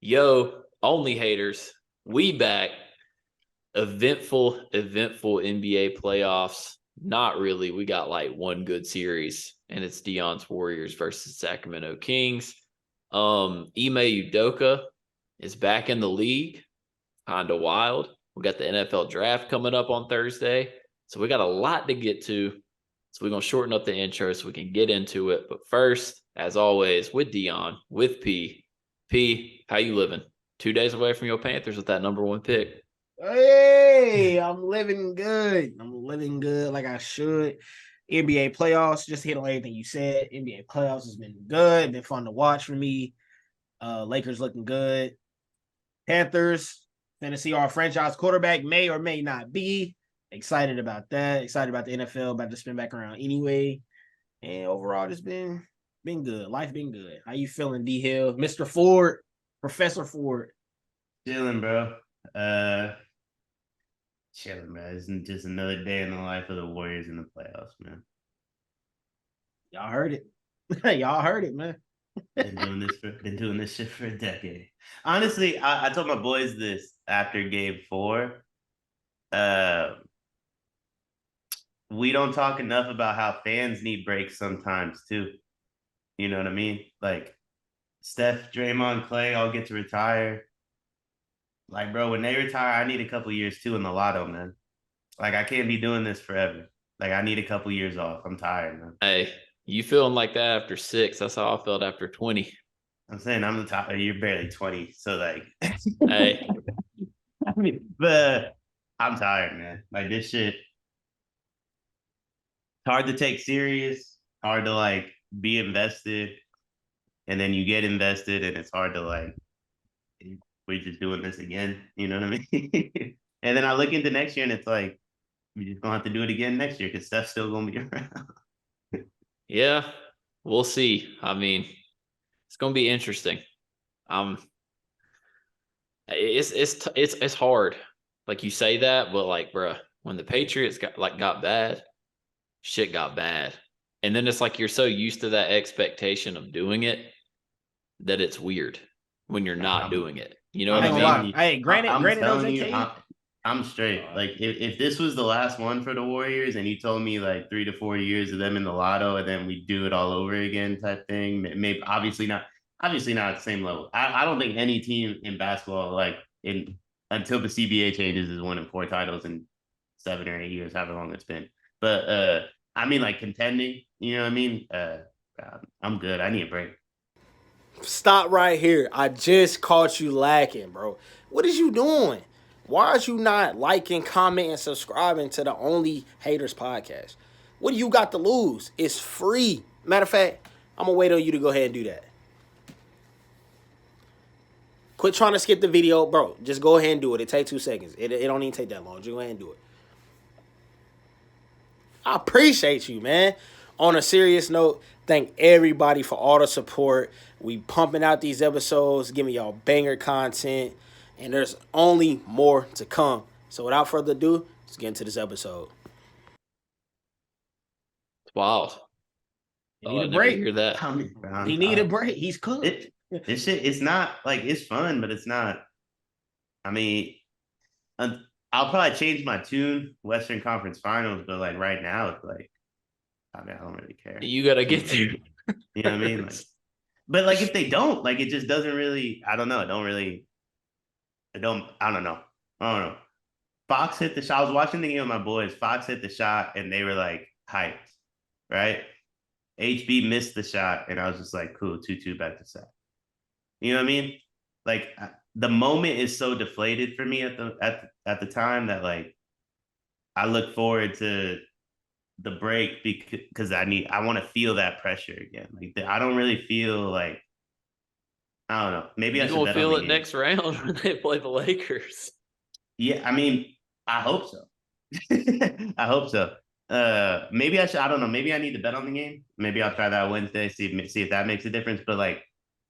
Yo, OnlyHaters, we back. Eventful NBA playoffs. Not really. We got like one good series, and it's Deion's Warriors versus Sacramento Kings. Ime Udoka is back in the league. Kind of wild. We got the NFL draft coming up on Thursday. So we got a lot to get to. So we're going to shorten up the intro so we can get into it. But first, as always, with Deion, with P. P, how you living? 2 days away from your Panthers with that number one pick. Hey, I'm living good. I'm living good like I should. NBA playoffs, just hit on everything you said. NBA playoffs has been good, been fun to watch for me. Lakers looking good. Panthers, finna see our franchise quarterback may or may not be. Excited about that. Excited about the NFL, about to spin back around anyway. And overall, just been good. Life been good. How you feeling, D Hill? Mr. Ford, Professor Ford. Chilling, bro. Chilling, man. It's just another day in the life of the Warriors in the playoffs, man. Y'all heard it. Y'all heard it, man. Been doing this shit for a decade. Honestly, I told my boys this after game 4. We don't talk enough about how fans need breaks sometimes too. You know what I mean? Like Steph, Draymond, Clay all get to retire. Like, bro, when they retire, I need a couple years too in the lotto, man. Like, I can't be doing this forever. Like, I need a couple years off. I'm tired, man. Hey, you feeling like that after 6? That's how I felt after 20. I'm saying I'm the top. You're barely 20, so like, Hey, I mean, but I'm tired, man. Like this shit, hard to take serious, hard to like be invested, and then you get invested, and it's hard to like, we're just doing this again. You know what I mean? And then I look into next year, and it's like, we just gonna have to do it again next year because Steph's still gonna be around. yeah, we'll see. I mean, it's gonna be interesting. It's hard. Like you say that, but like, bruh, when the Patriots got bad, shit got bad, and then it's like you're so used to that expectation of doing it that it's weird when you're not doing it. You know what I mean? Hey, granted, I'm telling you, OJK. I'm straight. Like if this was the last one for the Warriors, and you told me like 3 to 4 years of them in the lotto, and then we do it all over again, type thing. Maybe obviously not at the same level. I don't think any team in basketball, like in until the CBA changes, is winning 4 titles in 7 or 8 years, however long it's been. But I mean, like contending. You know what I mean? I'm good. I need a break. Stop right here. I just caught you lacking, bro. What is you doing? Why are you not liking, commenting, subscribing to the Only Haters podcast? What do you got to lose? It's free. Matter of fact, I'm going to wait on you to go ahead and do that. Quit trying to skip the video, bro. Just go ahead and do it. It takes 2 seconds. It don't even take that long. Just go ahead and do it. I appreciate you, man. On a serious note, thank everybody for all the support. We pumping out these episodes, giving y'all banger content, and there's only more to come. So without further ado, let's get into this episode. It's wild. He need a break. Hear that? He need a break. He's cooked. This shit, it's not like it's fun, but it's not. I mean, I'll probably change my tune Western Conference Finals, but like right now, it's like, I mean, I don't really care. You gotta get there. You know what I mean? Like, but like if they don't, like it just doesn't really. I don't know. I don't know. Fox hit the shot. I was watching the game with my boys. Fox hit the shot, and they were like hyped, right? HB missed the shot, and I was just like, cool, 2-2 back to set. You know what I mean? Like the moment is so deflated for me at the time that like I look forward to the break because I want to feel that pressure again. Like I don't really feel like, I don't know. Maybe I should gonna bet feel on the it game next round when they play the Lakers. Yeah, I mean, I hope so. I hope so. Maybe I should. I don't know. Maybe I need to bet on the game. Maybe I'll try that Wednesday. See if that makes a difference. But like,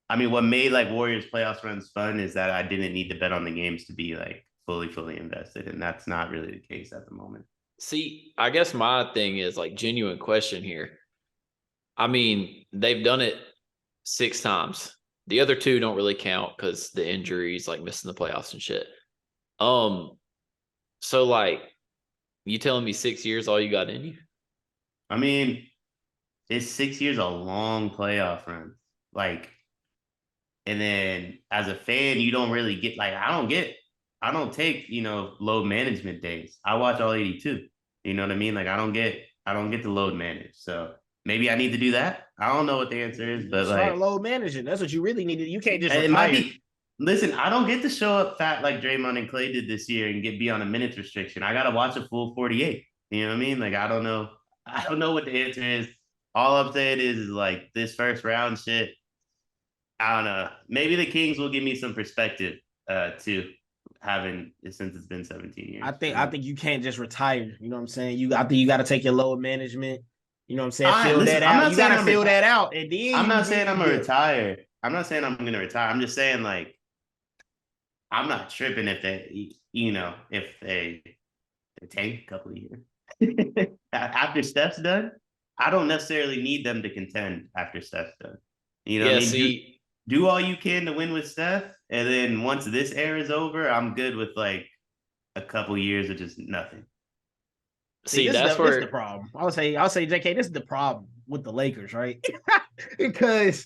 I mean, what made like Warriors playoffs runs fun is that I didn't need to bet on the games to be like fully invested, and that's not really the case at the moment. See, I guess my thing is like genuine question here. I mean, they've done it 6 times. The other two don't really count because the injuries, like missing the playoffs and shit. So like, you telling me 6 years all you got in you? I mean, it's 6 years a long playoff run. Like, and then as a fan, you don't really get like I don't take, load management days. I watch all 82. You know what I mean? Like I don't get to load manage. So maybe I need to do that. I don't know what the answer is, but Start like load managing. That's what you really need to. You can't just it might retire. be. Listen, I don't get to show up fat like Draymond and Clay did this year and be on a minutes restriction. I gotta watch a full 48. You know what I mean? Like I don't know. I don't know what the answer is. All I'm saying is like this first round shit. I don't know. Maybe the Kings will give me some perspective too, having since it's been 17 years. I think you can't just retire. You know what I'm saying? I think you got to take your load management. You know what I'm saying? Fill that out. You got to fill that out, and then I'm not saying I'm gonna retire. I'm not saying I'm gonna retire. I'm just saying like I'm not tripping if they tank a couple of years after Steph's done. I don't necessarily need them to contend after Steph's done. You know what I mean? See, do all you can to win with Steph, and then once this era is over, I'm good with like a couple years of just nothing. See, this is the problem. I'll say, JK, this is the problem with the Lakers, right? Because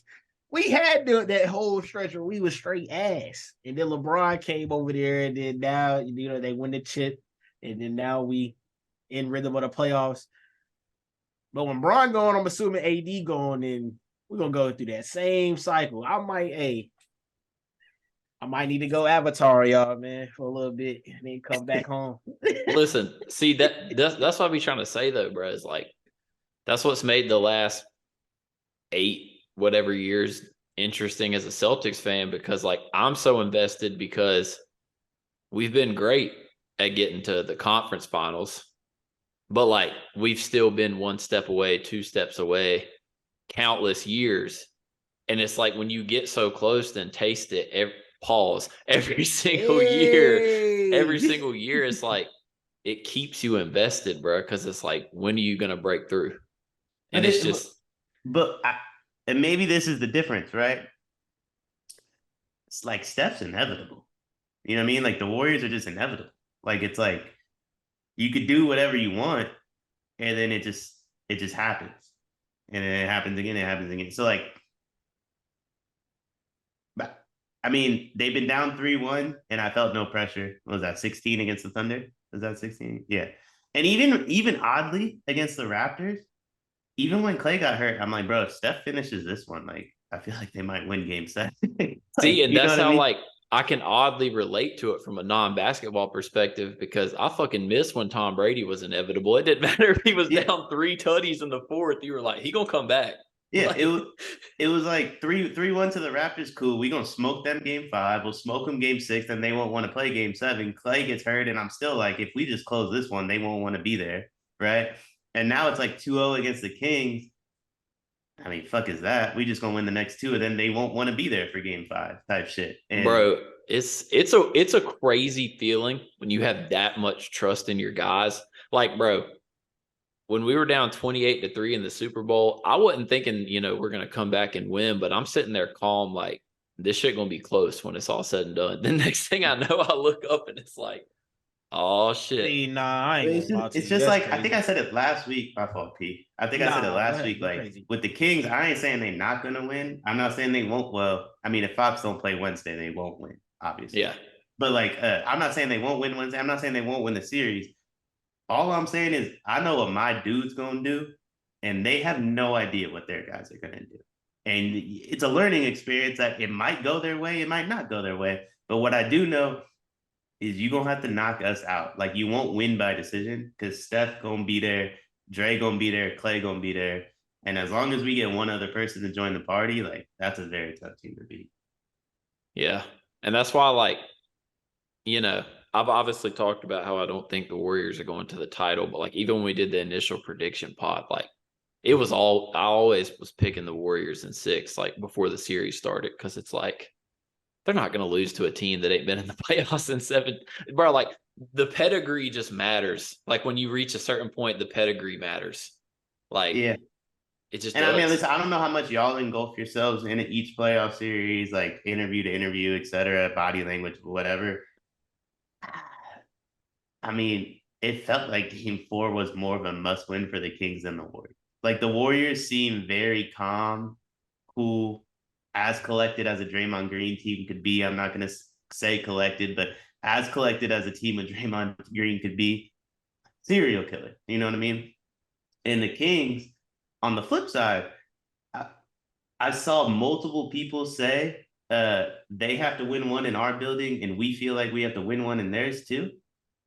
we had that whole stretch where we was straight ass, and then LeBron came over there, and then now they win the chip, and then now we in rhythm of the playoffs. But when Bron going, I'm assuming AD going, and we're gonna go through that same cycle. I might need to go Avatar, y'all, man, for a little bit, and then come back home. Listen, see that's what I be trying to say though, bro. Is like that's what's made the last 8 whatever years interesting as a Celtics fan, because like I'm so invested because we've been great at getting to the conference finals, but like we've still been 1 step away, 2 steps away, countless years. And it's like when you get so close, then taste it every single year. Every single year, it's like it keeps you invested, bro. Because it's like, when are you gonna break through? And it's just, and maybe this is the difference, right? It's like Steph's inevitable. You know what I mean? Like the Warriors are just inevitable. Like it's like you could do whatever you want, and then it just happens, and then it happens again. It happens again. So like, I mean, they've been down 3-1, and I felt no pressure. What was that 16 against the Thunder? Was that 16? Yeah. And even oddly against the Raptors, even when Clay got hurt, I'm like, bro, if Steph finishes this one, like I feel like they might win Game 7. See, and that's how like I can oddly relate to it from a non-basketball perspective, because I fucking missed when Tom Brady was inevitable. It didn't matter if he was down 3 tutties in the fourth. You were like, he gonna come back. Yeah, it was like 3-1 to the Raptors. Cool. We're gonna smoke them Game 5. We'll smoke them Game 6, and they won't want to play Game 7. Clay gets hurt, and I'm still like, if we just close this one, they won't want to be there, right? And now it's like 2-0 against the Kings. I mean, fuck is that? We just gonna win the next 2, and then they won't want to be there for Game 5 type shit. And bro, it's a crazy feeling when you have that much trust in your guys. Like, bro, when we were down 28-3 in the Super Bowl, I wasn't thinking, we're going to come back and win, but I'm sitting there calm, like, this shit going to be close when it's all said and done. The next thing I know, I look up and it's like, oh, shit. See, nah, I ain't it's just like, crazy. I think I said it last week. My fault, P. I think I said it last week. Like, crazy. With the Kings, I ain't saying they're not going to win. I'm not saying they won't. Well, I mean, if Fox don't play Wednesday, they won't win, obviously. Yeah. But, like, I'm not saying they won't win Wednesday. I'm not saying they won't win the series. All I'm saying is I know what my dude's going to do, and they have no idea what their guys are going to do. And it's a learning experience that it might go their way, it might not go their way. But what I do know is you're going to have to knock us out. Like, you won't win by decision because Steph going to be there, Dre going to be there, Clay going to be there. And as long as we get one other person to join the party, like, that's a very tough team to beat. Yeah. And that's why, like, I've obviously talked about how I don't think the Warriors are going to the title, but like even when we did the initial prediction pod, like I always was picking the Warriors in 6, like before the series started, because it's like they're not going to lose to a team that ain't been in the playoffs in 7. Bro, like the pedigree just matters. Like when you reach a certain point, the pedigree matters. Like, yeah. It just And I mean, does. listen, I don't know how much y'all engulf yourselves in each playoff series, like interview to interview, etc., body language, whatever. I mean, it felt like Game 4 was more of a must win for the Kings than the Warriors. Like the Warriors seem very calm, cool, as collected as a Draymond Green team could be. I'm not going to say collected, but as collected as a team of Draymond Green could be. Serial killer. You know what I mean? And the Kings, on the flip side, I saw multiple people say they have to win one in our building and we feel like we have to win one in theirs too.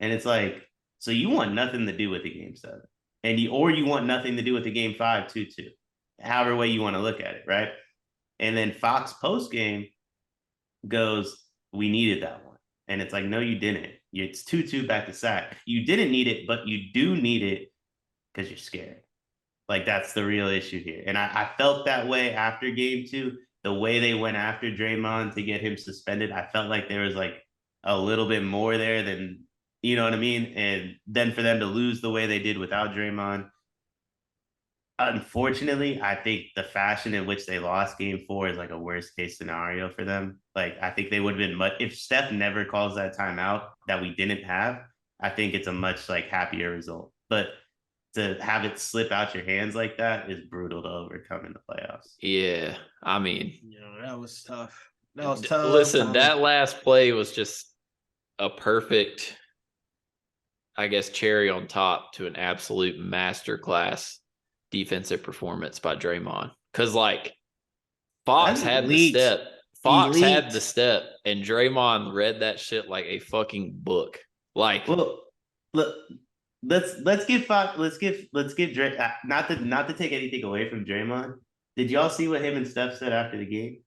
And it's like, so you want nothing to do with the game 7. Or you want nothing to do with the game 5 2-2. However way you want to look at it, right? And then Fox post game goes, we needed that one. And it's like, no, you didn't. It's 2-2 back to sack. You didn't need it, but you do need it because you're scared. Like, that's the real issue here. And I felt that way after game 2. The way they went after Draymond to get him suspended, I felt like there was like a little bit more there than, you know what I mean? And then for them to lose the way they did without Draymond, unfortunately, I think the fashion in which they lost game 4 is like a worst case scenario for them. Like, I think they would have been much, if Steph never calls that timeout that we didn't have, I think it's a much like happier result. But to have it slip out your hands like that is brutal to overcome in the playoffs. Yeah. I mean, that was tough. That was tough. Listen, that last play was just a perfect, I guess, cherry on top to an absolute masterclass defensive performance by Draymond. Because, like, Fox had the step. Fox had the step, and Draymond read that shit like a fucking book. Like, well, look, let's give Fox, let's give Dray, not to take anything away from Draymond. Did y'all see what him and Steph said after the game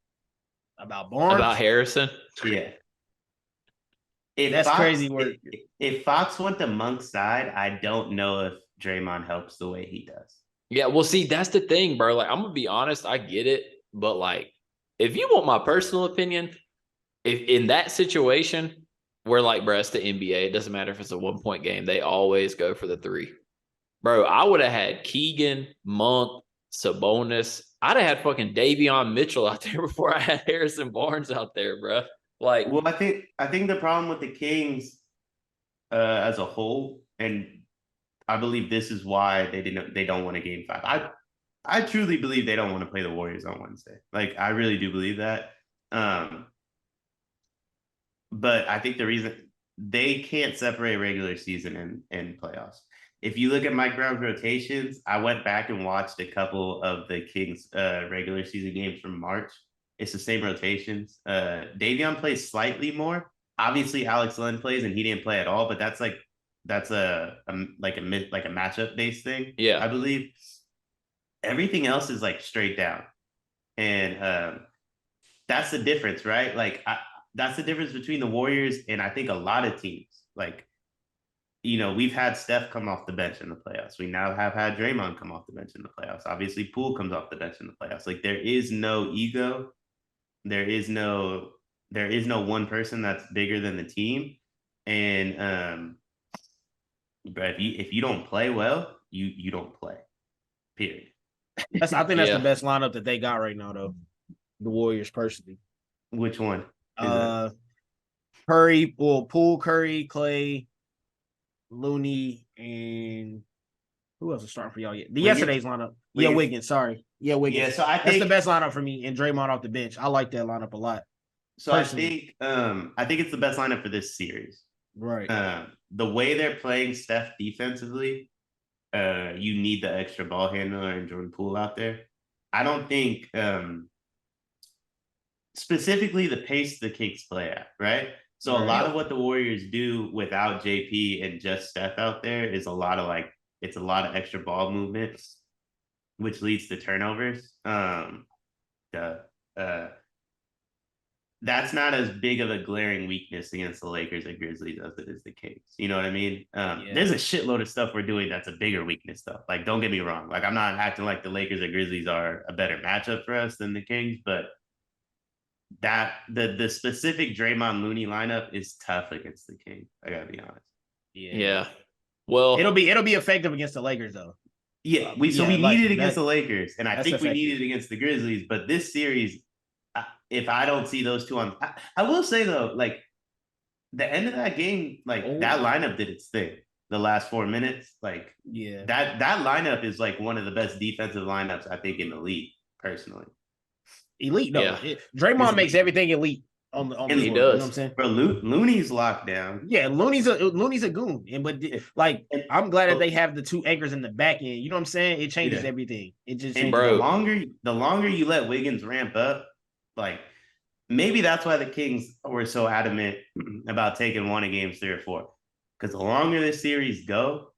about Barnes? About Harrison? Yeah. That's Fox, crazy work. If Fox went to Monk's side, I don't know if Draymond helps the way he does. Yeah, well, see, that's the thing, bro. Like, I'm gonna be honest, I get it, but like, if you want my personal opinion, if in that situation where, like, bro, it's the NBA, it doesn't matter if it's a 1-point game, they always go for the 3. Bro, I would have had Keegan, Monk, Sabonis. I'd have had fucking Davion Mitchell out there before I had Harrison Barnes out there, bro. Like, well, I think the problem with the Kings as a whole, and I believe this is why they don't want a game 5. I truly believe they don't want to play the Warriors on Wednesday. Like, I really do believe that. But I think the reason they can't separate regular season and playoffs. If you look at Mike Brown's rotations, I went back and watched a couple of the Kings regular season games from March. It's the same rotations. Davion plays slightly more. Obviously, Alex Len plays, and he didn't play at all. But that's a matchup based thing. Yeah, I believe. Everything else is like straight down, and that's the difference, right? Like, that's the difference between the Warriors and I think a lot of teams. Like, you know, we've had Steph come off the bench in the playoffs. We now have had Draymond come off the bench in the playoffs. Obviously, Poole comes off the bench in the playoffs. Like, there is no ego. There is no one person that's bigger than the team. And but if you don't play well, you don't play. Period. I think that's the best lineup that they got right now, though. The Warriors, personally. Which one? Curry, Poole, Curry, Clay, Looney, and who else is starting for y'all? Yesterday's lineup. Yeah, Wiggins. Sorry. Yeah, Wiggins. Yeah, so that's the best lineup for me. And Draymond off the bench. I like that lineup a lot. So personally. I think it's the best lineup for this series. Right. The way they're playing Steph defensively, you need the extra ball handler and Jordan Poole out there. I don't think specifically the pace the Kings play at, right? So a lot of what the Warriors do without JP and just Steph out there is a lot of extra ball movements, which leads to turnovers. That's not as big of a glaring weakness against the Lakers and Grizzlies as it is the Kings. You know what I mean? There's a shitload of stuff we're doing that's a bigger weakness, though. Like, don't get me wrong. Like, I'm not acting like the Lakers and Grizzlies are a better matchup for us than the Kings, but that the specific Draymond Looney lineup is tough against the Kings. I gotta be honest. Yeah. Well, it'll be effective against the Lakers, though. Yeah, we Yeah, needed against the Lakers, and I that's think we effective. needed against the Grizzlies. But this series, if I don't see those two on, I will say though, like the end of that game, like that lineup did its thing. The last 4 minutes, like Yeah. that lineup is like one of the best defensive lineups I think in the league, personally. Elite, though. Yeah. Draymond makes everything elite on the And floor. he You know what I'm does. saying? Bro, Looney's locked down. Yeah, Looney's a goon. And like And- I'm glad that oh, they have the two anchors in the back end. You know what I'm saying? It changes Yeah. everything. It just And changes bro, the longer you let Wiggins ramp up, like maybe that's why the Kings were so adamant about taking one of games 3 or 4. Because the longer this series go,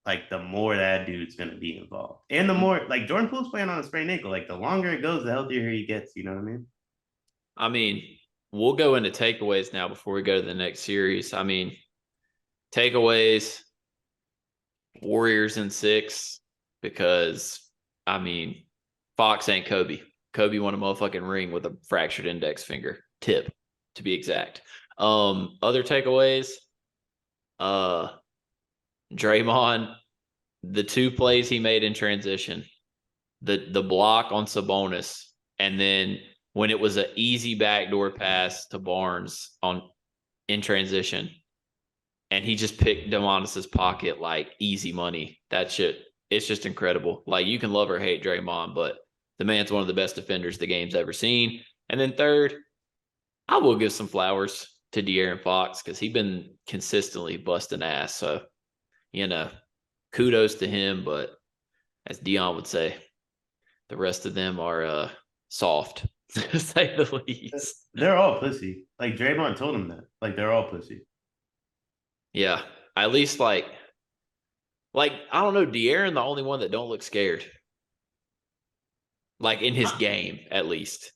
like the more that dude's gonna be involved. And the more like Jordan Poole's playing on a sprained ankle. Like the longer it goes, the healthier he gets, you know what I mean? I mean, we'll go into takeaways now before we go to the next series. I mean, takeaways, Warriors in 6, because I mean, Fox ain't Kobe. Kobe won a motherfucking ring with a fractured index finger tip, to be exact. Other takeaways, Draymond, the 2 plays he made in transition, the block on Sabonis, and then when it was an easy backdoor pass to Barnes in transition, and he just picked Demonis's pocket like easy money. That shit, it's just incredible. Like you can love or hate Draymond, but the man's one of the best defenders the game's ever seen. And then third, I will give some flowers to De'Aaron Fox because he's been consistently busting ass. So, kudos to him. But as Deion would say, the rest of them are soft, to say the least. They're all pussy. Like Draymond told him that. Like they're all pussy. Yeah, at least like I don't know, De'Aaron the only one that don't look scared. Like in his game, at least.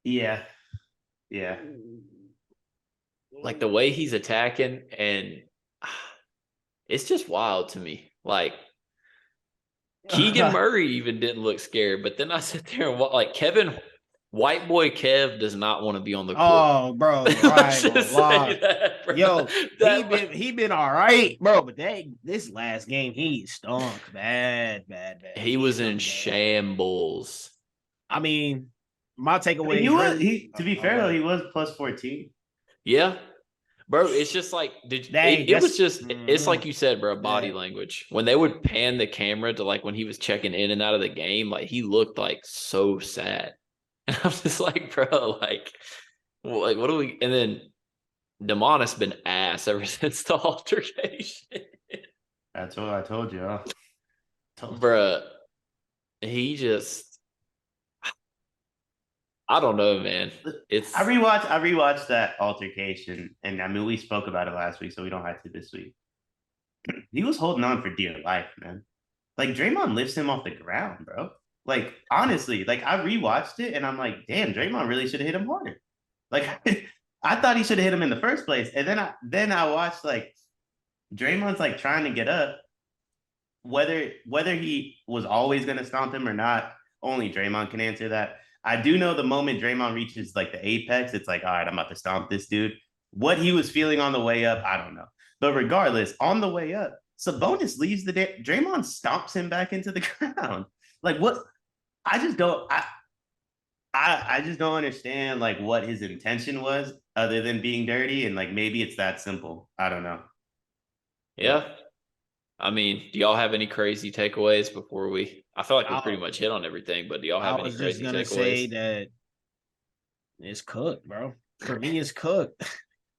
Yeah. Yeah. Like the way he's attacking, and it's just wild to me. Like Keegan Murray even didn't look scared, but then I sit there and like White boy Kev does not want to be on the court. Oh, bro, right? That, bro. Yo, he been all right, bro. But this last game, he stunk bad. He was in shambles. I mean, my takeaway. To be fair though, he was plus 14. Yeah, bro. It's just like it's like you said, bro. Body language. When they would pan the camera to like when he was checking in and out of the game, like he looked like so sad. And I'm just like, bro, like what do we? And then Demonis been ass ever since the altercation. That's what I told you, Bruh. He just, I don't know, man. I rewatched that altercation, and I mean we spoke about it last week, so we don't have to this week. He was holding on for dear life, man. Like Draymond lifts him off the ground, bro. Like, honestly, like I rewatched it and I'm like, damn, Draymond really should have hit him harder. Like I thought he should have hit him in the first place. And then I watched like Draymond's like trying to get up. Whether he was always gonna stomp him or not, only Draymond can answer that. I do know the moment Draymond reaches like the apex, it's like, all right, I'm about to stomp this dude. What he was feeling on the way up, I don't know. But regardless, on the way up, Sabonis leaves the day. Draymond stomps him back into the ground. Like what? I just don't understand like what his intention was other than being dirty, and like maybe it's that simple. I don't know. Yeah. I mean, do y'all have any crazy takeaways before I feel like we pretty much hit on everything, but do y'all have any crazy takeaways? I was just gonna say that it's cooked, bro. For me, it's cooked.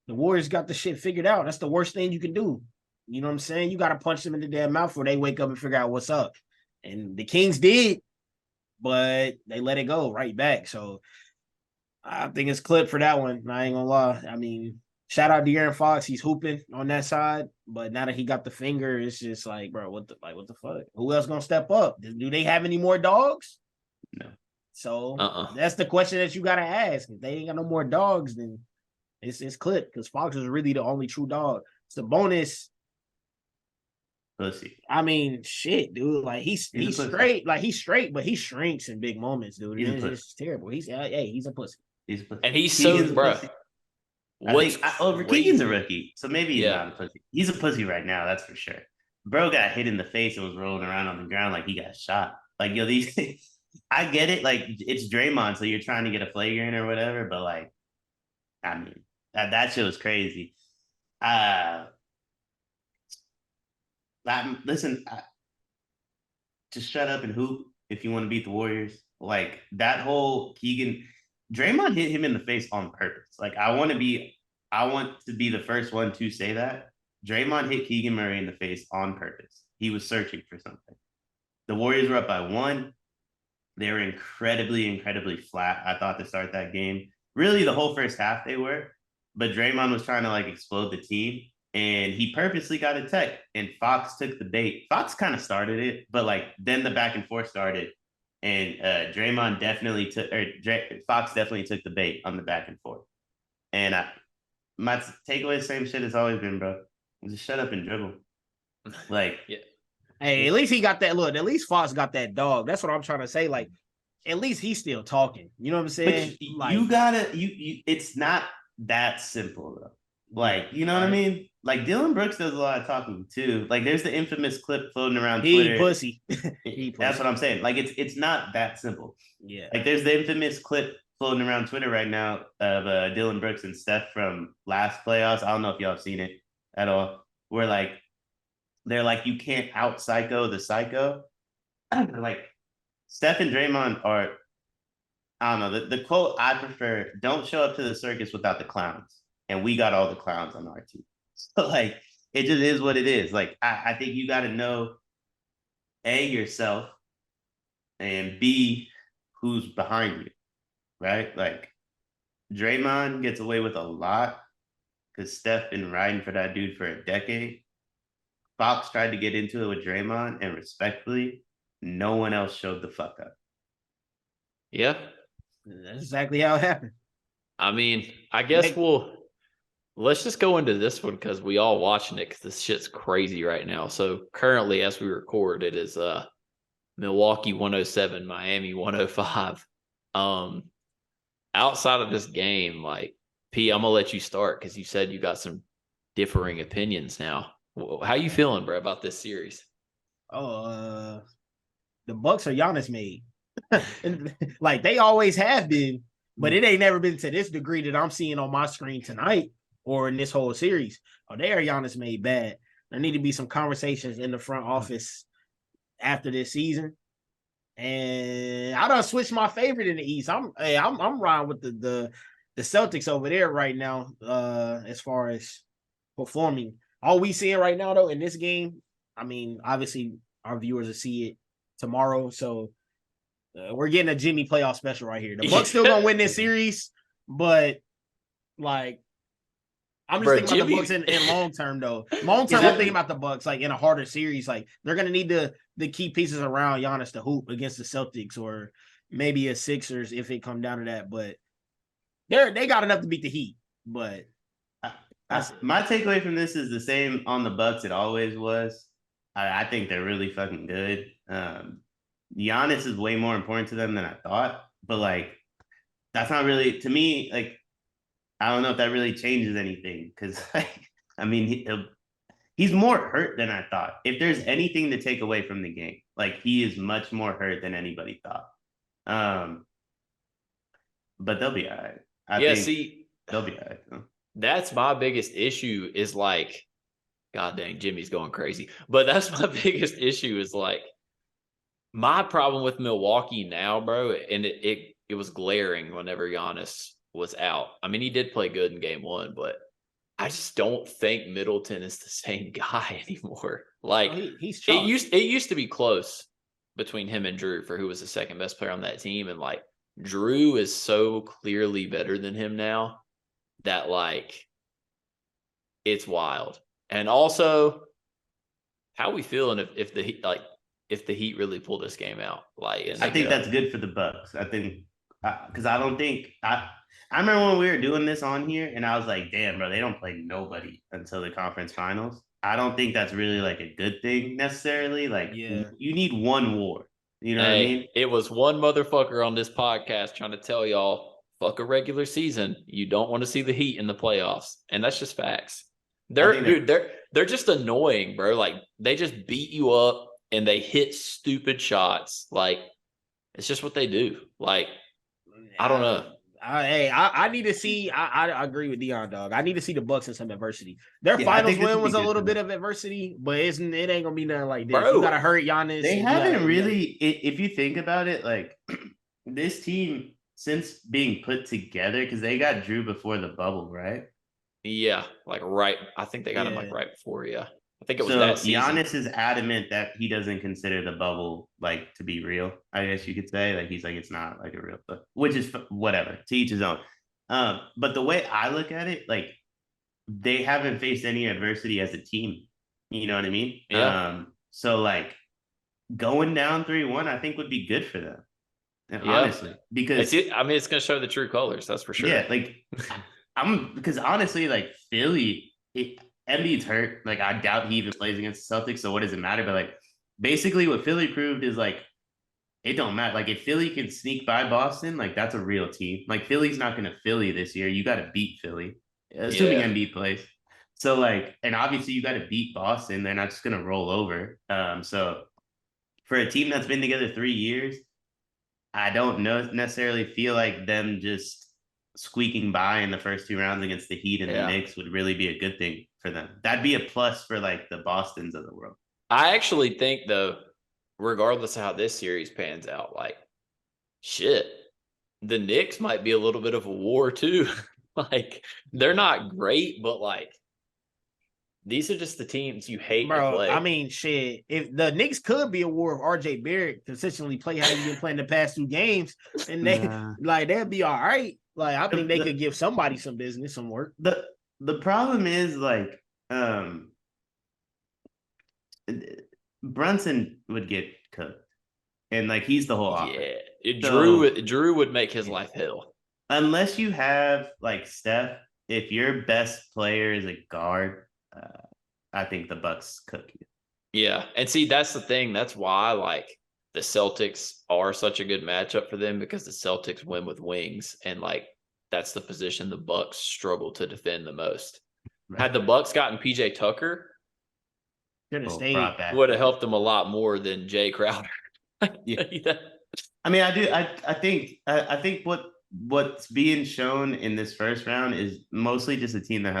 The Warriors got the shit figured out. That's the worst thing you can do. You know what I'm saying? You got to punch them in the damn mouth before they wake up and figure out what's up. And the Kings did, but they let it go right back. So I think it's clipped for that one. I ain't gonna lie. I mean, shout out to De'Aaron Fox. He's hooping on that side, but now that he got the finger, it's just like, bro, what the fuck? Who else gonna step up? Do they have any more dogs? No. So that's the question that you gotta ask. If they ain't got no more dogs, then it's clipped because Fox is really the only true dog. It's the bonus. Pussy. I mean, shit, dude. Like he's straight. Like he's straight, but he shrinks in big moments, dude. It's terrible. He's a pussy. He's a pussy. And he's so, bro. Keegan's a rookie, so maybe he's not a pussy. He's a pussy right now, that's for sure. bro got hit in the face and was rolling around on the ground like he got shot. Like, yo, these I get it, like it's Draymond, so you're trying to get a flagrant or whatever, but like, I mean, that shit was crazy. Listen, just shut up and hoop if you want to beat the Warriors. Like that whole Keegan, Draymond hit him in the face on purpose. Like I want to be the first one to say that Draymond hit Keegan Murray in the face on purpose. He was searching for something. The Warriors were up by 1. They were incredibly, incredibly flat, I thought, to start that game. Really, the whole first half they were, but Draymond was trying to like explode the team, and he purposely got a tech, and Fox took the bait. Fox kind of started it, but like then the back and forth started, and Draymond definitely took, or Fox definitely took the bait on the back and forth. And my takeaway, same shit as always been, bro. Just shut up and dribble. Like, Yeah. Hey, at least he got that look. At least Fox got that dog. That's what I'm trying to say. Like, at least he's still talking. You know what I'm saying? But Like, you gotta, it's not that simple though. Like, you know what I mean? Like Dylan Brooks does a lot of talking too. Like there's the infamous clip floating around Twitter. Pussy. That's what I'm saying. Like it's not that simple. Yeah. Like there's the infamous clip floating around Twitter right now of Dylan Brooks and Steph from last playoffs. I don't know if y'all have seen it at all. Where like they're like, you can't out psycho the psycho. Like Steph and Draymond are, I don't know, the quote I prefer, don't show up to the circus without the clowns. And we got all the clowns on our team. So like it just is what it is. Like I think you got to know A, yourself, and B, who's behind you. Right? Like Draymond gets away with a lot because Steph been riding for that dude for a decade. Fox tried to get into it with Draymond, and respectfully, no one else showed the fuck up. Yeah. That's exactly how it happened. I mean, I guess let's just go into this one because we all watching it because this shit's crazy right now. So currently, as we record, it is Milwaukee 107, Miami 105. Outside of this game, like P, I'm gonna let you start because you said you got some differing opinions now. How you feeling, bro, about this series? Oh, the Bucks are Giannis made. Like they always have been, but it ain't never been to this degree that I'm seeing on my screen tonight or in this whole series. Oh, they are Giannis made bad. There need to be some conversations in the front office after this season. And I done switched my favorite in the East. I'm riding with the Celtics over there right now. As far as performing, all we seeing right now though in this game, I mean, obviously our viewers will see it tomorrow. So we're getting a Jimmy playoff special right here. The Bucks still gonna win this series, but like I'm just thinking about the Bucks in long term though. Long term, I'm thinking about the Bucks like in a harder series. Like they're gonna need the key pieces around Giannis to hoop against the Celtics or maybe a Sixers if it come down to that. But they got enough to beat the Heat. But my takeaway from this is the same on the Bucks it always was. I think they're really fucking good. Giannis is way more important to them than I thought, but like that's not really, to me, like I don't know if that really changes anything because like, I mean he's more hurt than I thought. If there's anything to take away from the game, like he is much more hurt than anybody thought. But they'll be all right. I think they'll be all right. That's my biggest issue is like, God dang, Jimmy's going crazy. But that's my biggest issue is like, my problem with Milwaukee now, bro, and it was glaring whenever Giannis was out. I mean, he did play good in game 1, but I just don't think Middleton is the same guy anymore. Like he's it used to be close between him and Drew for who was the second best player on that team, and like Drew is so clearly better than him now that like it's wild. And also, how are we feeling if the Heat really pull this game out? Like, I think that's good for the Bucks. I think because I don't think I remember when we were doing this on here, and I was like, "Damn, bro, they don't play nobody until the conference finals." I don't think that's really like a good thing necessarily. Like, you need one war. You know what I mean? It was one motherfucker on this podcast trying to tell y'all, fuck a regular season. You don't want to see the Heat in the playoffs, and that's just facts. They're just annoying, bro. Like they just beat you up and they hit stupid shots. Like it's just what they do. Like I don't know. I need to see. I agree with Deion, dog. I need to see the Bucks in some adversity. Their Yeah, I finals think this win would was be a good little for bit them. of adversity, but it ain't gonna be nothing like this. Bro, you gotta hurt Giannis. They and haven't you really, if you think about it, like this team since being put together, because they got Drew before the bubble, right? yeah, like right. I think they got him like Yeah. right before. Yeah, I think it was So that season. Giannis is adamant that he doesn't consider the bubble like to be real. I guess you could say like he's like it's not like a real, which is whatever, to each his own. But the way I look at it, like they haven't faced any adversity as a team. You know what I mean? Yeah. So like going down 3-1, I think would be good for them. Honestly, because it's gonna show the true colors. That's for sure. yeah, like because honestly, like Philly, Embiid's hurt. Like I doubt he even plays against the Celtics. So what does it matter? But like basically, what Philly proved is like it don't matter. Like if Philly can sneak by Boston, like that's a real team. Like Philly's not going to Philly this year. You got to beat Philly, assuming Embiid plays. So like, and obviously you got to beat Boston. They're not just going to roll over. So for a team that's been together 3 years, I don't necessarily feel like them just squeaking by in the first 2 rounds against the Heat and the Knicks would really be a good thing for them. That'd be a plus for like the Bostons of the world. I actually think though, regardless of how this series pans out, like shit, the Knicks might be a little bit of a war too. Like they're not great, but like these are just the teams you hate to play. I mean, shit. If the Knicks could be a war if RJ Barrett consistently play how he's been playing the past 2 games, and they'd be all right. Like I think they could give somebody some business, some work. The problem is like Brunson would get cooked, and like he's the whole offense. Yeah, Drew would make his life hell. Unless you have like Steph, if your best player is a guard, I think the Bucks cook you. Yeah, and see that's the thing. That's why like the Celtics are such a good matchup for them because the Celtics win with wings, and like that's the position the Bucks struggle to defend the most. Right. Had the Bucks gotten PJ Tucker, would have helped them a lot more than Jay Crowder. Yeah. I mean, I think what's being shown in this first round is mostly just a team that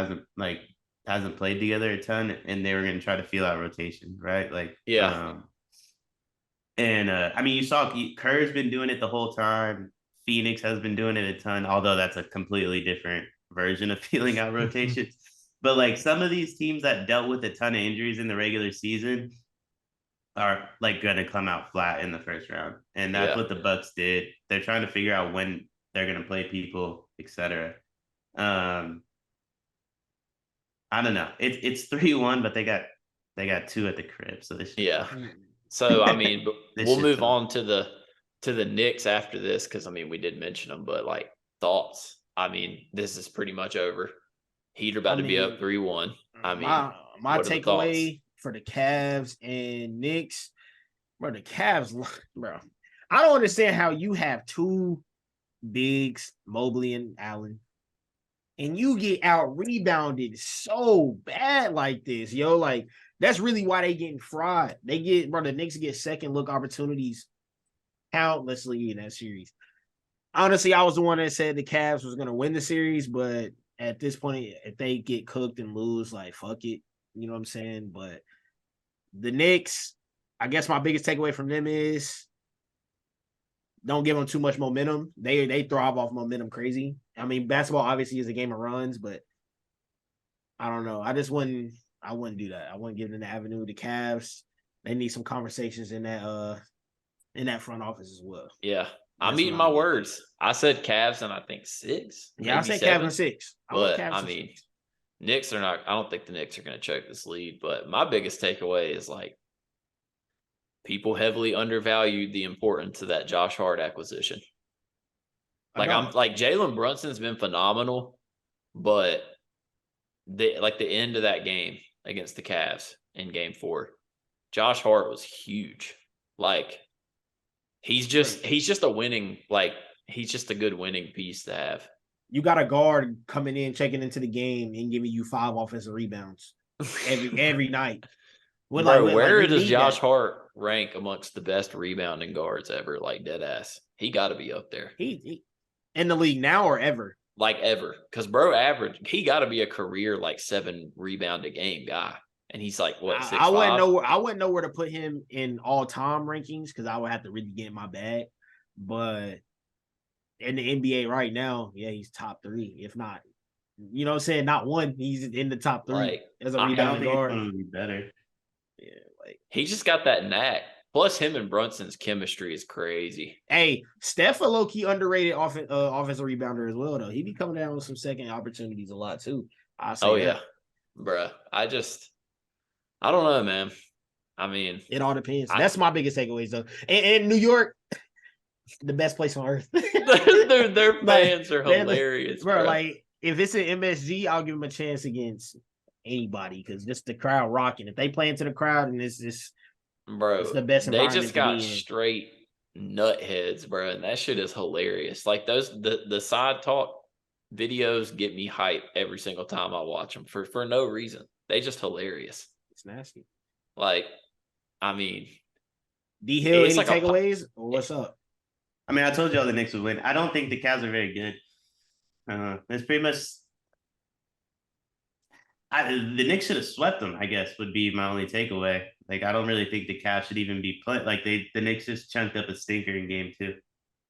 hasn't played together a ton, and they were going to try to feel out rotation, right? Like, I mean, you saw Kerr's been doing it the whole time. Phoenix has been doing it a ton, although that's a completely different version of feeling out rotations. But like some of these teams that dealt with a ton of injuries in the regular season are like going to come out flat in the first round. And that's what the Bucks did. They're trying to figure out when they're going to play people, etc. I don't know. It's 3-1, but they got 2 at the crib. So this So I mean, we'll move on to the Knicks after this because I mean we did mention them, but like thoughts. I mean, this is pretty much over. Heat are about to be up 3-1. I mean, my takeaway for the Cavs and Knicks, bro. The Cavs, bro. I don't understand how you have 2 bigs, Mobley and Allen, and you get out rebounded so bad like this, yo. Like that's really why they getting fried. The Knicks get second look opportunities countlessly in that series. Honestly, I was the one that said the Cavs was gonna win the series, but at this point, if they get cooked and lose, like fuck it, you know what I'm saying? But the Knicks, I guess my biggest takeaway from them is don't give them too much momentum. They thrive off momentum crazy. I mean, basketball obviously is a game of runs, but I don't know. I wouldn't do that. I wouldn't give them the avenue. The Cavs, they need some conversations in that front office as well. Yeah. I'm eating my words. I said Cavs and I think 6. Yeah, I said Cavs and 6. But I mean, Knicks are not. I don't think the Knicks are going to choke this lead. But my biggest takeaway is like people heavily undervalued the importance of that Josh Hart acquisition. Like Jalen Brunson's been phenomenal, but the end of that game against the Cavs in Game 4, Josh Hart was huge. Like he's just a winning, like he's just a good winning piece to have. You got a guard coming in, checking into the game, and giving you 5 offensive rebounds every night. Where you does need Josh that. Hart rank amongst the best rebounding guards ever? Like dead ass. He got to be up there. He in the league now or ever? Like ever. Because bro average, he got to be a career like 7 rebound a game guy. And he's like, what, 6'5"? I wouldn't know where to put him in all-time rankings because I would have to really get in my bag. But in the NBA right now, yeah, he's top 3, if not. You know what I'm saying? Not one. He's in the top 3 Like, as a I don't rebounding think it's guard. going to be better. Yeah, like he just got that knack. Plus, him and Brunson's chemistry is crazy. hey, Steph a low-key underrated offensive rebounder as well, though. He be coming down with some second opportunities a lot too. I say that. Yeah. Bruh. I don't know, man. I mean, It all depends. That's my biggest takeaways though. And New York, the best place on earth. their fans are hilarious, bro. bro. Like if it's an MSG, I'll give them a chance against anybody because just the crowd rocking. If they play into the crowd and it's the best they environment just got to be in. straight nut heads, bro, and that shit is hilarious. Like the side talk videos get me hype every single time I watch them for no reason. They just hilarious. It's nasty. Like, I mean, D Hill, any like takeaways or what's up? I mean, I told y'all the Knicks would win. I don't think the Cavs are very good. It's pretty much. The Knicks should have swept them, I guess, would be my only takeaway. Like, I don't really think the Cavs should even be playing. Like, the Knicks just chunked up a stinker in game 2.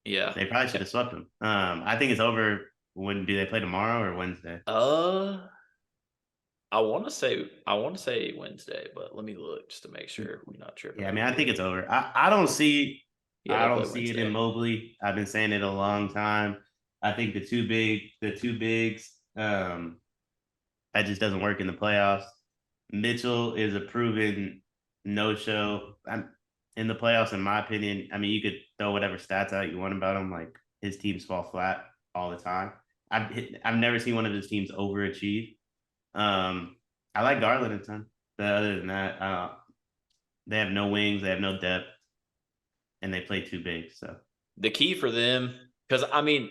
Yeah. They probably should have swept them. I think it's over. When do they play, tomorrow or Wednesday? I want to say Wednesday, but let me look just to make sure we're not tripping. Yeah, I mean, I think it's over. I don't see Wednesday. it in Mobley. I've been saying it a long time. I think the two bigs, that just doesn't work in the playoffs. Mitchell is a proven no-show in the playoffs, in my opinion. I mean, you could throw whatever stats out you want about him. Like, his teams fall flat all the time. I've never seen one of his teams overachieve. I like Garland a ton. But other than that, they have no wings, they have no depth, and they play too big. So the key for them, because I mean,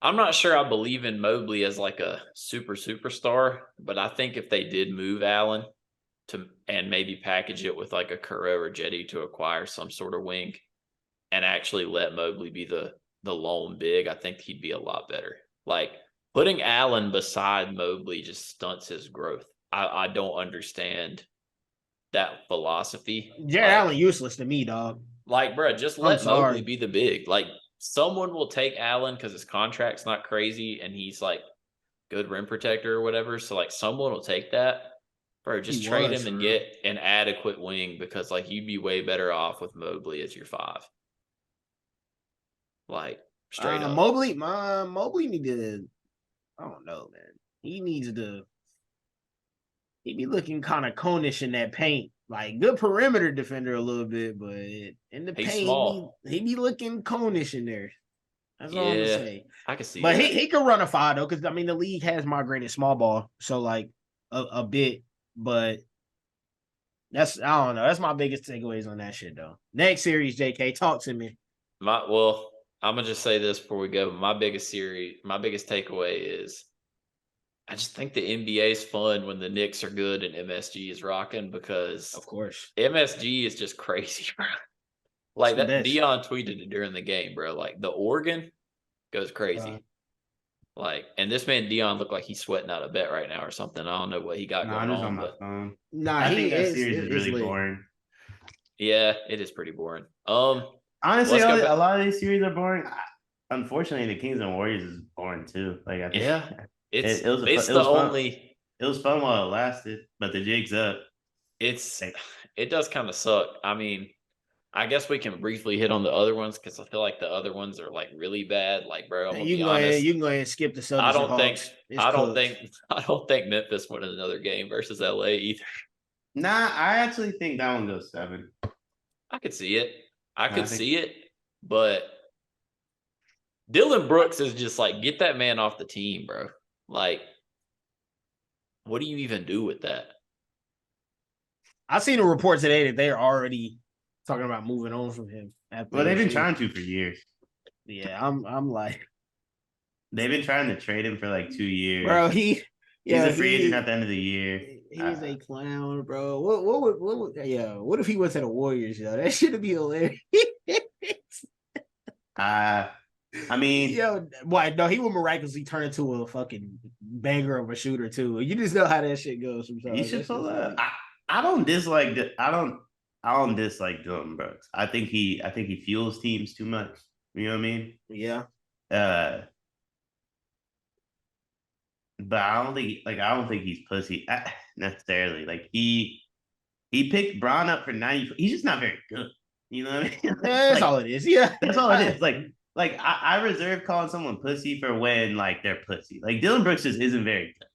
I'm not sure I believe in Mobley as like a superstar, but I think if they did move Allen and maybe package it with like a Kuro or Jetty to acquire some sort of wing and actually let Mobley be the lone big, I think he'd be a lot better. Like, putting Allen beside Mobley just stunts his growth. I don't understand that philosophy. Jared Allen useless to me, dog. Like, bro, just let Mobley be the big. Like, someone will take Allen because his contract's not crazy and he's like good rim protector or whatever. So like someone will take that. Bro, just trade him and get an adequate wing because like you'd be way better off with Mobley as your 5. Like, straight up. Mobley need to, I don't know, man. He be looking kind of conish in that paint. Like, good perimeter defender a little bit, but in the paint, he be looking conish in there. That's all I'm gonna say. I can see but that. he could run a 5 though, because I mean the league has migrated small ball, so like a bit, but I don't know. That's my biggest takeaways on that shit though. Next series, JK, talk to me. I'm gonna just say this before we go. My biggest takeaway is I just think the NBA is fun when the Knicks are good and MSG is rocking because of course MSG is just crazy, bro. Like that Deion tweeted it during the game, bro. Like the Oregon goes crazy. Like, and this man Deion looked like he's sweating out a bet right now or something. I don't know what he got going on. But I think that series is really boring. Yeah, it is pretty boring. Honestly, a lot of these series are boring. Unfortunately, the Kings and Warriors is boring too. Like, I think it was fun while it lasted, but the jig's up. It does kind of suck. I mean, I guess we can briefly hit on the other ones because I feel like the other ones are like really bad. Like, bro, you can go ahead and skip the Celtics. I don't think Memphis won another game versus LA either. Nah, I actually think that one goes 7. I could see it. See it, but Dylan Brooks is just like, get that man off the team, bro. Like, what do you even do with that? I seen a report today that they're already talking about moving on from him. Well, they've been trying to for years. Yeah, I'm like, They've been trying to trade him for like 2 years. Bro, He's a free agent at the end of the year. He's a clown, bro. What if he went to the Warriors, yo? That should be hilarious. I mean, yo, why? No, he would miraculously turn into a fucking banger of a shooter too. You just know how that shit goes sometimes. he should pull up. I don't dislike I don't dislike Dylan Brooks. I think he fuels teams too much. You know what I mean? Yeah. But I don't think he's pussy necessarily. Like he picked Braun up for 90. He's just not very good. You know what I mean? That's all it is. Yeah. That's all it is. Like I reserve calling someone pussy for when like they're pussy. Like Dylan Brooks just isn't very good.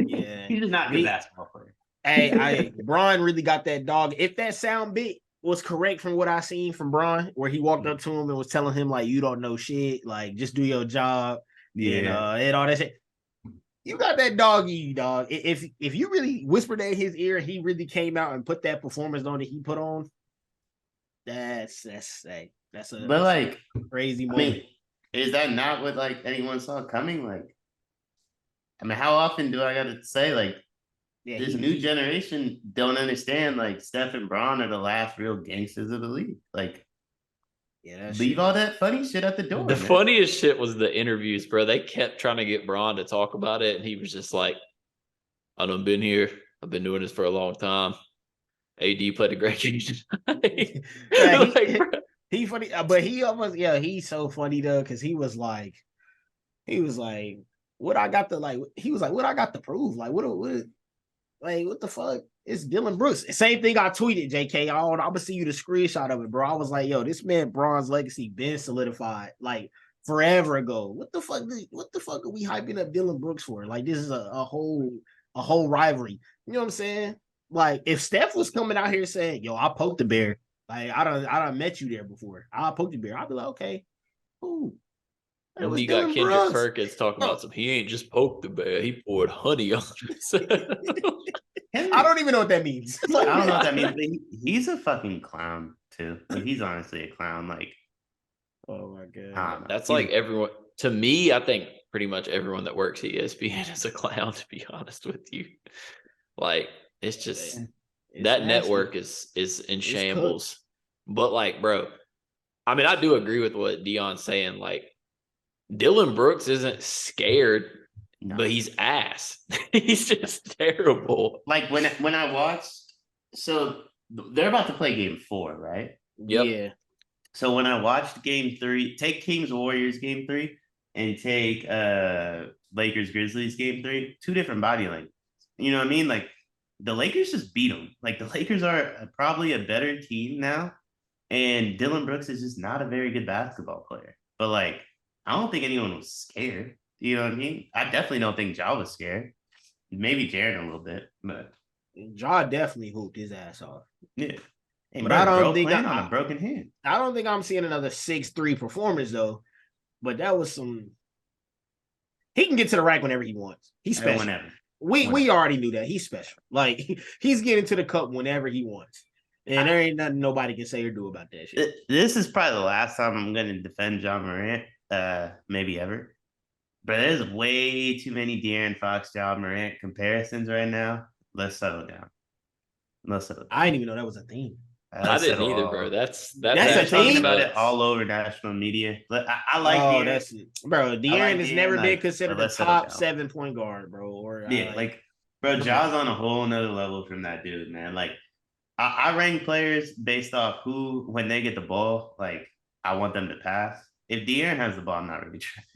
Yeah. He's just not a good basketball player. Hey, Braun really got that dog. If that sound bit was correct from what I seen from Braun, where he walked up to him and was telling him like, "You don't know shit. Like, just do your job." Yeah, and all that shit. You got that dog, dog. If you really whispered in his ear, he really came out and put that performance on that he put on. That's a crazy moment. I mean, is that not what like anyone saw coming? Like, I mean, how often do I got to say like? Yeah, this new generation don't understand like Steph and Braun are the last real gangsters of the league. Like, leave all that funny shit at the door. The funniest shit was the interviews, bro. They kept trying to get Braun to talk about it, and he was just like, "I done been here. I've been doing this for a long time. AD played a great game tonight." He funny, but he almost he's so funny though because he was like, what I got to like. He was like, what I got to prove? Like, what the fuck? It's Dylan Brooks. Same thing I tweeted, JK. I'm gonna see you the screenshot of it, bro. I was like, yo, this man Braun's legacy been solidified like forever ago. What the fuck are we hyping up Dylan Brooks for? Like, this is a whole rivalry. You know what I'm saying? Like, if Steph was coming out here saying, yo, I poked the bear, like I don't met you there before. I poked the bear, I'd be like, okay, ooh. And you got Kendrick Brooks. Perkins talking about some. He ain't just poked the bear; he poured honey on it. I don't even know what that means. I don't know what that means. He's a fucking clown too. Like, he's honestly a clown. Like, oh my god, that's like everyone. To me, I think pretty much everyone that works at ESPN is a clown. To be honest with you, like it's just that nasty. Network is in shambles. But like, bro, I mean, I do agree with what Deion's saying. Like, Dylan Brooks isn't scared, but he's ass. He's just terrible. Like when I watched, so they're about to play game 4, right? Yep. Yeah. So when I watched game 3, take Kings Warriors game 3 and take Lakers Grizzlies game 3, 2 different body lengths. You know what I mean? Like the Lakers just beat them. Like the Lakers are probably a better team now, and Dylan Brooks is just not a very good basketball player. But like, I don't think anyone was scared. You know what I mean? I definitely don't think Ja was scared. Maybe Jared a little bit, but Ja definitely hooped his ass off. Yeah. But I don't think on a broken hand. I don't think I'm seeing another 6'3" performance though. But that was some. He can get to the rack whenever he wants. He's special. Whenever. We already knew that. He's special. Like he's getting to the cup whenever he wants. And there ain't nothing nobody can say or do about that shit. This is probably the last time I'm going to defend John Morant, maybe ever. But there's way too many De'Aaron Fox, John Morant comparisons right now. Let's settle down. I didn't even know that was a thing. I didn't either, bro. That's a thing about it all over national media. I like De'Aaron. That's it. Bro. De'Aaron has never been considered a top 7 point guard, bro. Bro, Ja's on a whole nother level from that dude, man. Like, I rank players based off who, when they get the ball, like, I want them to pass. If De'Aaron has the ball, I'm not really trying.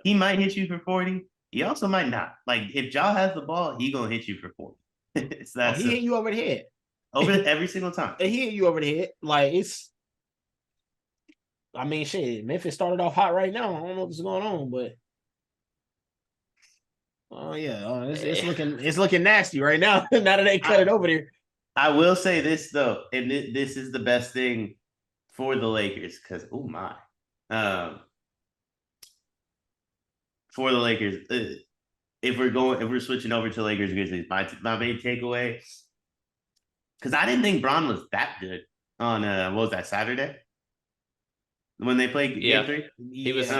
He might hit you for 40. He also might not. Like, if Ja has the ball, he gonna hit you for 40. He hit you over the head. Every single time. He hit you over the head. Like, it's. I mean, shit. Memphis started off hot right now. I don't know what's going on, but. Oh yeah, it's looking nasty right now. Now that they cut it over there. I will say this though, and this is the best thing for the Lakers because for the Lakers, if we're switching over to Lakers Grizzlies, my main takeaway, because I didn't think Braun was that good on what was that, Saturday when they played game 3? He was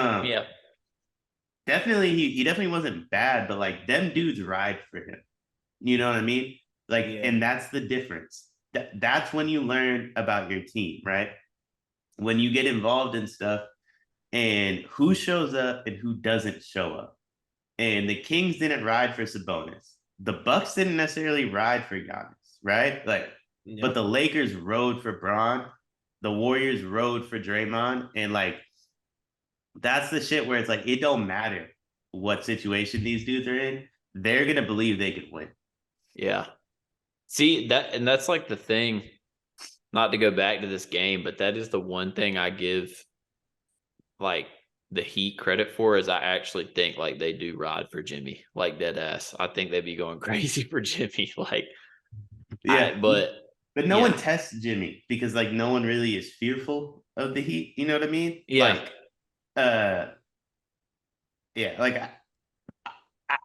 definitely he definitely wasn't bad, but like them dudes ride for him. You know what I mean? Like, Yeah. and that's the difference. That's when you learn about your team, right? When you get involved in stuff and who shows up and who doesn't show up. And the Kings didn't ride for Sabonis. The Bucks didn't necessarily ride for Giannis, right? Like, but the Lakers rode for Braun. The Warriors rode for Draymond. And like, that's the shit where it's like, it don't matter what situation these dudes are in. They're going to believe they could win. Yeah. See, that's like the thing, not to go back to this game, but that is the one thing I give like the Heat credit for is I actually think like they do ride for Jimmy, like dead ass. I think they'd be going crazy for Jimmy. Like, but no one tests Jimmy because like no one really is fearful of the Heat. You know what I mean? Yeah. Like,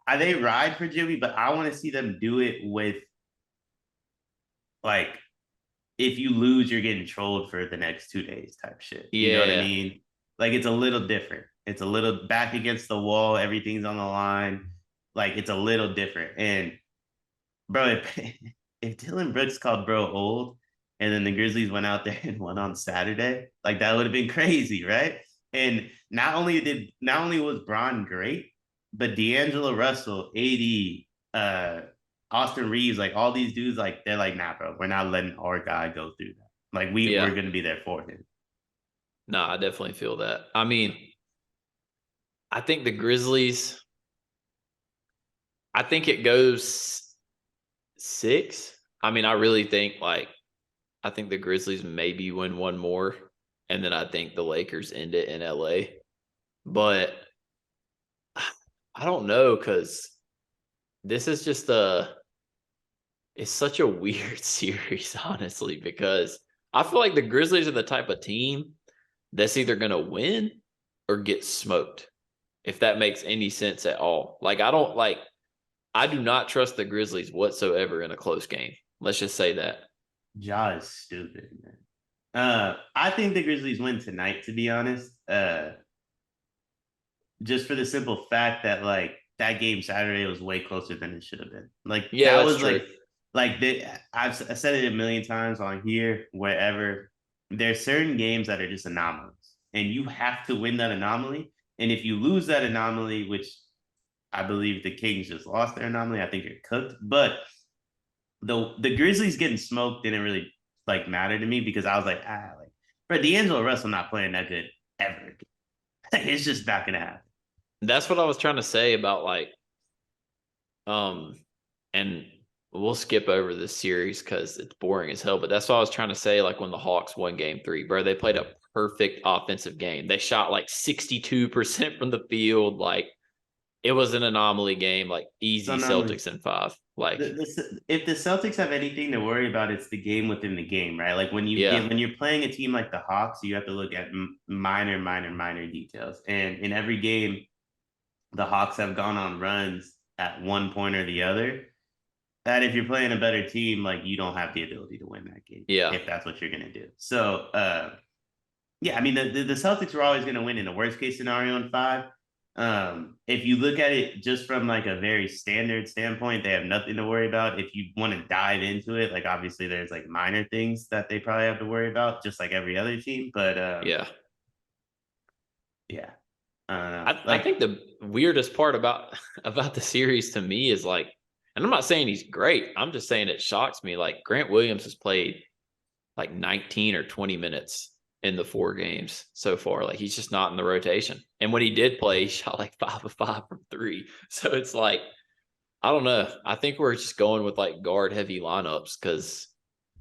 like they ride for Jimmy, but I want to see them do it with like, if you lose, you're getting trolled for the next 2 days type shit. You know what I mean? Like, it's a little different. It's a little back against the wall. Everything's on the line. Like, it's a little different. And bro, if Dylan Brooks called bro old and then the Grizzlies went out there and won on Saturday, like that would have been crazy, right? And not only was Bron great, but D'Angelo Russell, AD, Austin Reeves, like all these dudes, like they're like, nah, bro, we're not letting our guy go through that. Like we're gonna be there for him. No, I definitely feel that. I mean, I think the Grizzlies, I think it goes 6. I mean, I really think like I think the Grizzlies maybe win one more, and then I think the Lakers end it in LA. But I don't know because this is just it's such a weird series, honestly, because I feel like the Grizzlies are the type of team that's either going to win or get smoked, if that makes any sense at all. Like, I do not trust the Grizzlies whatsoever in a close game. Let's just say that. Ja is stupid, man. I think the Grizzlies win tonight, to be honest. Just for the simple fact that like that game Saturday was way closer than it should have been. Like that was true. I've said it a million times on here, wherever. There's certain games that are just anomalies, and you have to win that anomaly. And if you lose that anomaly, which I believe the Kings just lost their anomaly, I think you're cooked. But the Grizzlies getting smoked didn't really like matter to me because I was like, but D'Angelo Russell not playing that good ever. It's just not gonna happen. That's what I was trying to say about like, and we'll skip over this series because it's boring as hell. But that's what I was trying to say. Like when the Hawks won Game 3, bro, they played a perfect offensive game. They shot like 62% from the field. Like it was an anomaly game. Like easy Celtics in 5. Like if the Celtics have anything to worry about, it's the game within the game, right? Like when you're playing a team like the Hawks, you have to look at minor details. And in every game, the Hawks have gone on runs at one point or the other. That if you're playing a better team, like you don't have the ability to win that game. Yeah. If that's what you're gonna do. So I mean the Celtics were always gonna win in the worst case scenario in 5. If you look at it just from like a very standard standpoint, they have nothing to worry about. If you want to dive into it, like obviously there's like minor things that they probably have to worry about, just like every other team. But I think the weirdest part about the series to me is like, and I'm not saying he's great. I'm just saying it shocks me. Like Grant Williams has played like 19 or 20 minutes in the 4 games so far. Like he's just not in the rotation. And when he did play, he shot like 5 of 5 from 3. So it's like, I don't know. I think we're just going with like guard heavy lineups because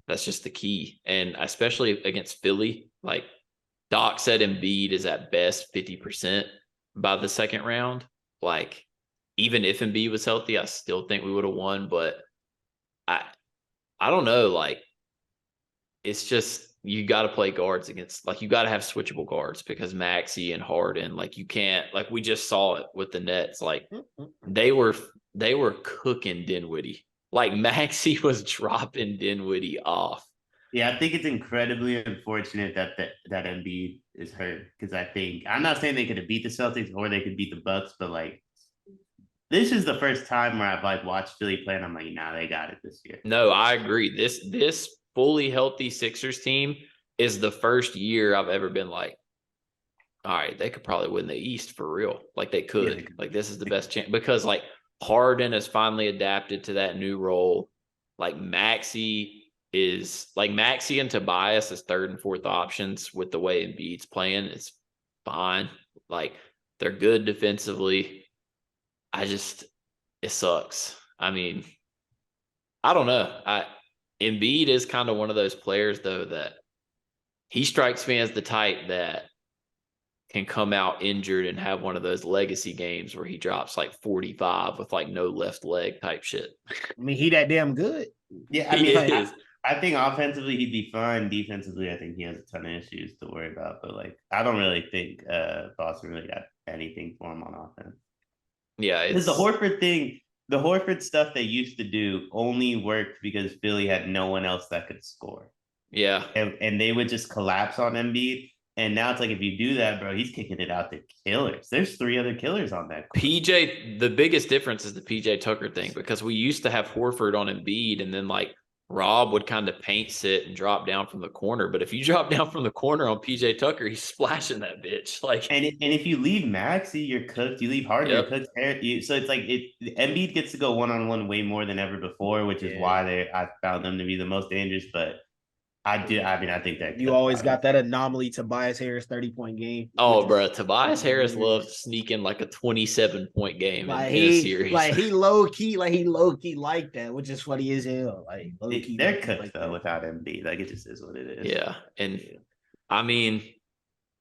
that's just the key. And especially against Philly, like Doc said Embiid is at best 50% by the second round. Like even if Embiid was healthy, I still think we would have won. But I don't know. Like it's just, you got to play guards against, like you got to have switchable guards because Maxey and Harden, like you can't, like we just saw it with the Nets. Like they were cooking Dinwiddie. Like Maxey was dropping Dinwiddie off. Yeah, I think it's incredibly unfortunate that Embiid is hurt because I think I'm not saying they could have beat the Celtics or they could beat the Bucks, but like this is the first time where I've like watched Philly play and I'm like, nah, they got it this year. No, I agree. This fully healthy Sixers team is the first year I've ever been like, all right, they could probably win the East for real. Like they could. Yeah, they could. Like this is the best chance because like Harden has finally adapted to that new role. Like Maxey and Tobias as third and fourth options with the way Embiid's playing. It's fine. Like they're good defensively. It sucks. I mean, I don't know. Embiid is kind of one of those players though that he strikes me as the type that can come out injured and have one of those legacy games where he drops like 45 with like no left leg type shit. I mean, he that damn good. Yeah, I mean, I think offensively he'd be fine. Defensively, I think he has a ton of issues to worry about. But like, I don't really think Boston really got anything for him on offense. Yeah, Because the Horford thing, the Horford stuff they used to do only worked because Philly had no one else that could score. Yeah, and they would just collapse on Embiid. And now it's like, if you do that, bro, he's kicking it out to killers. There's 3 other killers on that court. PJ, the biggest difference is the PJ Tucker thing because we used to have Horford on Embiid and then like Rob would kind of paint sit and drop down from the corner. But if you drop down from the corner on PJ Tucker, he's splashing that bitch. Like, and if you leave Maxey, you're cooked. You leave Harden, you're cooked. So it's like Embiid gets to go one-on-one way more than ever before, which is why I found them to be the most dangerous. But I think that you always got that anomaly Tobias Harris 30-point game. Oh, bro, Tobias Harris loves sneaking like a 27-point game in his series. Like he low key like that, which is funny as hell. Like they're cooked though without Embiid. Like it just is what it is. Yeah, and I mean,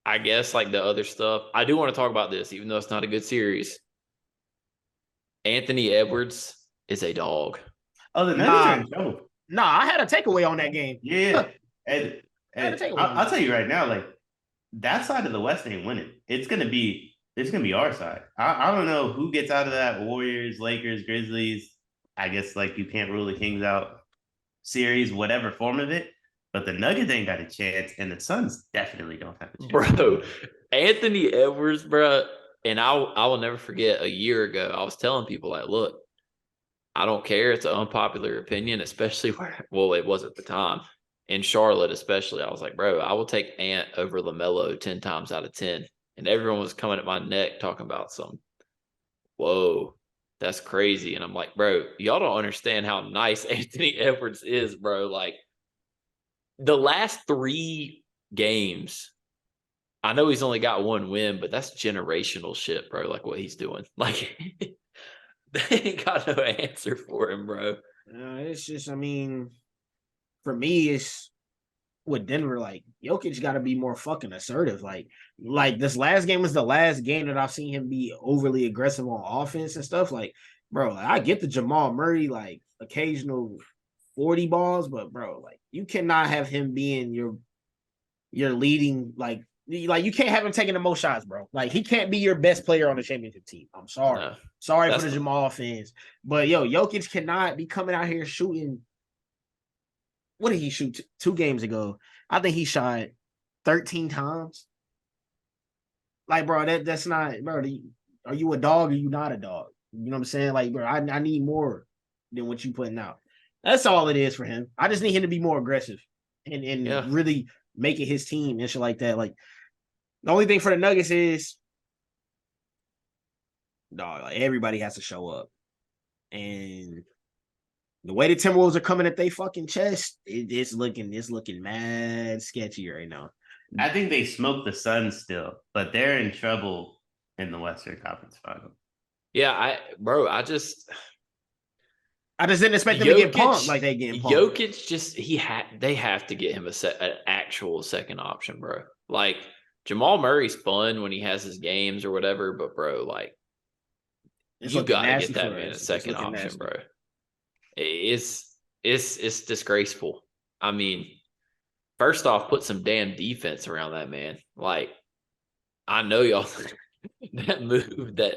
I guess like the other stuff. I do want to talk about this, even though it's not a good series. Anthony Edwards is a dog. Oh, the Nuggets are in trouble. Nah, I had a takeaway on that game. Yeah. And I'll tell you right now, like that side of the West ain't winning. It's gonna be our side. I don't know who gets out of that Warriors, Lakers, Grizzlies. I guess like you can't rule the Kings out series, whatever form of it. But the Nuggets ain't got a chance, and the Suns definitely don't have a chance. Bro, Anthony Edwards, bro, and I will never forget a year ago, I was telling people like, look, I don't care. It's an unpopular opinion, especially it was at the time. In Charlotte, especially, I was like, bro, I will take Ant over LaMelo 10 times out of 10. And everyone was coming at my neck talking about whoa, that's crazy. And I'm like, bro, y'all don't understand how nice Anthony Edwards is, bro. Like, the last 3 games, I know he's only got 1 win, but that's generational shit, bro. Like, what he's doing. Like, they ain't got no answer for him, bro. It's just, I mean, for me, it's with Denver, like, Jokic got to be more fucking assertive. Like this last game was the last game that I've seen him be overly aggressive on offense and stuff. Like, bro, I get the Jamal Murray, like, occasional 40 balls, but, bro, like, you cannot have him being your leading, like you can't have him taking the most shots, bro. Like, he can't be your best player on the championship team. I'm sorry. No, sorry for the Jamal fans. But, Jokic cannot be coming out here shooting. What did he shoot 2 games ago? I think he shot 13 times. Like, bro, that's not, bro. Are you a dog or you not a dog? You know what I'm saying? Like, bro, I need more than what you putting out. That's all it is for him. I just need him to be more aggressive and really make it his team and shit like that. Like, the only thing for the Nuggets is, dog, like, everybody has to show up. And the way the Timberwolves are coming at their fucking chest, it's looking mad sketchy right now. I think they smoked the Suns still, but they're in trouble in the Western Conference Final. Yeah, I just didn't expect them to get punked like they get punked. Jokic they have to get him an actual second option, bro. Like, Jamal Murray's fun when he has his games or whatever, but, bro, like, you gotta get that man a second option, bro. It's disgraceful. I mean, first off, put some damn defense around that man. Like, I know y'all that move that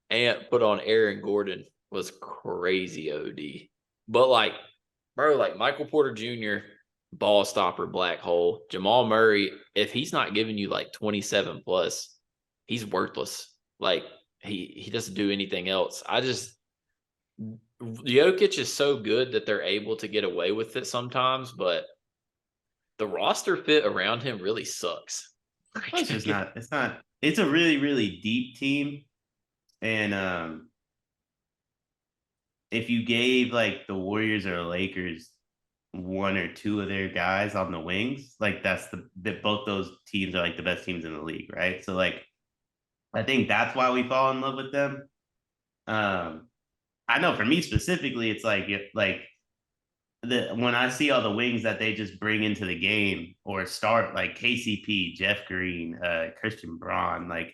Ant put on Aaron Gordon was crazy OD. But, like, bro, like, Michael Porter Jr., ball stopper black hole. Jamal Murray, if he's not giving you like 27 plus, he's worthless. Like he doesn't do anything else. Jokic is so good that they're able to get away with it sometimes, but the roster fit around him really sucks. It's just not. It's not. It's a really, really deep team, and if you gave like the Warriors or Lakers one or two of their guys on the wings, like that both those teams are like the best teams in the league, right? So like, I think that's why we fall in love with them. I know for me specifically, it's like when I see all the wings that they just bring into the game or start, like KCP, Jeff Green, Christian Braun, like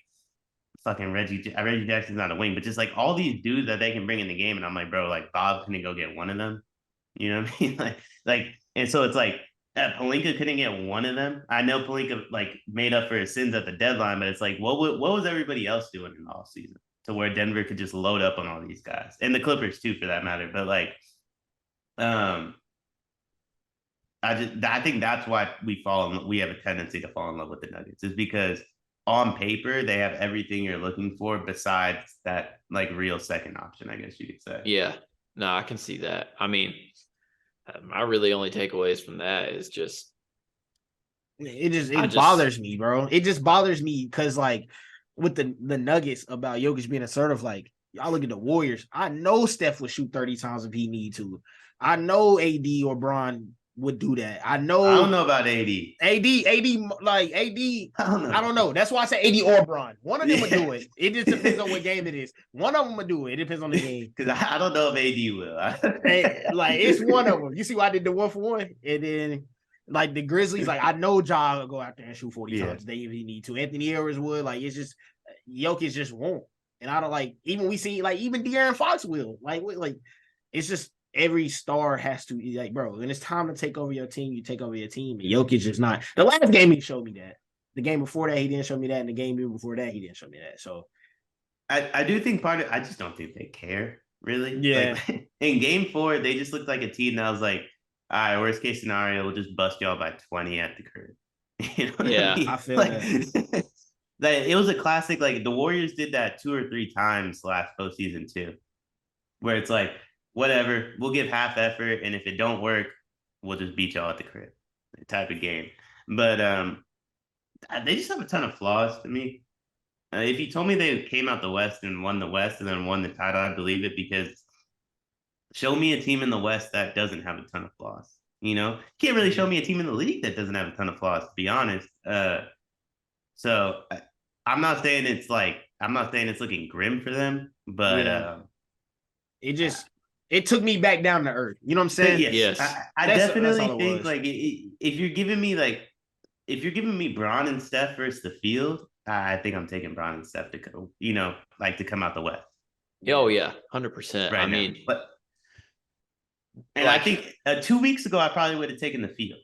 fucking Reggie Jackson's not a wing, but just like all these dudes that they can bring in the game, and I'm like, bro, like Bob couldn't go get one of them, you know what I mean? like, and so it's like Pelinka couldn't get one of them. I know Pelinka like made up for his sins at the deadline, but it's like, what was everybody else doing in the offseason to where Denver could just load up on all these guys, and the Clippers too, for that matter. But like, I think that's why we have a tendency to fall in love with the Nuggets, is because on paper they have everything you're looking for besides that like real second option, I guess you could say. Yeah, no, I can see that. I mean, my really only takeaways from that is just it bothers me, bro. It just bothers me because like with the Nuggets about Jokic being assertive, like y'all look at the Warriors. I know Steph would shoot 30 times if he need to. I know AD or Bron would do that. I don't know about AD. Like AD. I don't know. That's why I say AD or Bron. One of them would do it. It just depends on what game it is. One of them would do it. It depends on the game. Because I don't know if AD will. Like it's one of them. You see why I did the 1-for-1, and then like the Grizzlies. Like I know Ja will go out there and shoot 40 times a day if he need to. Anthony Edwards would. Like it's just Jokic just won't. And I don't like even we see like even De'Aaron Fox will. Like it's just. Every star has to be like, bro, when it's time to take over your team, you take over your team. And Jokic is not. The last game he showed me that. The game before that, he didn't show me that. And the game before that, he didn't show me that. So I do think I just don't think they care, really. Yeah. Like, in game 4, they just looked like a team that was like, all right, worst case scenario, we'll just bust y'all by 20 at the curb. You know what I mean? I feel like, that. Like, it was a classic. Like the Warriors did that 2 or 3 times last postseason too, where it's like, whatever, we'll give half effort, and if it don't work, we'll just beat y'all at the crib type of game. But they just have a ton of flaws to me. If you told me they came out the West and won the West and then won the title, I'd believe it, because show me a team in the West that doesn't have a ton of flaws. You know, can't really show me a team in the league that doesn't have a ton of flaws, to be honest. So I'm not saying it's looking grim for them, but it took me back down to earth. You know what I'm saying? Yes. I definitely think like if you're giving me Bron and Steph versus the field, I think I'm taking Bron and Steph to come, to come out the West. Oh yeah, 100%. Right, I mean, I think 2 weeks ago I probably would have taken the field,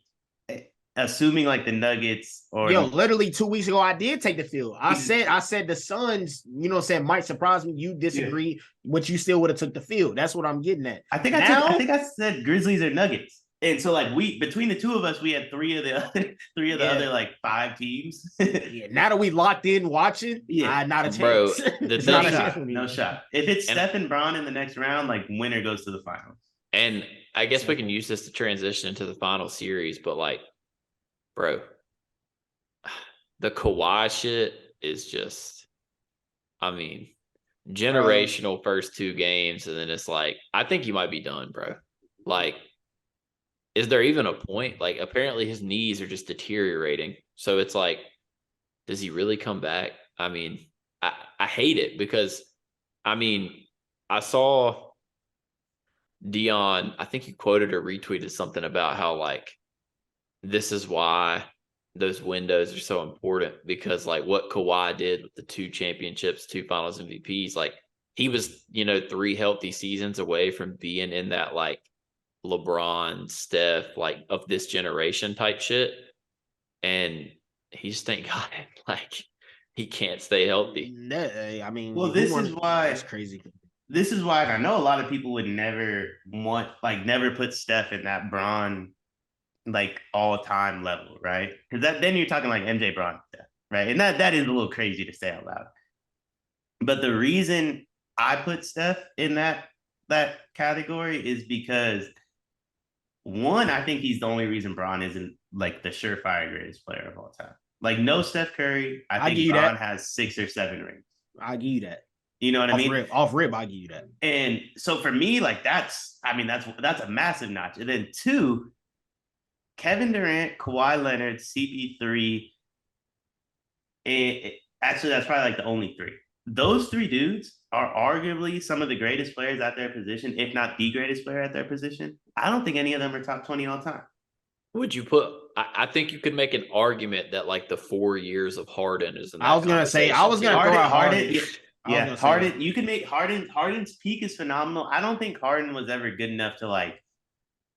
assuming like the Nuggets or literally 2 weeks ago I did take the field. I said the Suns, might surprise me. You disagree, but you still would have took the field. That's what I'm getting at. I think I said Grizzlies or Nuggets. And so like between the two of us, we had three of the other like 5 teams. Yeah, now that we locked in watching, not a chance. Bro, no shot. If it's Steph and Bron in the next round, like winner goes to the finals. And I guess we can use this to transition into the final series, but like, bro, the Kawhi shit is just, I mean, generational first 2 games. And then it's like, I think he might be done, bro. Like, is there even a point? Like, apparently his knees are just deteriorating. So it's like, does he really come back? I mean, I hate it because, I mean, I saw Deion, I think he quoted or retweeted something about how, like, this is why those windows are so important, because like what Kawhi did with the 2 championships, 2 finals MVPs, like he was, 3 healthy seasons away from being in that like LeBron, Steph, like of this generation type shit. And he just ain't got it. Like he can't stay healthy. I mean, well, this is why it's crazy. This is why I know a lot of people would never put Steph in that Bron like all-time level, right? Because then you're talking like MJ Bron, right? And that is a little crazy to say out loud. But the reason I put Steph in that category is because one, I think he's the only reason Bron isn't like the surefire greatest player of all time. Like no Steph Curry, I think Bron has 6 or 7 rings. I give you that. You know what I mean? Off rip, I give you that. And so for me, like that's a massive notch. And then 2, Kevin Durant, Kawhi Leonard, CP3. Actually, that's probably like the only 3. Those 3 dudes are arguably some of the greatest players at their position, if not the greatest player at their position. I don't think any of them are top 20 all time. Would you put? I think you could make an argument that like the 4 years of Harden is. I was gonna say throw out Harden. Yeah, Harden. You can make Harden's peak is phenomenal. I don't think Harden was ever good enough to like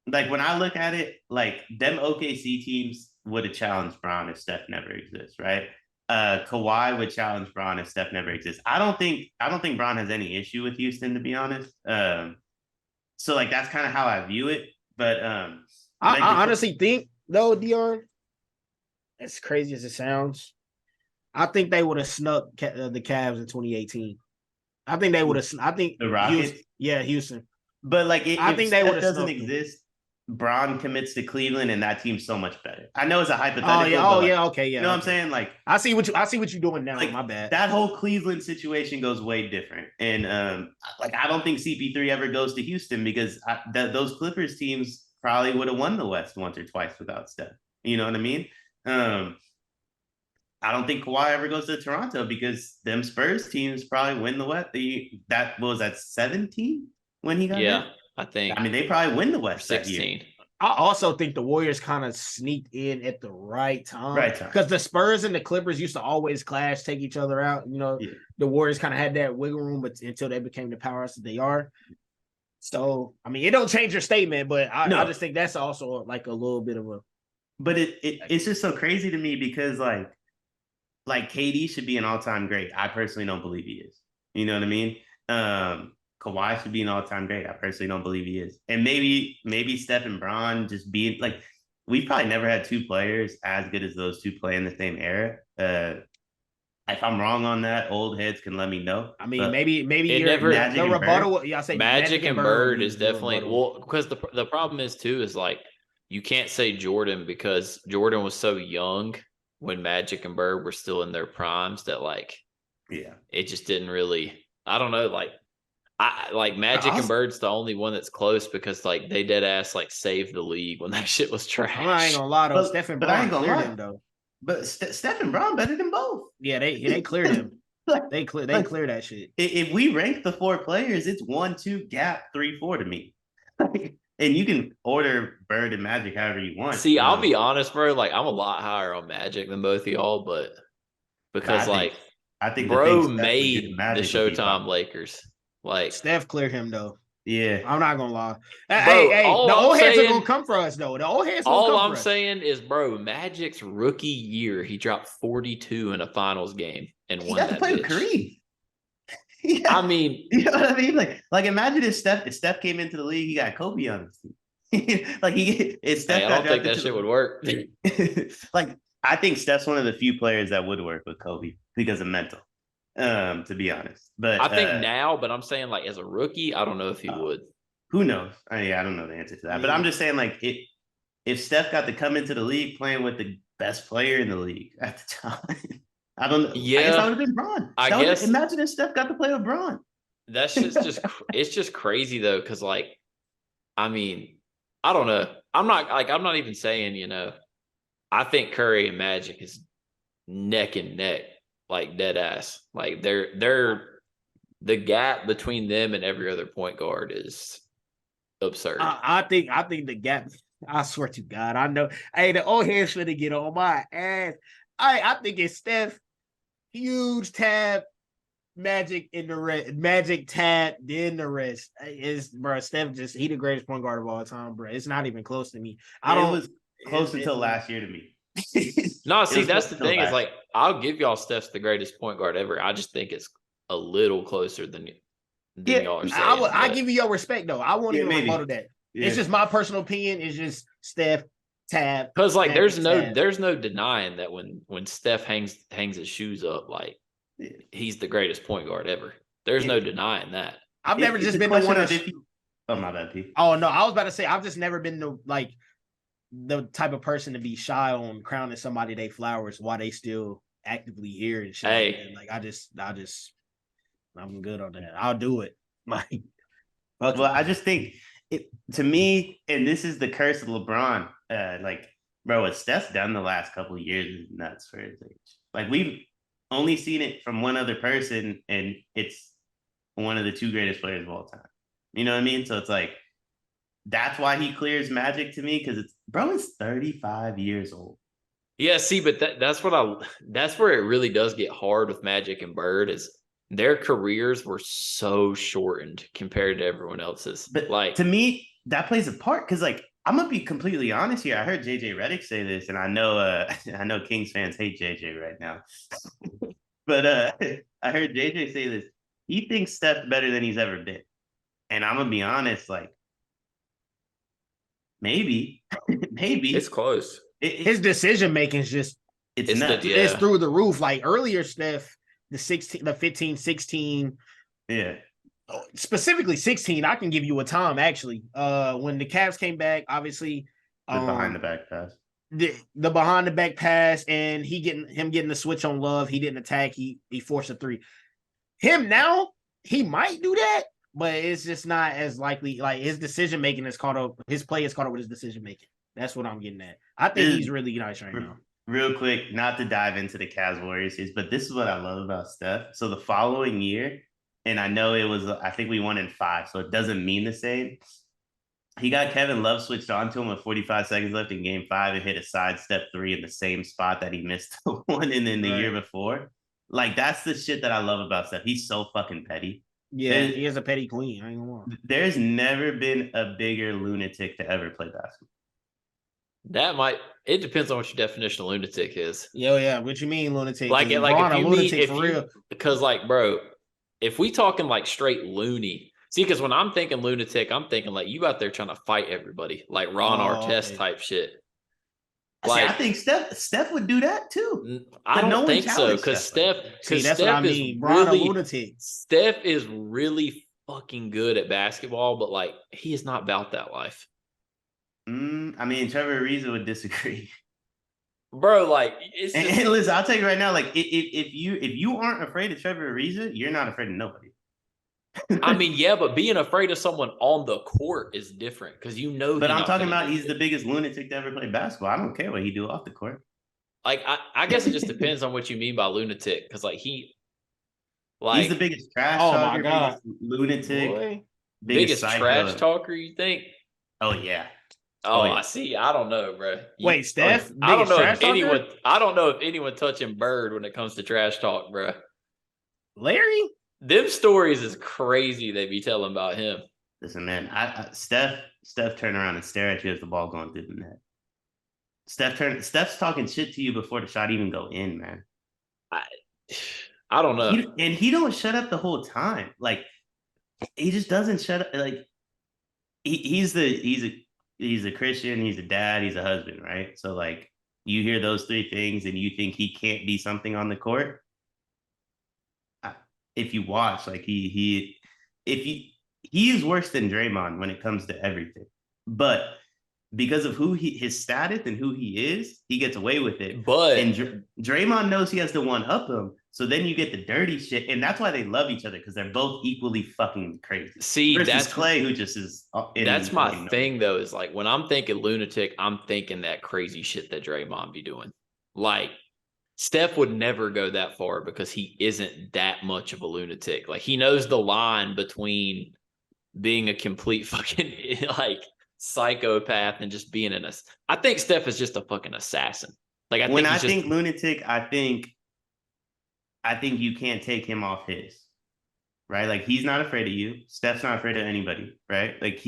when I look at it, like them OKC teams would have challenged Bron if Steph never exists, right? Kawhi would challenge Bron if Steph never exists. I don't think Bron has any issue with Houston, to be honest. So like that's kind of how I view it. But I honestly think though, Deion, as crazy as it sounds, I think they would have snuck the Cavs in 2018. I think they would have. I think the Rockets. Houston. But like, I think they would have doesn't exist. Bron commits to Cleveland, and that team's so much better. I know it's a hypothetical. Okay. You know what I'm saying? Like, I see what you're doing now. Like, my bad. That whole Cleveland situation goes way different, and I don't think CP3 ever goes to Houston because those Clippers teams probably would have won the West once or twice without Steph. You know what I mean? I don't think Kawhi ever goes to Toronto because them Spurs teams probably win the West. That was at 17 when he got there? I think. I mean, they probably win the West 16. that year. I also think the Warriors kind of sneaked in at the right time. Because the Spurs and the Clippers used to always clash, take each other out. You know, The Warriors kind of had that wiggle room, but until they became the powerhouse that they are. So, I mean, it don't change your statement, but I just think that's also like a little bit of a. But it's just so crazy to me because like KD should be an all-time great. I personally don't believe he is. You know what I mean? Kawhi should be an all-time great. I personally don't believe he is. And maybe Steph and Bron just being like, we've probably never had 2 players as good as those 2 play in the same era. If I'm wrong on that, old heads can let me know. I mean, maybe you're never, the rebuttal. Yeah, I say Magic and Bird is definitely because the problem is too is like you can't say Jordan because Jordan was so young when Magic and Bird were still in their primes that like it just didn't really. I don't know, like Magic and Bird's the only one that's close because like they dead ass like saved the league when that shit was trash. I ain't gonna lie though, Steph and Bron cleared him though. But Steph and Bron better than both. Yeah, they cleared him. They clear that shit. If we rank the 4 players, it's 1-2 gap 3-4 to me. And you can order Bird and Magic however you want. See, I'll be honest, bro. Like I'm a lot higher on Magic than both of y'all, but because I think bro made the Showtime Lakers. Like Steph cleared him though. Yeah, I'm not gonna lie. Hey, the old heads are gonna come for us though. The old heads. All I'm saying is, bro, Magic's rookie year, he dropped 42 in a finals game and won. He got to play with Kareem. I mean, you know what I mean? Like imagine if Steph came into the league, he got Kobe on his team. I don't think that shit would work. Like I think Steph's one of the few players that would work with Kobe because of mental. To be honest, but I think now, but I'm saying like as a rookie, I don't know if he would. Who knows? I don't know the answer to that, but I'm just saying like if Steph got to come into the league playing with the best player in the league at the time, I don't know. Yeah, I guess that would have been Bron. I guess. Imagine if Steph got to play with Bron. That's just it's just crazy though, because like, I mean, I don't know. I'm not even saying I think Curry and Magic is neck and neck. Like dead ass, like they're the gap between them and every other point guard is absurd. I think the gap. I swear to God, I know. Hey, the old heads should get on my ass. I think it's Steph, huge tab, Magic in the rest, Magic tab, then the rest is bro. Steph he the greatest point guard of all time, bro. It's not even close to me. It was close until last year to me. No, see, that's the thing is like I'll give y'all Steph's the greatest point guard ever. I just think it's a little closer than y'all are saying. I give you your respect though. I won't even rebuttal that. Yeah. It's just my personal opinion. It's just Steph Tab. Because like Tab, tab. there's no denying that when Steph hangs his shoes up, like he's the greatest point guard ever. There's no denying that. I've never It's just a been the question one of to. if you. Oh my bad, P. Oh no, I was about to say I've just never been the type of person to be shy on crowning somebody they flowers while they still actively here and shit. Hey. Like I'm good on that. I'll do it. Like, Well, I just think to me, and this is the curse of LeBron. Like, bro, what Steph's done the last couple of years is nuts for his age. Like, we've only seen it from one other person, and it's one of the two greatest players of all time. You know what I mean? So it's like that's why he clears Magic to me, because bro is 35 years old. Yeah, see, but that's where it really does get hard with Magic and Bird is their careers were so shortened compared to everyone else's. But like to me, that plays a part because like I'm gonna be completely honest here. I heard JJ Redick say this, and I know Kings fans hate JJ right now. But I heard JJ say this. He thinks Steph's better than he's ever been. And I'm gonna be honest, like maybe it's close. His decision making is just it's nuts. It's through the roof. Like earlier, Steph, the 15, 16. Yeah. Specifically 16, I can give you a time actually. When the Cavs came back, obviously the behind the back pass. The behind the back pass, and getting the switch on Love. He didn't attack, he forced a three. Him now, he might do that, but it's just not as likely. Like his decision making is caught up, his play is caught up with his decision making. That's what I'm getting at. I think he's really nice right now. Real quick, not to dive into the Cavs Warriors series, but this is what I love about Steph. So the following year, and I know I think we won in 5, so it doesn't mean the same. He got Kevin Love switched on to him with 45 seconds left in game 5 and hit a sidestep 3 in the same spot that he missed the one in the year before. Like, that's the shit that I love about Steph. He's so fucking petty. Yeah, he is a petty queen. I ain't gonna lie. There's never been a bigger lunatic to ever play basketball. It depends on what your definition of lunatic is. Yeah. What you mean lunatic? Like if you lunatic for real. Because like, bro, if we talking like straight loony, see, because when I'm thinking lunatic, I'm thinking like you out there trying to fight everybody, like Ron Artest type shit. Like, I think Steph would do that too. I don't think so, because Steph is really fucking good at basketball, but like he is not about that life. I mean, Trevor Ariza would disagree, bro. Like, and listen, I'll tell you right now, like if you aren't afraid of Trevor Ariza, you're not afraid of nobody. I mean, yeah, but being afraid of someone on the court is different because you know. But I'm talking about he's the biggest lunatic to ever play basketball. I don't care what he do off the court. Like, I guess it just depends on what you mean by lunatic, because like he's the biggest trash talker, biggest lunatic, boy. Biggest trash talker. You think? Oh yeah. Oh, yeah. I see. I don't know, bro. Wait, Steph? I don't know if anyone. I don't know if anyone touching Bird when it comes to trash talk, bro. Larry? Them stories is crazy they be telling about him. Listen, man, Steph turn around and stare at you as the ball going through the net. Steph's talking shit to you before the shot even go in, man. I don't know. He don't shut up the whole time. Like, he just doesn't shut up. Like, he's a Christian, he's a dad, he's a husband, right? So like, you hear those 3 things and you think he can't be something on the court. If you watch, like he is worse than Draymond when it comes to everything, but because of his status and who he is, he gets away with it. But Draymond knows he has to one up him, so then you get the dirty shit, and that's why they love each other, because they're both equally fucking crazy. See, versus that's Clay, who just is. That's my thing, though. Is like when I'm thinking lunatic, I'm thinking that crazy shit that Draymond be doing, like. Steph would never go that far because he isn't that much of a lunatic. Like, he knows the line between being a complete fucking like psychopath and just being I think Steph is just a fucking assassin. Like, I think lunatic, I think you can't take him off his, right? Like, he's not afraid of you. Steph's not afraid of anybody, right? Like,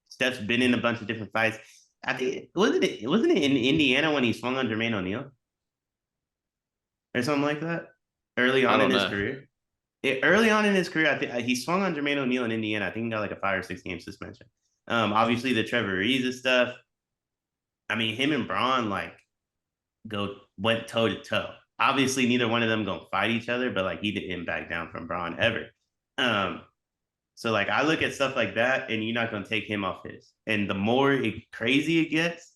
Steph's been in a bunch of different fights. I think wasn't it in Indiana when he swung on Jermaine O'Neal? Or something like that early on in his career. I think he swung on Jermaine O'Neal in Indiana. I think he got like a 5 or 6 game suspension. Obviously the Trevor Ariza stuff. I mean, him and Braun went toe to toe. Obviously, neither one of them gonna fight each other, but like he didn't back down from Braun ever. So like I look at stuff like that, and you're not gonna take him off his. And the more crazy it gets,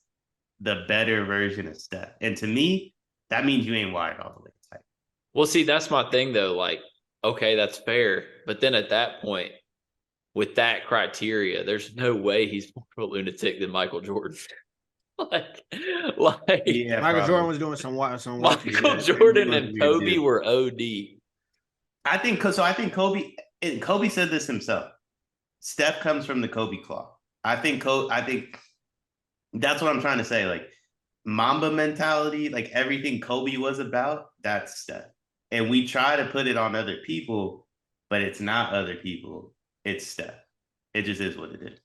the better version of Steph. And to me, that means you ain't wired all the way tight. Well, see, that's my thing though. Like, okay, that's fair, but then at that point, with that criteria, there's no way he's more of a lunatic than Michael Jordan. like, Yeah, Michael probably. Jordan was doing some Michael Jordan and Kobe were OD. I think Kobe said this himself. Steph comes from the Kobe claw. I think that's what I'm trying to say. Like Mamba mentality, like everything Kobe was about, that's Steph. And we try to put it on other people, but it's not other people. It's Steph. It just is what it is.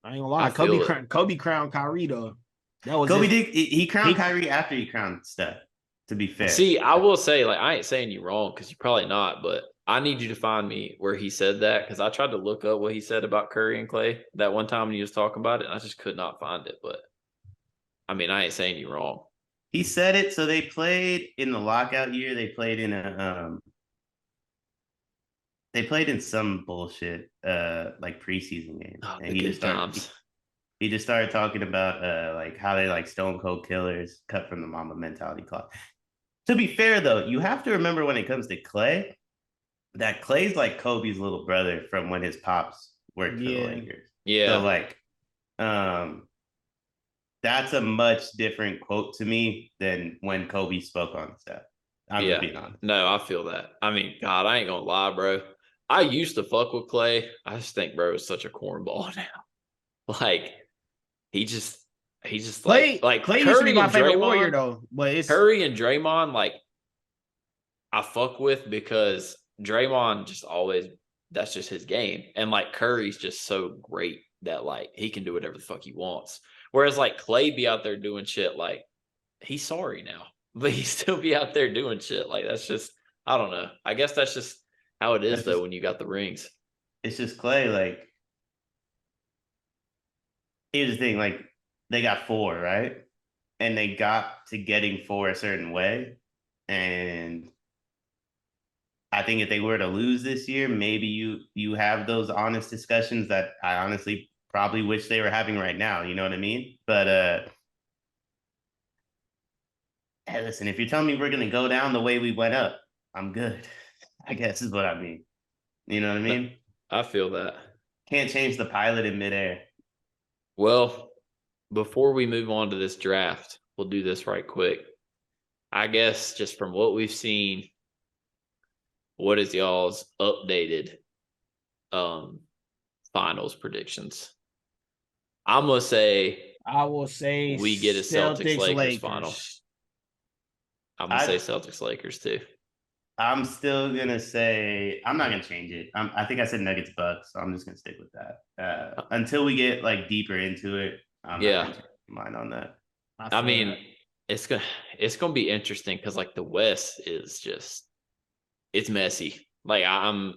I ain't gonna lie. Kobe crowned Kyrie though. That was Kobe did. He crowned Kyrie after he crowned Steph. To be fair. See, I will say, like, I ain't saying you wrong because you're probably not, but I need you to find me where he said that because I tried to look up what he said about Curry and Clay that one time when he was talking about it. And I just could not find it. But I mean, I ain't saying you wrong. He said it. So they played in the lockout year. They played in some bullshit like preseason game. Oh, and he just started talking about like how they like stone cold killers cut from the Mamba mentality class. To be fair though, you have to remember when it comes to Clay, that Clay's like Kobe's little brother from when his pops worked for the Lakers. Yeah. So like that's a much different quote to me than when Kobe spoke on stuff. I'm just being honest. No, I feel that. I mean, God, I ain't gonna lie, bro. I used to fuck with Clay. I just think bro is such a cornball now. Like he just Clay like Clay Curry used to be my favorite Draymond, Warrior though. But it's Curry and Draymond, like I fuck with because Draymond just always that's just his game. And like Curry's just so great that like he can do whatever the fuck he wants. Whereas like Clay be out there doing shit like he's sorry now, but he still be out there doing shit. Like that's just I don't know. I guess that's just how it is though when you got the rings. It's just Clay, like here's the thing, like they got 4, right? And they got to getting 4 a certain way. And I think if they were to lose this year, maybe you have those honest discussions that I honestly probably wish they were having right now. You know what I mean? But hey, listen, if you're telling me we're gonna go down the way we went up, I'm good. I guess is what I mean. You know what I mean? I feel that. Can't change the pilot in midair. Well, before we move on to this draft, we'll do this right quick. I guess just from what we've seen, what is y'all's updated finals predictions? I will say we get a Celtics Lakers final. I'm gonna say Celtics Lakers too. I'm still gonna say I'm not gonna change it. I think I said Nuggets Bucks, so I'm just gonna stick with that until we get like deeper into it. I'm not gonna change mine on that. I mean, it's gonna be interesting because like the West is just it's messy. Like I'm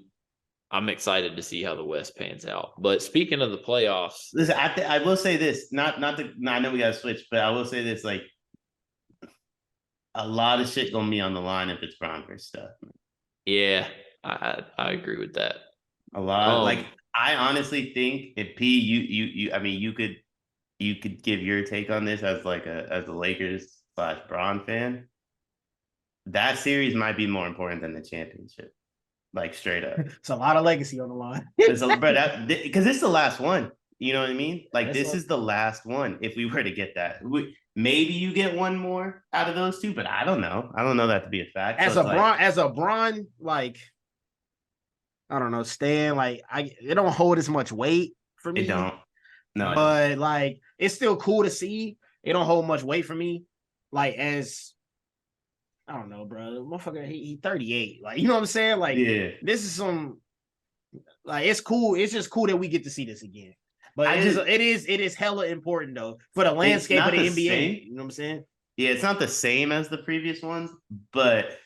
excited to see how the West pans out. But speaking of the playoffs, listen, I will say this. I know we gotta switch, but I will say this: like a lot of shit gonna be on the line if it's Bron versus Steph. Yeah, I agree with that. A lot. Like I honestly think if P, you I mean you could give your take on this as like as a Lakers / Bron fan. That series might be more important than the championship. Like straight up. It's a lot of legacy on the line. Because it's the last one. You know what I mean? Like this is the last one. If we were to get that, maybe you get one more out of those two, but I don't know. I don't know that to be a fact. As a Bron, like I don't know, Stan, like it don't hold as much weight for me. It don't. No, but like it's still cool to see. It don't hold much weight for me. Like as I don't know, bro. Motherfucker, he 38. Like, you know what I'm saying? Like, this is some like it's cool. It's just cool that we get to see this again. But it is hella important though for the landscape of the NBA. Same. You know what I'm saying? Yeah, it's not the same as the previous ones, but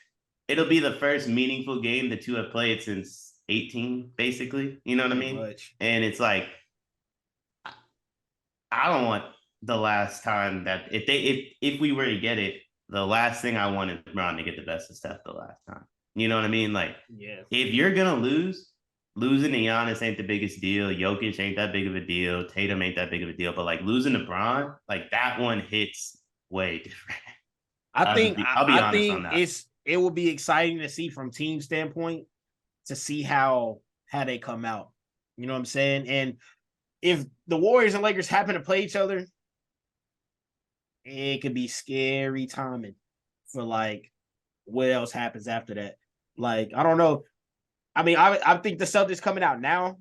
it'll be the first meaningful game the two have played since 18, basically. You know what I mean? Much. And it's like I don't want the last time that if we were to get it, the last thing I want is LeBron to get the best of Steph the last time. You know what I mean? Like, Yeah. if you're gonna lose, losing to Giannis ain't the biggest deal. Jokic ain't that big of a deal. Tatum ain't that big of a deal. But like losing to Bron, like that one hits way different. I'll be I honest on think that. it will be exciting to see from team standpoint to see how they come out. You know what I'm saying? And if the Warriors and Lakers happen to play each other, it could be scary timing for like what else happens after that. Like, I don't know. I mean, I think the Celtics coming out now,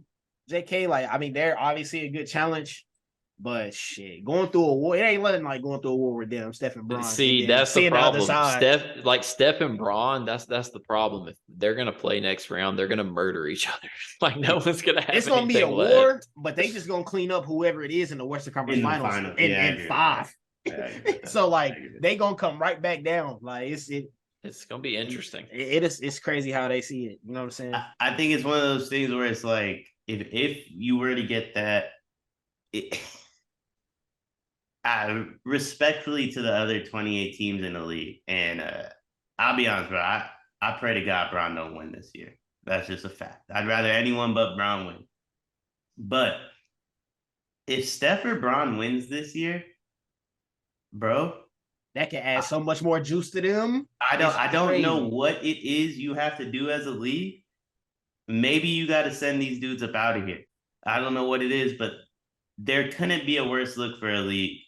JK, like, I mean, they're obviously a good challenge, but shit, going through a war, it ain't letting like going through a war with them, Steph and Bron. See, and then that's the seeing problem. The other side. Steph and Braun, that's the problem. If they're gonna play next round, they're gonna murder each other. Like no one's gonna have It's gonna be a anything left. war, but they just gonna clean up whoever it is in the Western Conference In the Finals final. in, Yeah, I in agree with 5. Yeah, So like they gonna come right back down. Like It's gonna be interesting. It's crazy how they see it. You know what I'm saying? I think it's one of those things where it's like if you were to get that, respectfully to the other 28 teams in the league, and I'll be honest, bro, I pray to God Bron don't win this year. That's just a fact. I'd rather anyone but Bron win. But if Steph or Bron wins this year, bro, that can add so much more juice to them. I don't know what it is you have to do as a league. Maybe you got to send these dudes up out of here. I don't know what it is, but there couldn't be a worse look for the league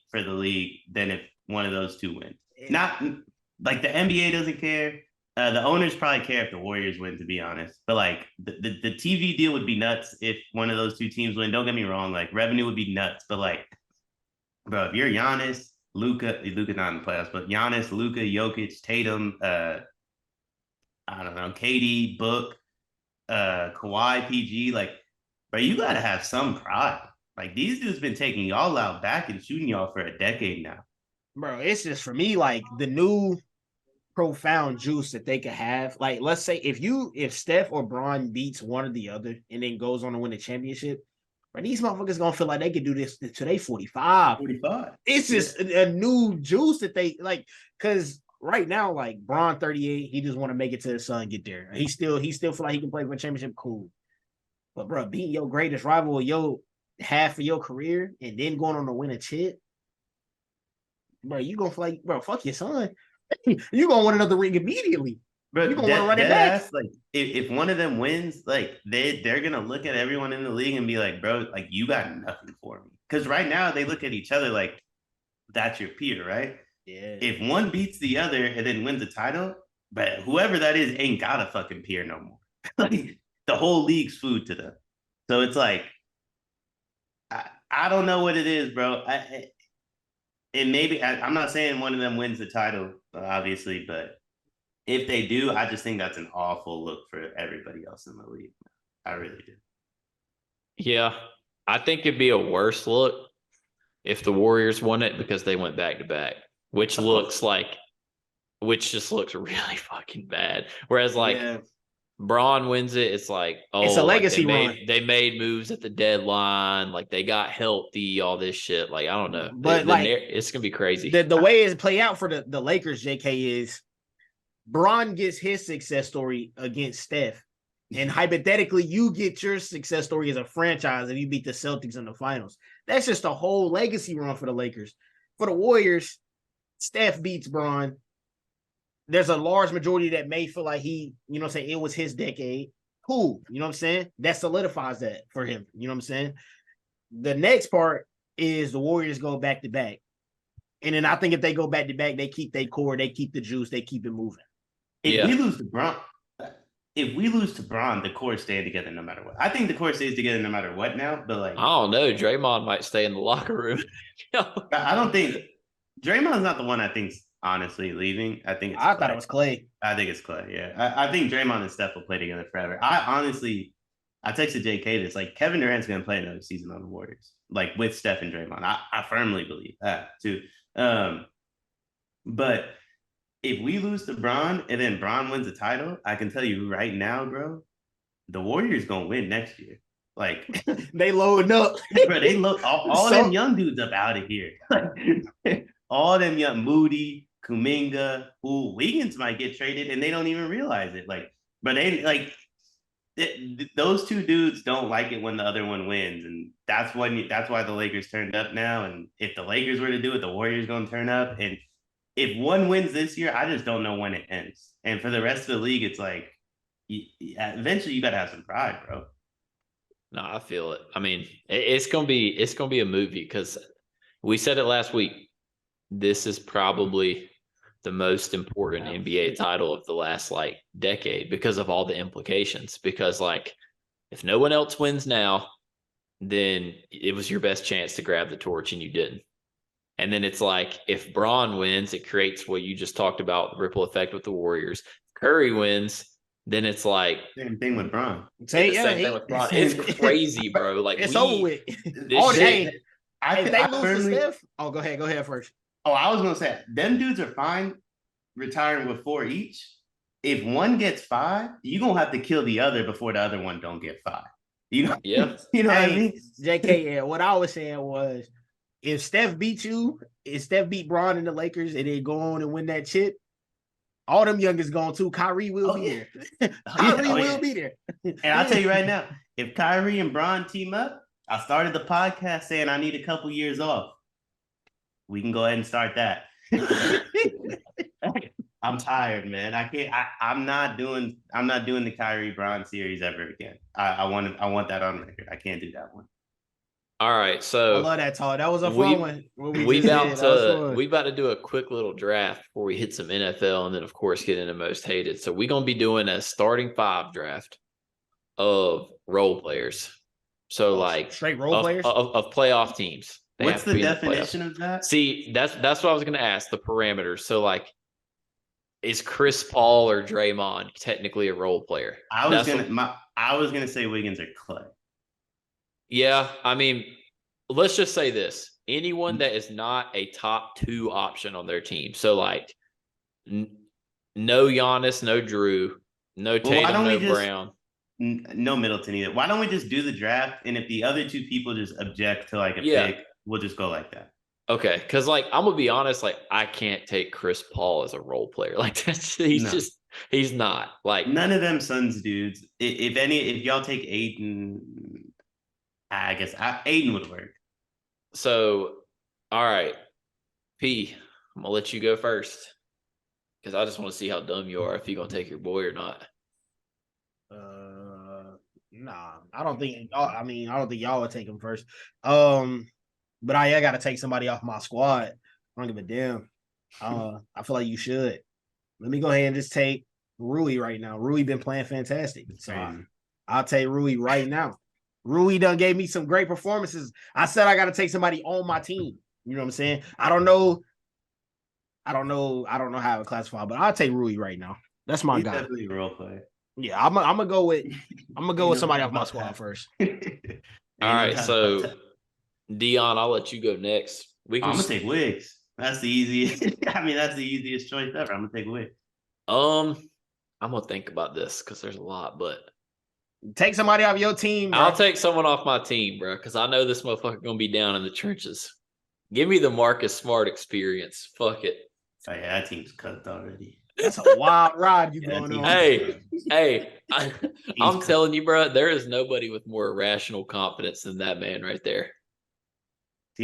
than if one of those two wins. Not like the NBA doesn't care. The owners probably care if the Warriors win, to be honest. But like the TV deal would be nuts if one of those two teams win. Don't get me wrong, like revenue would be nuts. But like, bro, if you're Giannis, Luka not in the playoffs, but Giannis, Luka, Jokic, Tatum, I don't know, KD, Book, Kawhi, PG, like, bro, you gotta have some pride. Like these dudes been taking y'all out back and shooting y'all for a decade now. Bro, it's just for me like the new profound juice that they could have. Like, let's say if Steph or Bron beats one or the other and then goes on to win the championship, bro, these motherfuckers gonna feel like they could do this to they 45. 45. It's just a new juice that they like, because right now, like Bron 38, he just want to make it to the sun, get there. He still feel like he can play for a championship, cool. But bro, beating your greatest rival of your half of your career and then going on to win a chip, bro, you gonna feel like, bro, fuck your son. You gonna want another ring immediately. But you gonna want to run it back. Ass, like if one of them wins, like they're gonna look at everyone in the league and be like, bro, like you got nothing for me. Because right now they look at each other like that's your peer, right? Yeah. If one beats the other and then wins the title, but whoever that is ain't got a fucking peer no more. Like the whole league's food to them. So it's like, I don't know what it is, bro. And maybe I'm not saying one of them wins the title, obviously, but if they do, I just think that's an awful look for everybody else in the league. I really do. Yeah, I think it'd be a worse look if the Warriors won it because they went back to back, which just looks really fucking bad. Whereas like Braun wins it, it's like, oh, it's a legacy run. They made moves at the deadline, like they got healthy, all this shit. Like I don't know, but it's gonna be crazy. The way it play out for the Lakers, JK, is Bron gets his success story against Steph. And hypothetically, you get your success story as a franchise if you beat the Celtics in the finals. That's just a whole legacy run for the Lakers. For the Warriors, Steph beats Bron. There's a large majority that may feel like he, you know what I'm saying, it was his decade. Cool. You know what I'm saying? That solidifies that for him. You know what I'm saying? The next part is the Warriors go back to back. And then I think if they go back to back, they keep their core, they keep the juice, they keep it moving. If we lose to Bron, the core stay together no matter what. I think the core stays together no matter what now, but like I don't know. Draymond might stay in the locker room. I don't think Draymond's not the one I think's honestly leaving. I think I thought it was Clay. I think it's Clay, yeah. I think Draymond and Steph will play together forever. I texted JK this, like Kevin Durant's gonna play another season on the Warriors, like with Steph and Draymond. I firmly believe that too. But if we lose to Bron and then Bron wins the title, I can tell you right now, bro, the Warriors gonna win next year. Like, They loading up. bro, they look all So- them young dudes up out of here. All them young Moody, Kuminga, who Wiggins might get traded and they don't even realize it. Like, but they like those two dudes don't like it when the other one wins, and that's why the Lakers turned up now. And if the Lakers were to do it, the Warriors gonna turn up. And if one wins this year, I just don't know when it ends. And for the rest of the league, it's like eventually you gotta have some pride, bro. No, I feel it. I mean, it's gonna be a movie because we said it last week. This is probably the most important NBA title of the last like decade because of all the implications. Because like, if no one else wins now, then it was your best chance to grab the torch and you didn't. And then it's like, if Braun wins, it creates what you just talked about, the ripple effect with the Warriors. If Curry wins, then it's like same thing with Braun. Same thing with Braun. It's crazy, bro. Like it's over with. This shit, if they lose to Steph, go ahead first. Oh, I was gonna say them dudes are fine retiring with 4 each. If one gets 5, you're gonna have to kill the other before the other one don't get 5. You know, yeah. you know what I mean? JK, yeah, what I was saying was if Steph beat Braun and the Lakers and they go on and win that chip, all them youngest gone too. Kyrie will be there. Kyrie will be there. And I'll tell you right now, if Kyrie and Braun team up, I started the podcast saying I need a couple years off. We can go ahead and start that. I'm tired, man. I can't. I'm not doing the Kyrie Braun series ever again. I want that on record. I can't do that one. All right, so I love that talk. That was a fun one. We about to do a quick little draft before we hit some NFL, and then of course get into most hated. So we're gonna be doing a starting 5 draft of role players. So like straight role players of playoff teams. What's the definition of that? See, that's what I was gonna ask, the parameters. So like, is Chris Paul or Draymond technically a role player? I was gonna say Wiggins or Clay. Yeah, I mean, let's just say this. Anyone that is not a top 2 option on their team. So like no Giannis, no Drew, no Tatum, no Brown. No Middleton either. Why don't we just do the draft? And if the other 2 people just object to like a pick, we'll just go like that. Okay, because like I'm gonna be honest, like I can't take Chris Paul as a role player. Like he's not. Like none of them Suns dudes. If y'all take Aiden, I guess Aiden would work. So, all right, P, I'm gonna let you go first because I just want to see how dumb you are if you're gonna take your boy or not. Nah, I don't think y'all would take him first. But I got to take somebody off my squad. I don't give a damn. I feel like you should. Let me go ahead and just take Rui right now. Rui been playing fantastic. So I'll take Rui right now. Rui done gave me some great performances. I said I got to take somebody on my team. You know what I'm saying? I don't know how to classify, but I'll take Rui right now. That's my guy. Definitely a role player. Yeah, I'm gonna go with somebody off my squad first. All right, so Deion, I'll let you go next. I'm gonna take Wiggs. That's the easiest. I mean, that's the easiest choice ever. I'm gonna take Wiggs. I'm gonna think about this because there's a lot, but take somebody off your team. Bro. I'll take someone off my team, bro, because I know this motherfucker gonna be down in the trenches. Give me the Marcus Smart experience. Fuck it. Oh yeah, that team's cut already. That's a wild ride you going on. Hey, I'm telling you, bro, there is nobody with more irrational confidence than that man right there.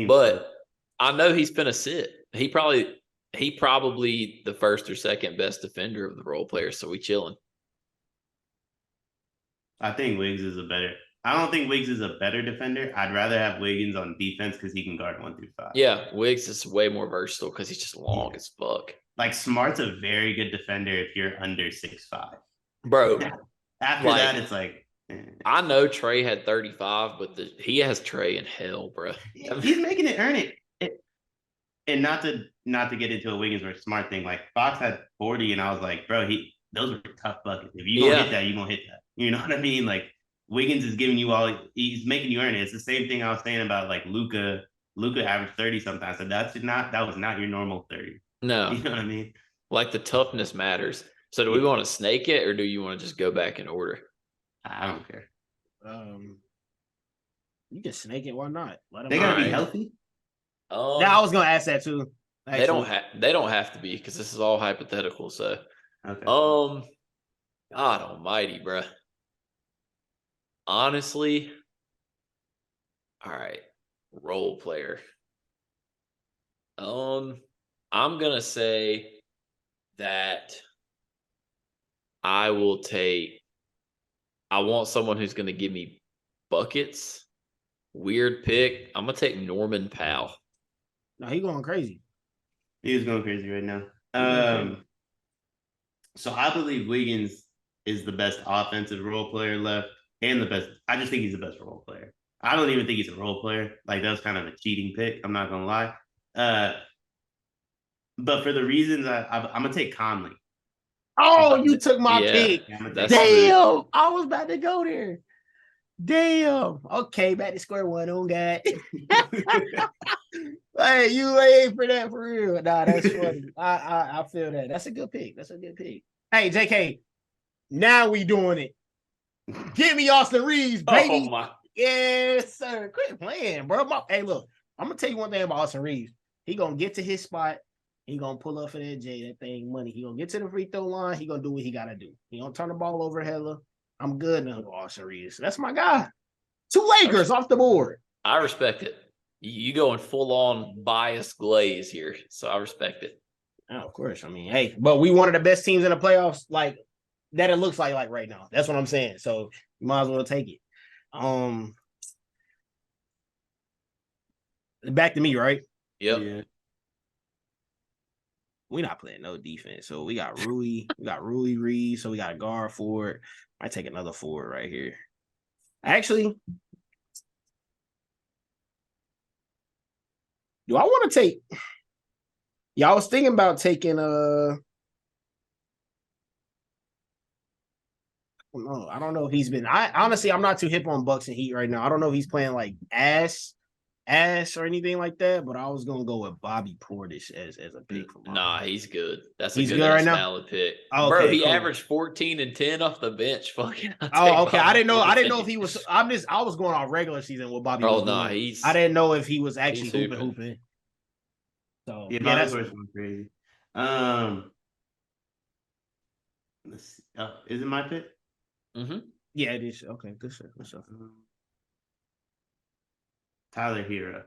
But I know he's gonna sit. He probably the first or second best defender of the role players, so we chilling. I think Wiggs is I don't think Wiggs is a better defender. I'd rather have Wiggins on defense because he can guard 1 through 5. Yeah, Wiggs is way more versatile because he's just long as fuck. Like Smart's a very good defender if you're under 6'5". Bro. After that, it's like I know Trey had 35, but he has Trey in hell, bro. He's making it earn it. And not to get into a Wiggins versus Smart thing, like Fox had 40, and I was like, bro, those were tough buckets. If you gonna hit that, you gonna hit that. You know what I mean? Like Wiggins is giving you he's making you earn it. It's the same thing I was saying about like Luka. Luka averaged 30 sometimes. So that was not your normal 30. No. You know what I mean? Like the toughness matters. So do we want to snake it or do you want to just go back in order? I don't care. You can snake it. Why not? Let them They gotta be Alright. healthy. Yeah, I was gonna ask that too. They don't have to be because this is all hypothetical. So, Okay. God Almighty, bruh. Honestly, all right, role player. I'm gonna say that I will take. I want someone who's gonna give me buckets. Weird pick. I'm gonna take Norman Powell. No, he going crazy. He is going crazy right now. He going crazy. So I believe Wiggins is the best offensive role player left, and the best. I just think he's the best role player. I don't even think he's a role player. Like that was kind of a cheating pick. I'm not gonna lie. But for the reasons I'm gonna take Conley. Oh, you took my Yeah, pick. that's Damn, I was about to go there. Damn. Okay, back to square one on God. Hey, you late for that for real. Nah, that's funny. I feel that. That's a good pick. That's a good pick. Hey, JK, now we doing it. Give me Austin Reeves, baby. Oh my. Yes, sir. Quit playing, bro. Hey, look, I'm gonna tell you one thing about Austin Reeves. He gonna get to his spot. He gonna pull up for that J, that thing money. He gonna get to the free throw line. He gonna do what he gotta do. He gonna turn the ball over hella. I'm good now, Austin Reeves. That's my guy. 2 Lakers off the board. I respect it. You going full on bias glaze here, so I respect it. Oh, of course. I mean, hey, but we one of the best teams in the playoffs, like that. It looks like right now. That's what I'm saying. So you might as well take it. Back to me, right? Yep. Yeah. We're not playing no defense. So we got Rui, Reed. So we got a guard forward. I take another forward right here. Actually, do I want to take? Yeah, I was thinking about taking no, I don't know if he's been. I honestly, I'm not too hip on Bucks and Heat right now. I don't know if he's playing like ass or anything like that. But I was gonna go with Bobby Portis as a pick for my. Nah, he's good. That's He's a good good right now? valid pick. Oh, Bro, okay, he cool. averaged 14 and 10 off the bench. Fucking. Oh, okay. I didn't know if he was. I was going on regular season with Bobby. Oh was no, doing. he's. I didn't know if he was actually he's hooping. So Yeah, yeah, Bobby that's Portis went crazy. Let's see. Is it my pick? Mm-hmm. yeah, it is. Okay, good stuff. Tyler Hero.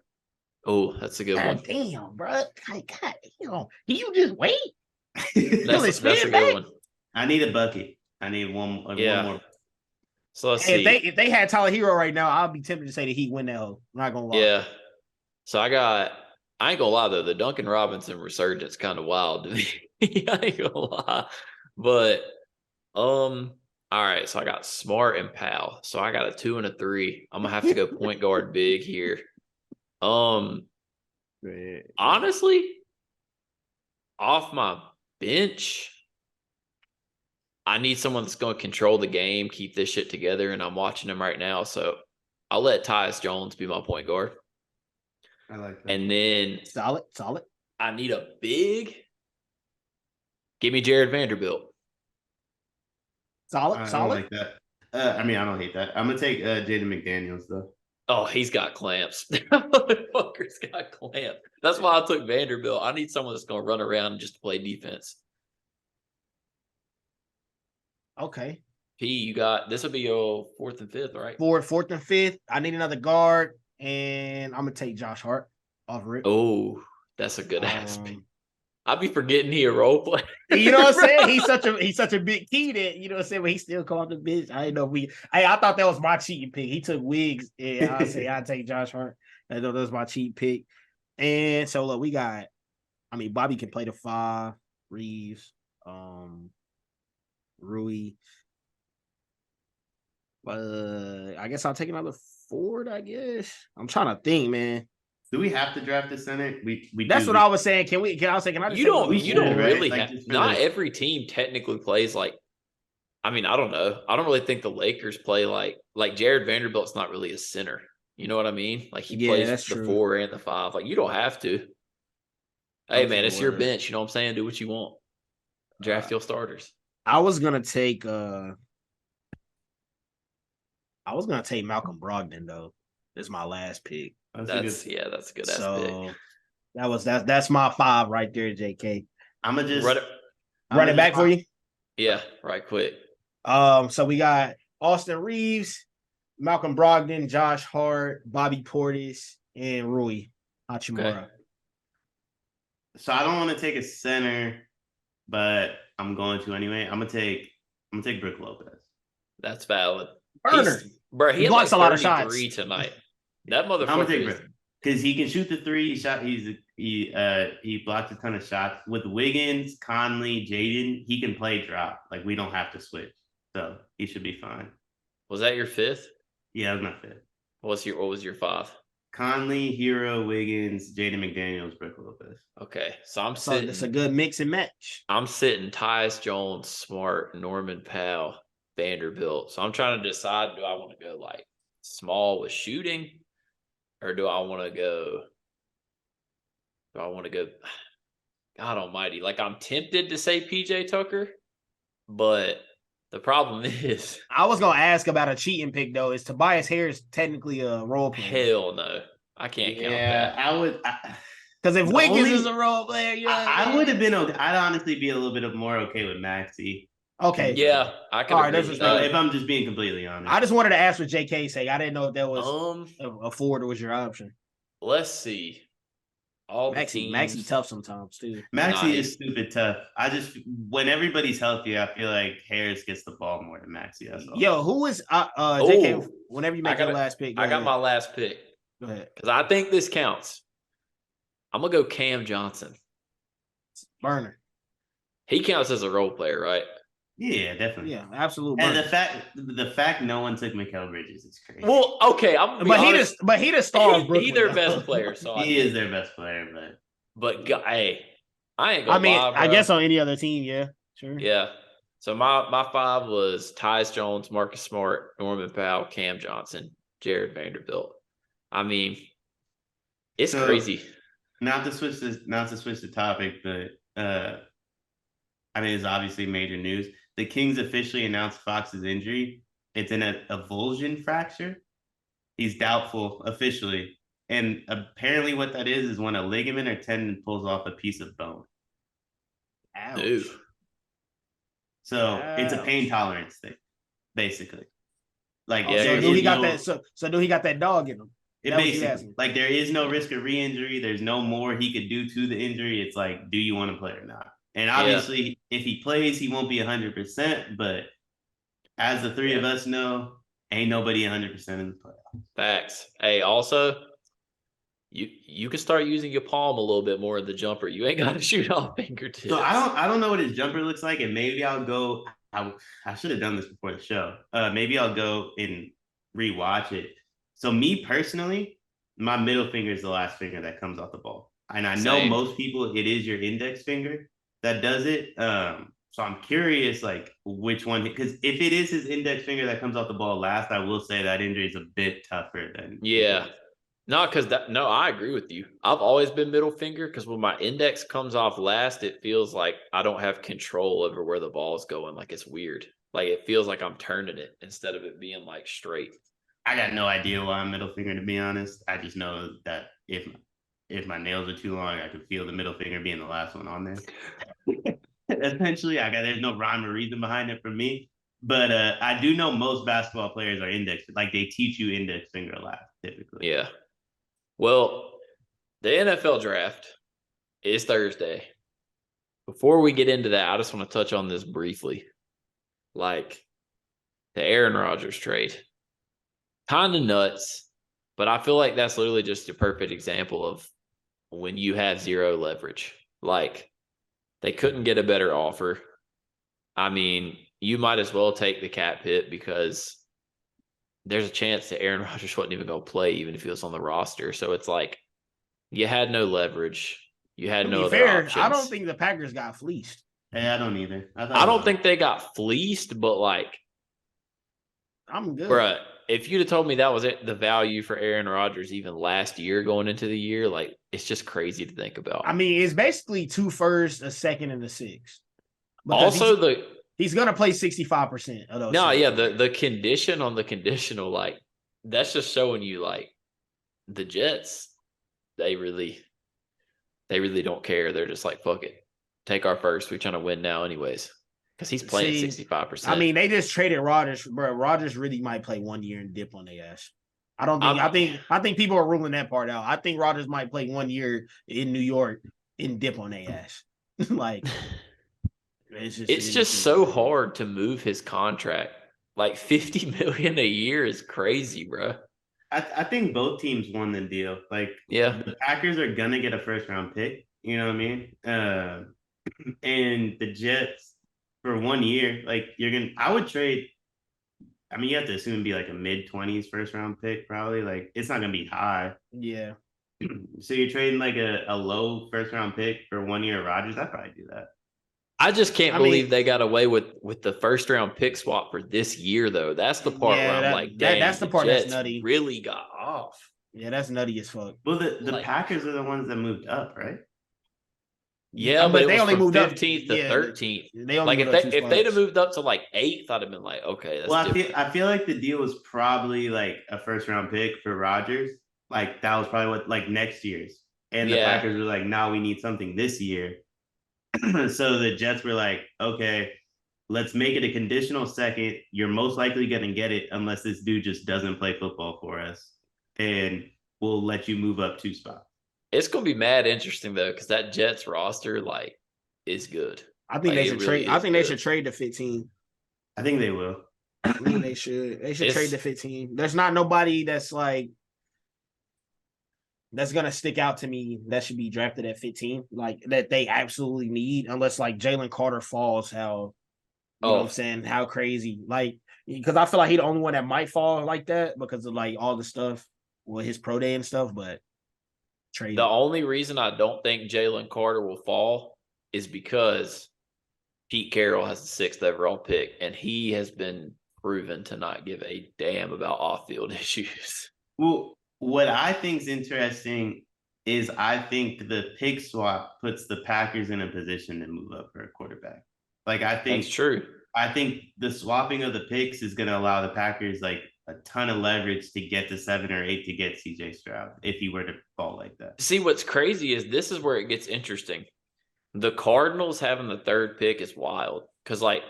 Oh, that's a good one. God damn, bro. God damn. Can you just wait? That's a good one. I need a bucket. I need one more. So let's Hey, see. if they had Tyler Hero right now, I'll be tempted to say the Heat win that hoe. I'm not gonna lie. Yeah. So I ain't gonna lie though, the Duncan Robinson resurgence kind of wild to me. I ain't gonna lie. But all right, so I got Smart and Powell. So I got a 2 and a 3. I'm gonna have to go point guard big here. Honestly, off my bench, I need someone that's going to control the game, keep this shit together, and I'm watching him right now. So I'll let Tyus Jones be my point guard. I like that. And then solid. I need a big. Give me Jared Vanderbilt. Solid. I don't like that. I mean, I don't hate that. I'm gonna take Jaden McDaniels though. Oh, he's got clamps. Motherfucker's got clamps. That's why I took Vanderbilt. I need someone that's going to run around and just play defense. Okay. P, you got this will be your 4th and 5th, right? Fourth and 5th. I need another guard, and I'm gonna take Josh Hart off rip. Oh, that's a good ass pick. I'll be forgetting he a role player. You know what I'm saying? He's such a big key that, you know what I'm saying, but he still called the bitch. I didn't know I thought that was my cheating pick. He took Wiggs, and I say I take Josh Hart. I know that was my cheat pick. And so look, we got, I mean, Bobby can play the 5, Reeves, Rui. I guess I'll take another forward, I guess. I'm trying to think, man. Do we have to draft the center? We That's what I was saying. Can I just you don't really right? have, not every team technically plays like, I mean, I don't know. I don't really think the Lakers play like Jared Vanderbilt's not really a center. You know what I mean? Like he plays the 4 and the 5. Like you don't have to. Hey man, it's your bench. You know what I'm saying? Do what you want. Draft your starters. I was gonna take Malcolm Brogdon though. is my last pick. That's a good ass pick. That's my 5 right there, JK. I'm gonna just run it back for you. Yeah, right quick. So we got Austin Reeves, Malcolm Brogdon, Josh Hart, Bobby Portis, and Rui Hachimura. Okay. So I don't want to take a center, but I'm going to anyway. I'm gonna take Brook Lopez. That's valid. Burner. Bro, he blocks had a lot of 33 shots tonight. That I'm gonna motherfucker take is Brook because he can shoot the 3. He blocked a ton of shots with Wiggins, Conley, Jaden. He can play drop. Like we don't have to switch, so he should be fine. Was that your 5th? Yeah, that was my 5th. What was your 5? Conley, Hero, Wiggins, Jaden McDaniels, Brook Lopez. Okay, so I'm sitting. It's a good mix and match. I'm sitting Tyus Jones, Smart, Norman Powell, Vanderbilt. So I'm trying to decide: do I want to go like small with shooting, or do I want to go? God Almighty! Like I'm tempted to say PJ Tucker, but the problem is, I was gonna ask about a cheating pick though. Is Tobias Harris technically a role player? hell no, I can't count that. I would. Because if Wiggins is a role player, I would have been okay. I'd honestly be a little bit more okay with Maxey. Okay. Yeah, I could. All right, if I'm just being completely honest, I just wanted to ask for JK's sake. I didn't know if that was a forward was your option. Let's see. Maxey tough sometimes too. Maxey is stupid tough. When everybody's healthy, I feel like Harris gets the ball more than Maxey. That's all. Yo, who is JK? Whenever you make your last pick, I got my last pick. Go ahead, because I think this counts. I'm gonna go Cam Johnson. Burner. He counts as a role player, right? Yeah, definitely. Yeah, absolutely. And the fact no one took Mikal Bridges is crazy. Well, okay, but he the star of Brooklyn. He their best player, so he is their best player, but hey, I ain't gonna lie, bro. I guess on any other team, yeah, sure. Yeah. So my 5 was Tyus Jones, Marcus Smart, Norman Powell, Cam Johnson, Jared Vanderbilt. I mean, it's crazy. Not to switch the topic, but I mean, it's obviously major news. The Kings officially announced Fox's injury. It's an avulsion fracture. He's doubtful officially. And apparently what that is when a ligament or tendon pulls off a piece of bone. Ouch. Ew. So it's a pain tolerance thing, basically. Like, so do he got that dog in him? It basically, like, there is no risk of re-injury. There's no more he could do to the injury. It's like, do you want to play or not? And obviously, if he plays, he won't be 100%. But as the three of us know, ain't nobody 100% in the playoffs. Facts. Hey, also, you can start using your palm a little bit more in the jumper. You ain't got to shoot off fingertips. So I don't know what his jumper looks like, and maybe I'll go. I should have done this before the show. Maybe I'll go and rewatch it. So me personally, my middle finger is the last finger that comes off the ball. And I know most people, it is your index finger that does it. So I'm curious, like, which one, because if it is his index finger that comes off the ball last, I will say that injury is a bit tougher than. Yeah. No, I agree with you. I've always been middle finger because when my index comes off last, it feels like I don't have control over where the ball is going. Like, it's weird. Like, it feels like I'm turning it instead of it being like straight. I got no idea why I'm middle finger, to be honest. I just know that if my nails are too long, I could feel the middle finger being the last one on there. Essentially, there's no rhyme or reason behind it for me. But I do know most basketball players are index, like they teach you index finger last typically. Yeah. Well, the NFL draft is Thursday. Before we get into that, I just want to touch on this briefly. Like, the Aaron Rodgers trade. Kind of nuts, but I feel like that's literally just a perfect example of when you have zero leverage. Like, they couldn't get a better offer. I mean, you might as well take the cap hit because there's a chance that Aaron Rodgers wasn't even going to play even if he was on the roster. So it's like you had no leverage. You had no other options. I don't think the Packers got fleeced. Yeah, I don't either. I don't think they got fleeced, but like, I'm good. Bruh, if you'd have told me that was the value for Aaron Rodgers even last year going into the year, like, it's just crazy to think about. I mean, it's basically 2 firsts, a second, and a sixth. Also, he's going to play 65% of those. No, yeah, the condition on the conditional, like, that's just showing you, like, the Jets, they really don't care. They're just like, fuck it. Take our first. We're trying to win now anyways. Because he's playing 65%. I mean, they just traded Rodgers, bro. Rodgers really might play 1 year and dip on their ass. I think people are ruling that part out. I think Rodgers might play 1 year in New York and dip on their ass. Like it's just so hard to move his contract. Like $50 million a year is crazy, bro. I think both teams won the deal. Like, yeah, the Packers are gonna get a first round pick. You know what I mean? And the Jets for 1 year, like I would trade. I mean, you have to assume it'd be like a mid-20s first round pick, probably. Like, it's not gonna be high. Yeah. So you're trading like a low first round pick for 1 year of Rodgers. I'd probably do that. I just can't believe they got away with the first round pick swap for this year, though. That's the part where I'm like, damn, that's the part Jets that's nutty. Really got off. Yeah, that's nutty as fuck. Well, the Packers are the ones that moved up, right? Yeah, but they only moved 15th to 13th. They only if they'd have moved up to like 8th, I'd have been like, okay. That's I feel like the deal was probably like a first round pick for Rodgers. Like, that was probably what, like, next year's. And the Packers were like, now we need something this year. So the Jets were like, okay, let's make it a conditional second. You're most likely going to get it unless this dude just doesn't play football for us. And we'll let you move up 2 spots. It's going to be mad interesting, though, because that Jets roster, like, is good. I think they should trade. I think they should trade the 15. I think they will. I think they should. They should trade the 15. There's not nobody that's like, that's going to stick out to me that should be drafted at 15, like that they absolutely need, unless like Jalen Carter falls, you know what I'm saying? How crazy. Like, because I feel like he's the only one that might fall like that because of like all the stuff with his pro day and stuff, but trade. The only reason I don't think Jalen Carter will fall is because Pete Carroll has the 6th overall pick, and he has been proven to not give a damn about off-field issues. Well, what I think is interesting is I think the pick swap puts the Packers in a position to move up for a quarterback. Like, I think that's true. I think the swapping of the picks is going to allow the Packers like a ton of leverage to get to 7 or 8 to get CJ Stroud if he were to fall like that. See, what's crazy is this is where it gets interesting. The Cardinals having the 3rd pick is wild because, like,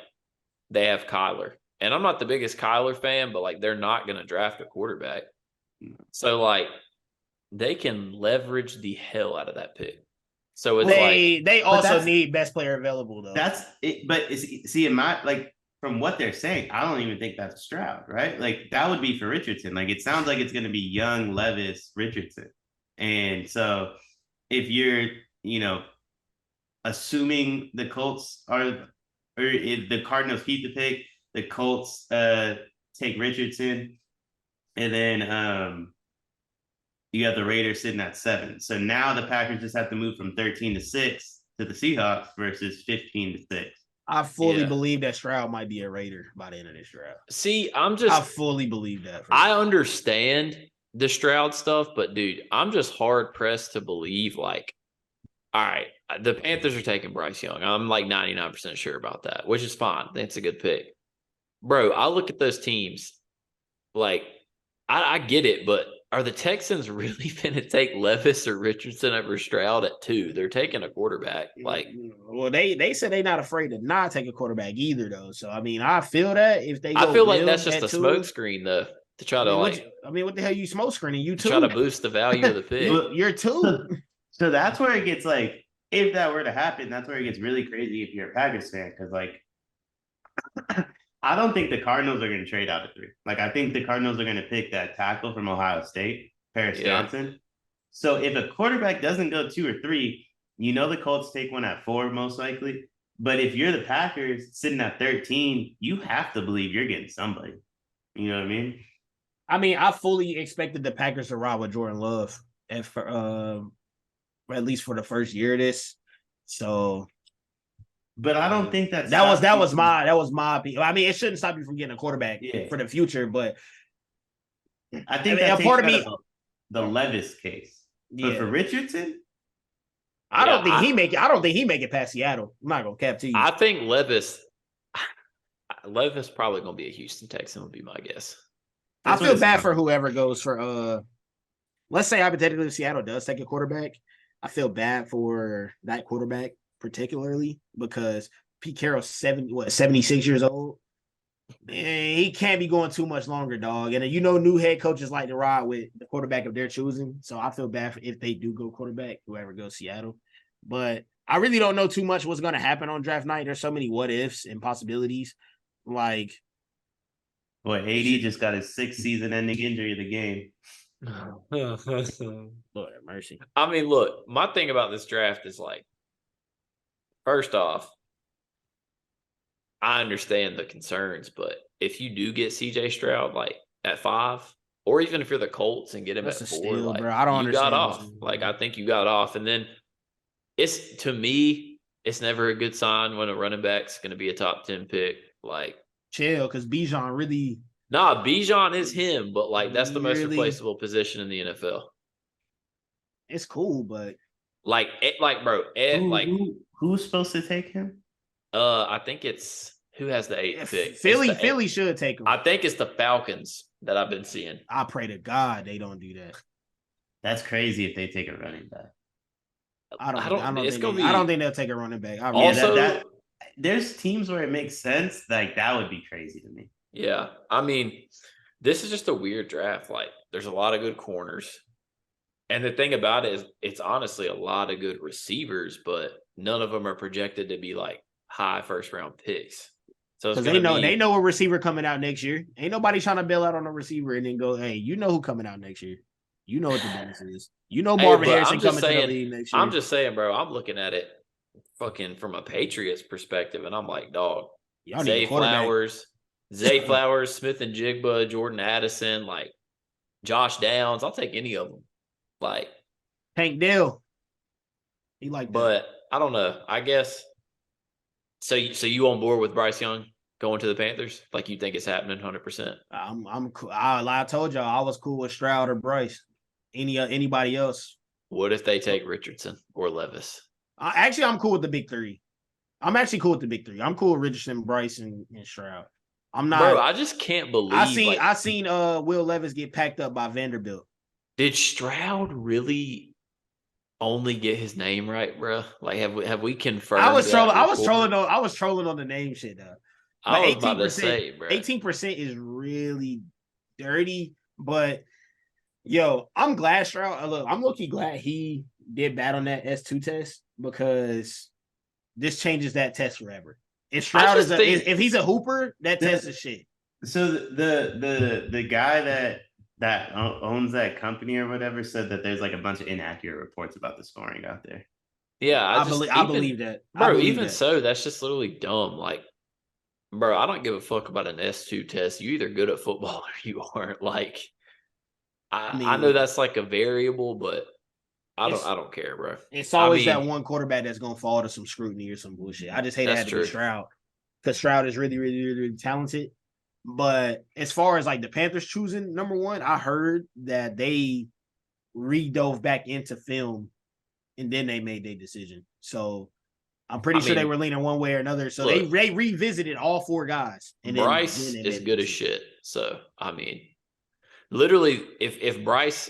they have Kyler. And I'm not the biggest Kyler fan, but, like, they're not going to draft a quarterback. So, like, they can leverage the hell out of that pick. So it's they also need best player available, though. That's it. But see, in my, like, from what they're saying, I don't even think that's Stroud, right? Like, that would be for Richardson. Like, it sounds like it's going to be young Levis Richardson. And so if you're, assuming the Colts are, or if the Cardinals keep the pick, the Colts take Richardson, and then you have the Raiders sitting at 7. So now the Packers just have to move from 13 to 6 to the Seahawks versus 15 to 6. I fully believe that Stroud might be a Raider by the end of this draft. See, I fully believe that. I understand the Stroud stuff, but dude, I'm just hard pressed to believe, like, all right, the Panthers are taking Bryce Young. I'm like 99% sure about that, which is fine. That's a good pick. Bro, I look at those teams, like, I get it, but are the Texans really going to take Levis or Richardson over Stroud at 2? They're taking a quarterback. Like, well, they said they're not afraid to not take a quarterback either, though. So I mean, I feel that if they, I feel like that's just a smoke screen, though, to try to what the hell you smoke screening? You too? Try to boost the value of the pick. You're 2. So that's where it gets like, if that were to happen, that's where it gets really crazy if you're a Packers fan, because like, I don't think the Cardinals are going to trade out of 3. Like, I think the Cardinals are going to pick that tackle from Ohio State, Paris Johnson. So if a quarterback doesn't go 2 or 3, the Colts take one at 4 most likely. But if you're the Packers sitting at 13, you have to believe you're getting somebody. You know what I mean? I mean, I fully expected the Packers to ride with Jordan Love at least for the first year of this. So, but I don't think that was my opinion. I mean, it shouldn't stop you from getting a quarterback for the future, but I think that's part of me the Levis case. But for Richardson, I don't think he make it past Seattle. I'm not gonna cap to you. I think Levis probably gonna be a Houston Texan would be my guess. I feel bad for whoever goes for let's say hypothetically if Seattle does take a quarterback, I feel bad for that quarterback particularly because Pete Carroll's 76 years old. He can't be going too much longer, dog. And new head coaches like to ride with the quarterback of their choosing. So I feel bad if they do go quarterback, whoever goes Seattle. But I really don't know too much what's going to happen on draft night. There's so many what ifs and possibilities. Like, boy, AD just got his 6th season-ending injury of the game. Lord have mercy. I mean, look, my thing about this draft is like, first off, I understand the concerns, but if you do get CJ Stroud like at 5, or even if you're the Colts and get him That's at a 4, steal, like bro. I don't you got understand off. this. Like I think you got off, and then to me, it's never a good sign when a running back's going to be a top 10 pick. Like chill, because Bijan really. Nah, Bijan is him, but like that's the most Really? replaceable position in the NFL. It's cool, but Like, bro, Who's supposed to take him? I think it's who has the 8th pick. Philly should take him. I think it's the Falcons that I've been seeing. I pray to God they don't do that. That's crazy if they take a running back. I don't think they'll take a running back. Also, there's teams where it makes sense. Like that would be crazy to me. Yeah, I mean, this is just a weird draft. Like, there's a lot of good corners, and the thing about it is, it's honestly a lot of good receivers, but none of them are projected to be like high first round picks. So because they know a receiver coming out next year. Ain't nobody trying to bail out on a receiver and then go, hey, you know who coming out next year. You know what the bonus is. You know Marvin Harrison coming to the league next year. I'm just saying, bro. I'm looking at it fucking from a Patriots perspective, and I'm like, dog, Zay Flowers, Smith and Jigba, Jordan Addison, like Josh Downs. I'll take any of them. Like Tank Dell. He like that. But I don't know. I guess so you on board with Bryce Young going to the Panthers? Like you think it's happening 100%? I'm cool. I told y'all I was cool with Stroud or Bryce. Anybody else? What if they take Richardson or Levis? I'm cool with the big three. I'm actually cool with the big three. I'm cool with Richardson, Bryce, and Stroud. I'm not. Bro, I just can't believe. I seen Will Levis get packed up by Vanderbilt. Did Stroud really only get his name right, bro? Like have we confirmed? I was trolling on the name shit though. I was about to say, bro. 18% is really dirty, but yo, I'm glad Stroud. Look, I'm low-key glad he did bad on that S2 test because this changes that test forever. If Stroud if he's a hooper, that test is shit. So the guy that owns that company or whatever said that there's like a bunch of inaccurate reports about the scoring out there. Yeah, I believe that. Bro, so, that's just literally dumb. Like, bro, I don't give a fuck about an S2 test. You either good at football or you aren't. Like, I know that's like a variable, but I don't care, bro. It's always that one quarterback that's gonna fall to some scrutiny or some bullshit. I just hate it had to be Stroud because Stroud is really, really, really, really talented. But as far as like the Panthers choosing number one, I heard that they redove back into film and then they made their decision. So I'm pretty sure they were leaning one way or another. So they revisited all 4 guys. And Bryce is good as shit. So I mean, literally, if Bryce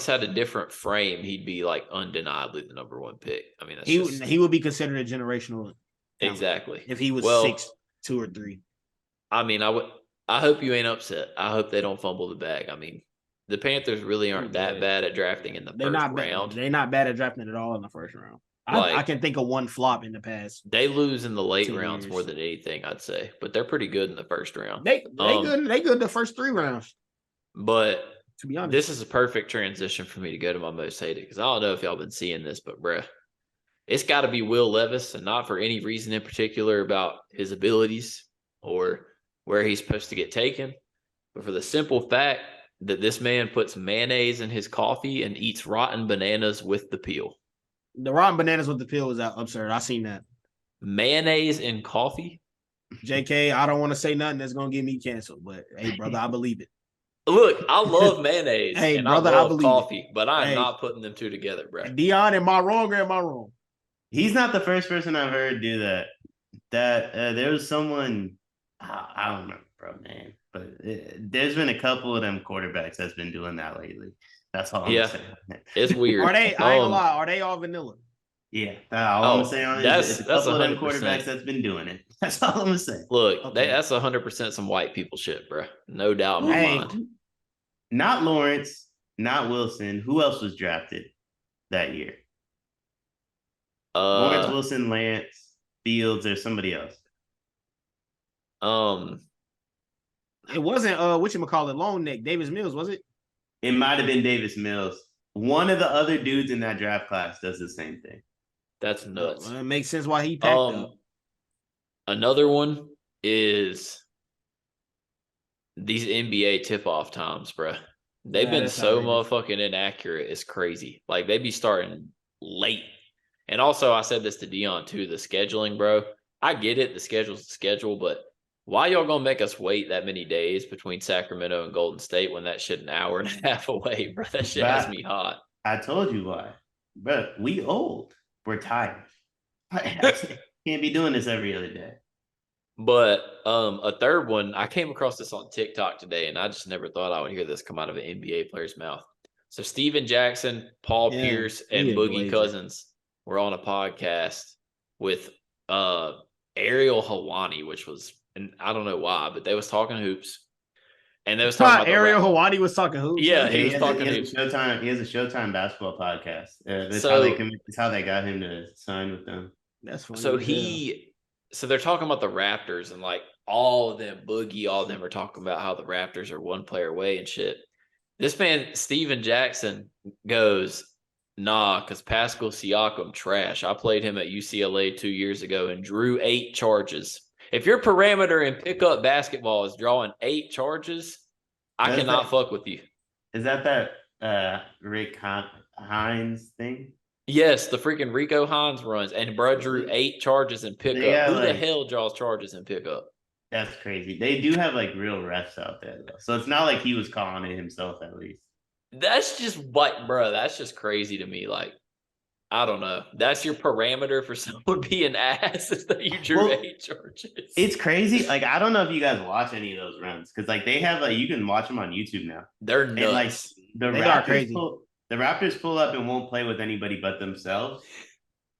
had a different frame, he'd be like undeniably the number 1 pick. I mean, he would be considered a generational talent exactly if he was 6'2" or 3. I mean, I hope you ain't upset. I hope they don't fumble the bag. I mean, the Panthers really aren't that bad at drafting in the first round. They're not bad at drafting at all in the first round. I can think of one flop in the past. They lose in the late rounds more than anything, I'd say, but they're pretty good in the first round. They good the first 3 rounds. But to be honest, this is a perfect transition for me to go to my most hated because I don't know if y'all been seeing this, but bruh, it's got to be Will Levis, and not for any reason in particular about his abilities or where he's supposed to get taken, but for the simple fact that this man puts mayonnaise in his coffee and eats rotten bananas with the peel. The rotten bananas with the peel is absurd. I seen that. Mayonnaise in coffee? JK, I don't want to say nothing that's going to get me canceled, but hey, brother, I believe it. Look, I love mayonnaise and brother, I love coffee, but I'm not putting them 2 together, bro. Deion, am I wrong or am I wrong? He's not the first person I've heard do that. There was someone, I don't remember, bro, man. But there's been a couple of them quarterbacks that's been doing that lately. That's all I'm Yeah. saying. It's weird. Are they? I ain't gonna lie. Are they all vanilla? It's weird. Are they? I ain't gonna lie. Are they all vanilla? Yeah, all I'm gonna say on it is that's it's a couple of them 100%. quarterbacks that's been doing it. That's all I'm gonna say. Look, Okay. that's 100% some white people shit, bro. No doubt in my Hey. mind. Not Lawrence, not Wilson. Who else was drafted that year? Lawrence, Wilson, Lance, Fields, or somebody else. It wasn't whatchamacallit, Long Neck, Davis Mills, was it? It might have been Davis Mills. One of the other dudes in that draft class does the same thing. That's nuts. It makes sense why he packed up. Another one is these NBA tip-off times, bro. They've been so motherfucking inaccurate. It's crazy. Like, they be starting late. And also, I said this to Deion, too, the scheduling, bro. I get it. The schedule's the schedule, but why y'all gonna make us wait that many days between Sacramento and Golden State when that shit an hour and a half away, bro? That shit has me hot. I told you why. Bro, we old. We're tired. Can't be doing this every other day. But a third one, I came across this on TikTok today, and I just never thought I would hear this come out of an NBA player's mouth. So Steven Jackson, Paul Pierce, and Boogie Cousins were on a podcast with Ariel Helwani, which was, and I don't know why, but they was talking hoops. And they was talking about Ariel Helwani was talking hoops. Yeah, he was talking hoops. He has a Showtime basketball podcast. That's how they got him to sign with them. That's funny. So they're talking about the Raptors, and like all of them, Boogie, all of them are talking about how the Raptors are one player away and shit. This man, Steven Jackson, goes, nah, because Pascal Siakam trash. I played him at UCLA 2 years ago and drew 8 charges. If your parameter in pickup basketball is drawing 8 charges, I cannot fuck with you. Is that Rick Hines thing? Yes, the freaking Rico Hines runs, and bro drew 8 charges in pickup. Who the hell draws charges in pickup? That's crazy. They do have like real refs out there, though. So it's not like he was calling it himself, at least. That's just like, bro, that's just crazy to me. Like, I don't know. That's your parameter for someone being ass, is that you drew 8 charges. It's crazy. Like, I don't know if you guys watch any of those runs, because like they have you can watch them on YouTube now. They're nuts. And, like, the Raptors pull up and won't play with anybody but themselves.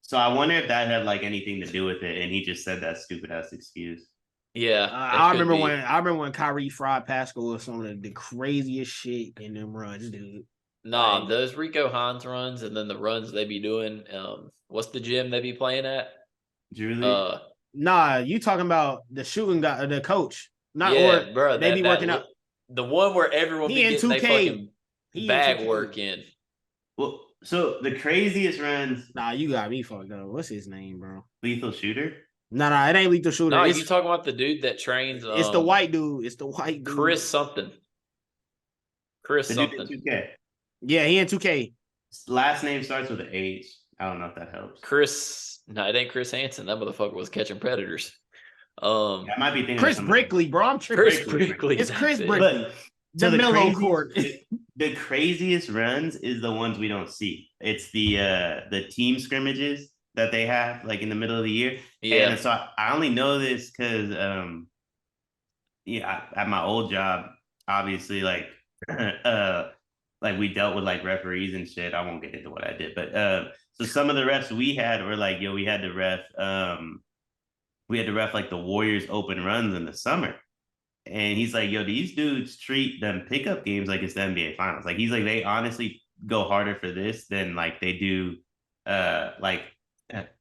So I wonder if that had like anything to do with it, and he just said that stupid ass excuse. Yeah, I remember when Kyrie fried Pascal was some of the craziest shit in them runs, dude. Nah, those Rico Hines runs, and then the runs they be doing. What's the gym they be playing at? Drew League? Nah, you talking about the shooting guy, the coach? Not bro. They be working out. The one where everyone be getting their fucking bag work in. Well, so the craziest runs. Nah, you got me fucked up. What's his name, bro? Lethal Shooter? Nah, it ain't Lethal Shooter. No, you talking about the dude that trains? It's the white dude. It's the white dude. Chris something. Chris the something. Dude in 2K. Yeah, he in 2K. Last name starts with an H. I don't know if that helps. No, it ain't Chris Hansen. That motherfucker was catching predators. I might be thinking Chris Brickley, bro. I'm tripping. Chris Brickley. It's Chris Brickley. So the Melo Court. The craziest runs is the ones we don't see. It's the team scrimmages that they have like in the middle of the year. Yeah. And so I only know this because at my old job, obviously like like we dealt with like referees and shit. I won't get into what I did, but so some of the refs we had were like, we had to ref like the Warriors open runs in the summer. And he's like, these dudes treat them pickup games like it's the NBA finals. Like he's like, they honestly go harder for this than like they do like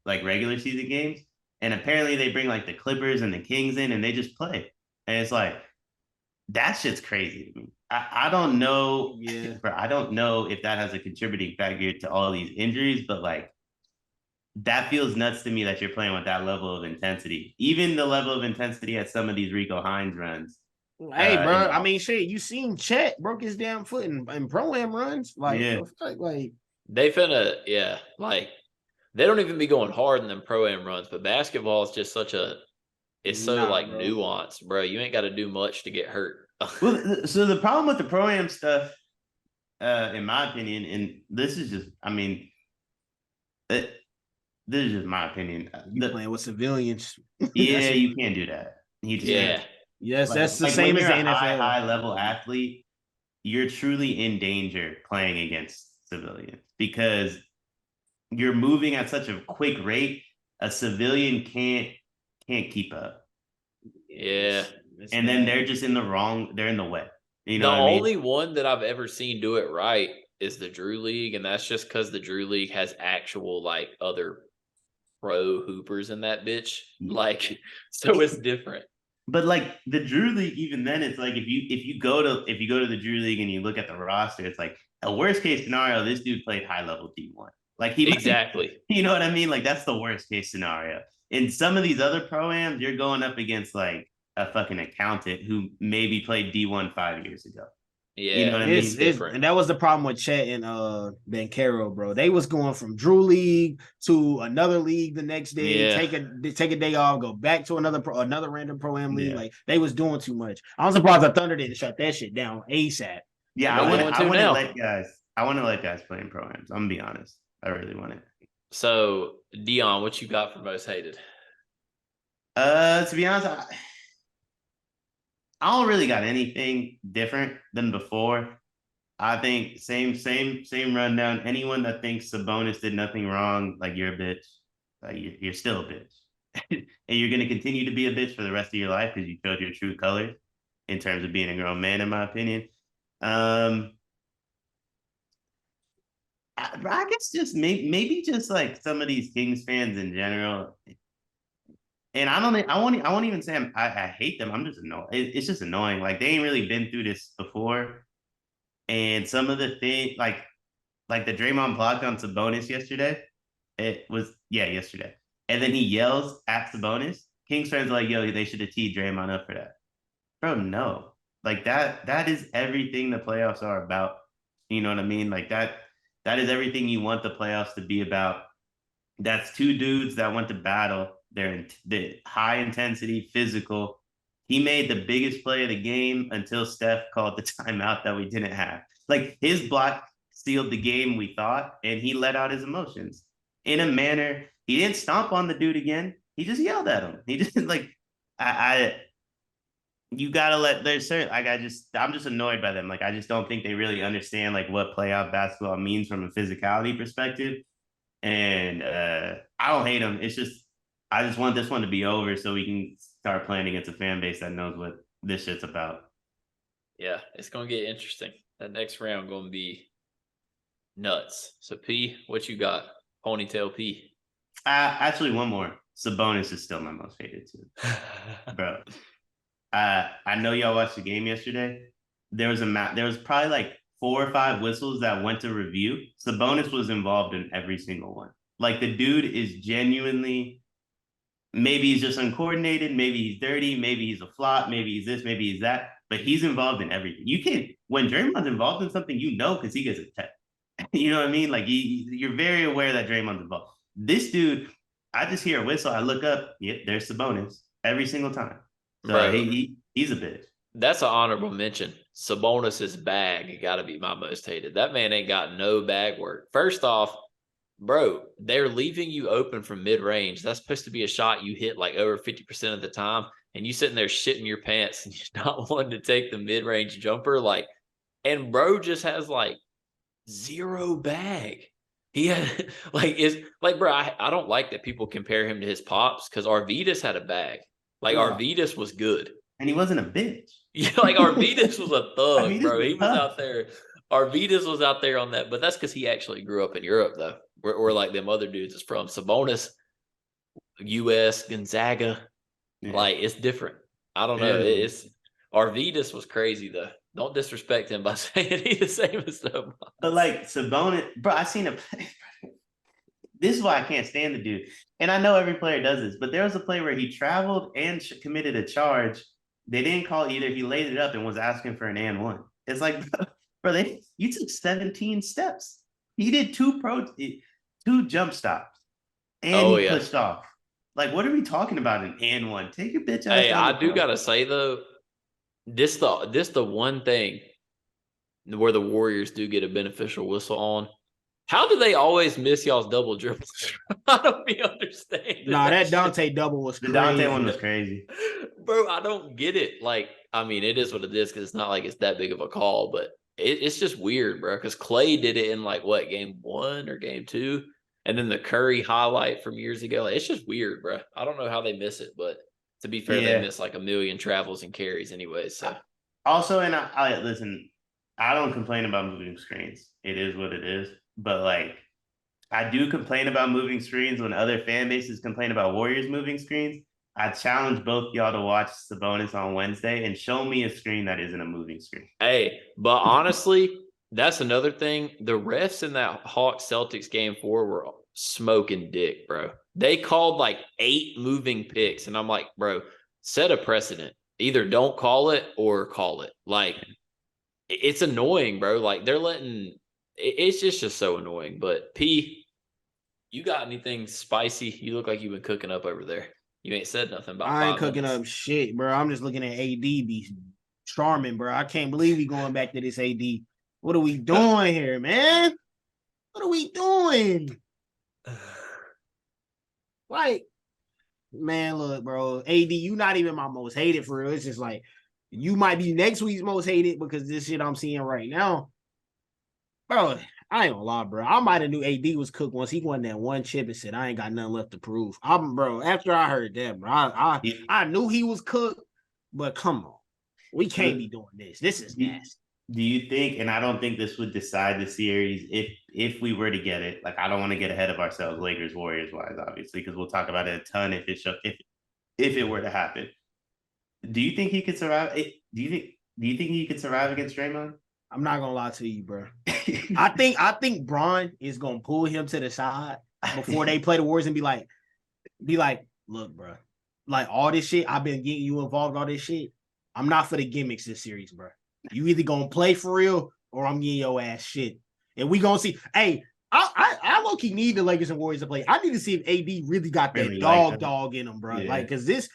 regular season games. And apparently they bring like the Clippers and the Kings in and they just play. And it's like, that shit's crazy to me. I don't know. Yeah. I don't know if that has a contributing factor to all these injuries, but like that feels nuts to me that you're playing with that level of intensity. Even the level of intensity at some of these Rico Hines runs. Hey, bro. I mean, shit. You seen Chet broke his damn foot in Pro-Am runs? Like, like they finna, like they don't even be going hard in them Pro-Am runs, but basketball is just it's so nuanced, bro. You ain't got to do much to get hurt. Well, so the problem with the Pro-Am stuff, in my opinion, and this is just, this is just my opinion. Playing with civilians. Yeah, you can't do that. Yes, that's the same as the NFL. High level athlete, you're truly in danger playing against civilians because you're moving at such a quick rate. A civilian can't keep up. Yeah. And then they're just in the wrong, they're in the way. You know the what I mean? only one that I've ever seen do it right is the Drew League, and that's just because the Drew League has actual like other pro hoopers in that bitch. Like, so it's different. But like the Drew League, even then, it's like if you go to the Drew League and you look at the roster, it's like a worst case scenario. This dude played high level D1. Like exactly. You know what I mean? Like that's the worst case scenario. In some of these other pro-ams, you're going up against like a fucking accountant who maybe played D1 5 years ago. Yeah, you know what I mean? Different. And that was the problem with Chet and Bankero, bro. They was going from Drew League to another league the next day, Yeah. take a day off, go back to another random pro-am league. Like they was doing too much. I'm surprised the Thunder didn't shut that shit down ASAP. Yeah, They're I going want to to now. let guys. I want to let guys play in pro-ams. I'm gonna be honest. I really want it. So, Deion, what you got for most hated? To be honest, I don't really got anything different than before. I think same rundown. Anyone that thinks Sabonis did nothing wrong, like you're a bitch. Like you're still a bitch, and you're gonna continue to be a bitch for the rest of your life because you showed your true colors in terms of being a grown man, in my opinion. I guess just maybe just like some of these Kings fans in general. And I won't even say I hate them. I'm just annoyed. It's just annoying. Like they ain't really been through this before. And some of the things like the Draymond block on Sabonis yesterday. Yesterday. And then he yells at Sabonis. Kings fans are like, yo, they should have teed Draymond up for that. Bro, no. Like that is everything the playoffs are about. You know what I mean? Like that is everything you want the playoffs to be about. That's two dudes that went to battle. They're high intensity, physical. He made the biggest play of the game until Steph called the timeout that we didn't have. Like his block sealed the game, we thought, and he let out his emotions in a manner. He didn't stomp on the dude again. He just yelled at him. He just like, you gotta let there's certain like I'm just annoyed by them. Like I just don't think they really understand like what playoff basketball means from a physicality perspective. And I don't hate them. It's just I just want this one to be over so we can start playing against a fan base that knows what this shit's about. Yeah, it's gonna get interesting. That next round gonna be nuts. So P, what you got? Ponytail P. Actually, one more. Sabonis is still my most hated too, bro. I know y'all watched the game yesterday. There was probably like 4 or 5 whistles that went to review. Sabonis was involved in every single one. Like the dude is genuinely, maybe he's just uncoordinated, maybe he's dirty, maybe he's a flop, maybe he's this, maybe he's that, but he's involved in everything. You can't, when Draymond's involved in something, you know, because he gets a tech. You know what I mean? Like you're very aware that Draymond's involved. This dude, I just hear a whistle, I look up, yep, there's Sabonis every single time. So he's a bitch. That's an honorable mention. Sabonis's bag got to be my most hated. That man ain't got no bag work. First off, bro, they're leaving you open from mid-range. That's supposed to be a shot you hit like over 50% of the time, and you sitting there shitting your pants and you're not wanting to take the mid-range jumper. Like, and bro just has like 0 bag. He had like bro, I don't like that people compare him to his pops because Arvidas had a bag. Like Arvidas was good. And he wasn't a bitch. Yeah, like Arvidas was a thug, bro. He was out there. Arvidas was out there on that, but that's because he actually grew up in Europe, though. Where like them other dudes is from. Sabonis, U.S., Gonzaga, like it's different. I don't know. It's Arvidas was crazy though. Don't disrespect him by saying he's the same as them. But like Sabonis, bro, I seen a play. This is why I can't stand the dude. And I know every player does this, but there was a play where he traveled and committed a charge. They didn't call either. He laid it up and was asking for an and one. It's like, bro, you took 17 steps. He did 2 jump stops, and he pushed off. Like, what are we talking about? An and one? Take your bitch ass. Hey, I do gotta say though, this the one thing where the Warriors do get a beneficial whistle on. How do they always miss y'all's double dribbles? I don't be understanding. Nah, that Dante double was crazy. The Dante one was crazy. Bro, I don't get it. Like, I mean, it is what it is because it's not like it's that big of a call, but it's just weird, bro. Because Clay did it in like what, game 1 or game 2, and then the Curry highlight from years ago. Like, it's just weird, bro. I don't know how they miss it, but to be fair, they miss like a million travels and carries anyway. So also, and I listen, I don't complain about moving screens. It is what it is. But like, I do complain about moving screens when other fan bases complain about Warriors moving screens. I challenge both y'all to watch Sabonis on Wednesday and show me a screen that isn't a moving screen. Hey, but honestly, that's another thing. The refs in that Hawks Celtics game 4 were smoking dick, bro. They called like 8 moving picks, and I'm like, bro, set a precedent. Either don't call it or call it. Like, it's annoying, bro. Like, they're letting it's just so annoying. But P, you got anything spicy? You look like you've been cooking up over there. You ain't said nothing about I ain't 5 cooking minutes. up shit, bro. I'm just looking at AD be charming, bro. I can't believe we going back to this AD. What are we doing here, man? What are we doing? Like, man, look, bro. AD, you not even my most hated for real. It's just like you might be next week's most hated because this shit I'm seeing right now. Bro, I ain't gonna lie, bro. I might have knew AD was cooked once he won that one chip and said, I ain't got nothing left to prove. Bro, after I heard that, bro, I knew he was cooked, but come on. We can't be doing this. This is nasty. Do you think, and I don't think this would decide the series if we were to get it, like I don't want to get ahead of ourselves, Lakers, Warriors wise, obviously, because we'll talk about it a ton if it were to happen. Do you think he could survive? Do you think he could survive against Draymond? I'm not gonna lie to you, bro. I think Bron is gonna pull him to the side before they play the Warriors and be like, look, bro, like all this shit, I've been getting you involved, all this shit. I'm not for the gimmicks this series, bro. You either gonna play for real or I'm getting your ass shit. And we gonna see. Hey, I low-key need the Lakers and Warriors to play. I need to see if AD really got that Really dog in him, bro. Yeah. Like, cause this,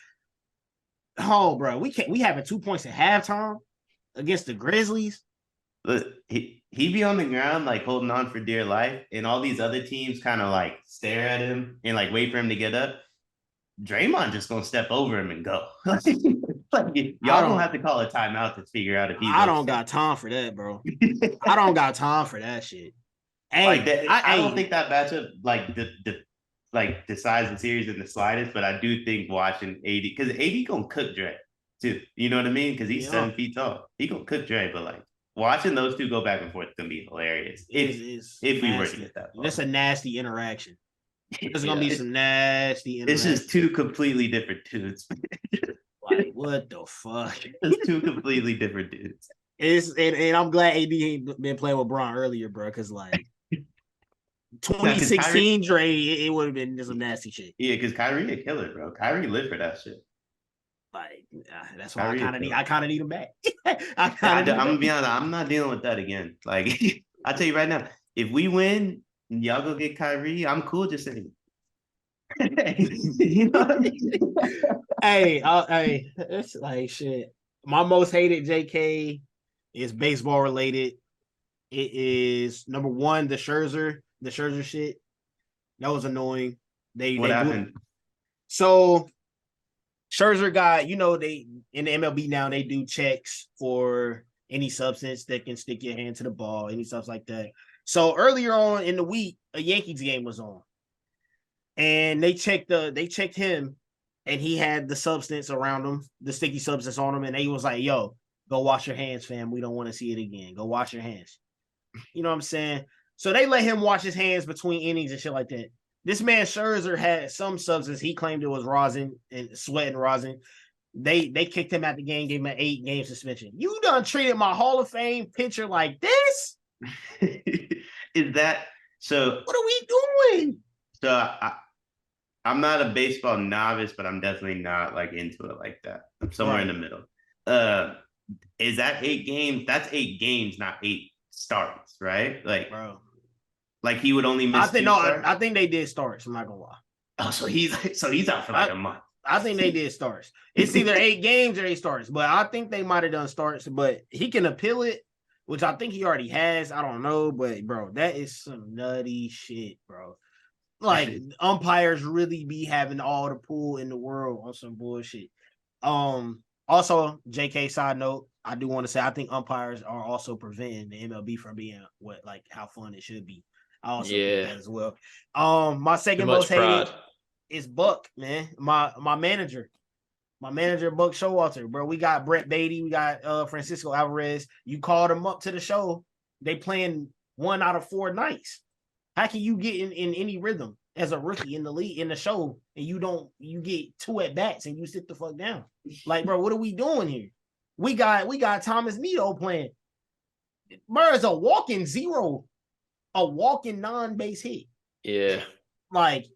bro, we having 2 points at halftime against the Grizzlies. Look, he be on the ground like holding on for dear life, and all these other teams kind of like stare at him and like wait for him to get up. Draymond just gonna step over him and go. Y'all don't have to call a timeout to figure out if he's. I don't got time for that, bro. I don't got time for that shit. Hey, like that, I don't think that matchup like decides the series in the slightest, but I do think watching AD, because AD gonna cook Dre too. You know what I mean? Because he's 7 feet tall. He gonna cook Dre, but like watching those two go back and forth is gonna be hilarious. If we were to get that far. That's a nasty interaction. There's gonna be some nasty interaction. It's just two completely different dudes. Like, what the fuck? It's two completely different dudes. And I'm glad AD ain't been playing with Bron earlier, bro, because like 2016 Dre, it would have been some nasty shit. Yeah, because Kyrie a killer, bro. Kyrie lived for that shit. Like, that's why Kyrie I kind of need him back. I'm gonna be honest, I'm not dealing with that again. Like, I'll tell you right now, if we win, y'all go get Kyrie, I'm cool just saying. You know what I mean? Hey, it's like shit. My most hated JK is baseball related. It is number 1, the Scherzer shit. That was annoying. What happened? So Scherzer got, they in the MLB now, they do checks for any substance that can stick your hand to the ball, any stuff like that. So earlier on in the week, a Yankees game was on. And they checked him, and he had the substance around him, the sticky substance on him, and they was like, yo, go wash your hands, fam. We don't want to see it again. Go wash your hands. You know what I'm saying? So they let him wash his hands between innings and shit like that. This man Scherzer had some substance. He claimed it was rosin and sweat and rosin. They kicked him out the game, gave him an 8-game suspension. You done treated my Hall of Fame pitcher like this? Is that so? What are we doing? So I'm not a baseball novice, but I'm definitely not like into it like that. I'm somewhere in the middle. Is that 8 games? That's 8 games, not 8 starts, right? Like, bro, like he would only miss. I think they did starts. I'm not gonna lie. Oh, so he's out for like a month. I think they did starts. It's either 8 games or 8 starts, but I think they might have done starts. But he can appeal it, which I think he already has. I don't know, but bro, that is some nutty shit, bro. Like, umpires really be having all the pull in the world on some bullshit. Also, JK side note, I do want to say I think umpires are also preventing the MLB from being how fun it should be. I also think that as well. My Too second much most hated pride. is Buck, man. My manager. My manager, Buck Showalter, bro. We got Brett Beatty. We got Francisco Alvarez. You called them up to the show. They playing 1 out of 4 nights. How can you get in any rhythm as a rookie in the league in the show and you get 2 at bats and you sit the fuck down? Like, bro, what are we doing here? We got Thomas Nido playing. Bro, it's a walking zero, a walking non-base hit. Yeah. Like,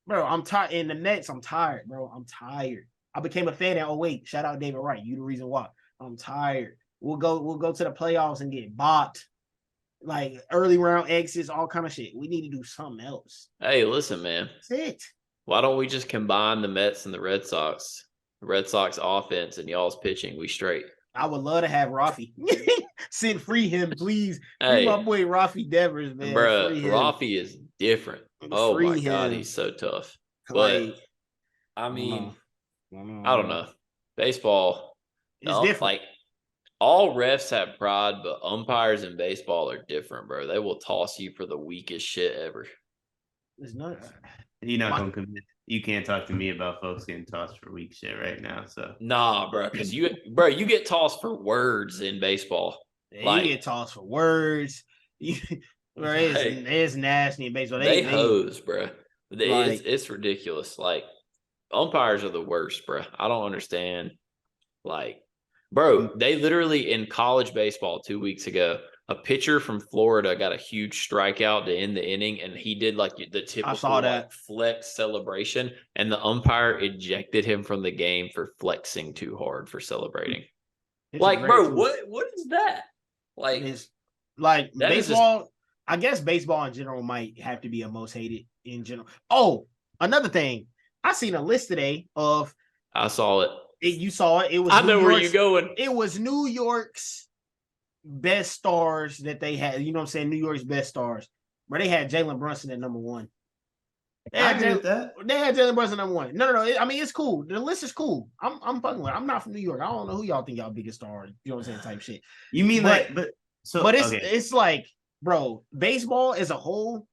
bro, I'm tired. In the Nets, I'm tired, bro. I'm tired. I became a fan at 08. Shout out David Wright. You the reason why. I'm tired. We'll go to the playoffs and get bought. Like early round exits, all kind of shit. We need to do something else. Hey, listen, man. That's it. Why don't we just combine the Mets and the Red Sox? The Red Sox offense and y'all's pitching. We straight. I would love to have Rafi. Free him, please. Hey, free my boy Rafi Devers, man. Bro, Rafi is different. Oh Free my God, him. he's so tough. Like, But I mean, I don't know. Baseball, It's different. Like all refs have pride, but umpires in baseball are different, bro. They will toss you for the weakest shit ever. It's nuts. You're not gonna commit. You can't talk to me about folks getting tossed for weak shit right now. So Nah, bro, because you get tossed for words in baseball. Yeah, you get tossed for words. It's nasty in baseball. They hose, bro. It's ridiculous. Like umpires are the worst, bro. I don't understand. Like, bro, they literally in college baseball 2 weeks ago, a pitcher from Florida got a huge strikeout to end the inning, and he did like the typical like, flex celebration, and the umpire ejected him from the game for flexing too hard for celebrating. Like, bro, what is that? Like, that baseball. I guess baseball in general might have to be a most hated in general. Oh, another thing, I seen a list today of. I saw it. You saw it. It was. I know where you're going. It was New York's best stars that they had. You know what I'm saying? New York's best stars. But they had Jalen Brunson at number 1. I agree with that. They had Jalen Brunson number 1. No. I mean, it's cool. The list is cool. I'm fucking with it. I'm not from New York. I don't know who y'all think y'all biggest star. You know what I'm saying? Type shit. You mean it's like, bro, baseball as a whole,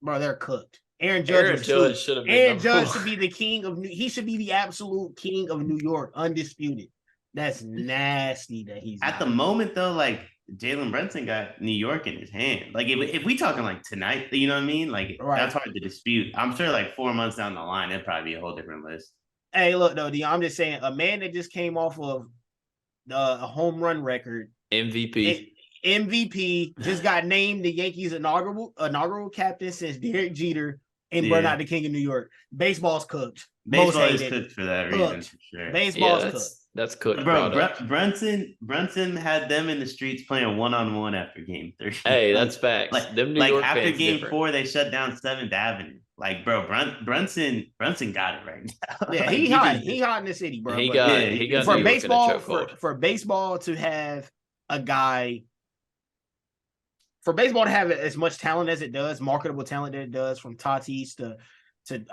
bro, they're cooked. Aaron Judge should have been. Aaron Judge should be the king of he should be the absolute king of New York, undisputed. That's nasty that he's at the moment though. Like Jalen Brunson got New York in his hand. Like if we talking like tonight, you know what I mean? Like that's hard to dispute. I'm sure like 4 months down the line, it'd probably be a whole different list. Hey, look though, Deion, I'm just saying, a man that just came off of a home run record, MVP, just got named the Yankees' inaugural captain since Derek Jeter. And we're not the king of New York. Baseball's cooked. Baseball is cooked for that reason, for sure. Baseball's cooked. That's cooked. Bro, Brunson had them in the streets playing 1-on-1 after game 3. Hey, that's facts. Like after game 4, they shut down 7th Avenue. Like, bro, Brunson got it right now. Yeah, he hot in the city, bro. He got for baseball to have a guy. For baseball to have as much talent as it does, marketable talent that it does, from Tatis to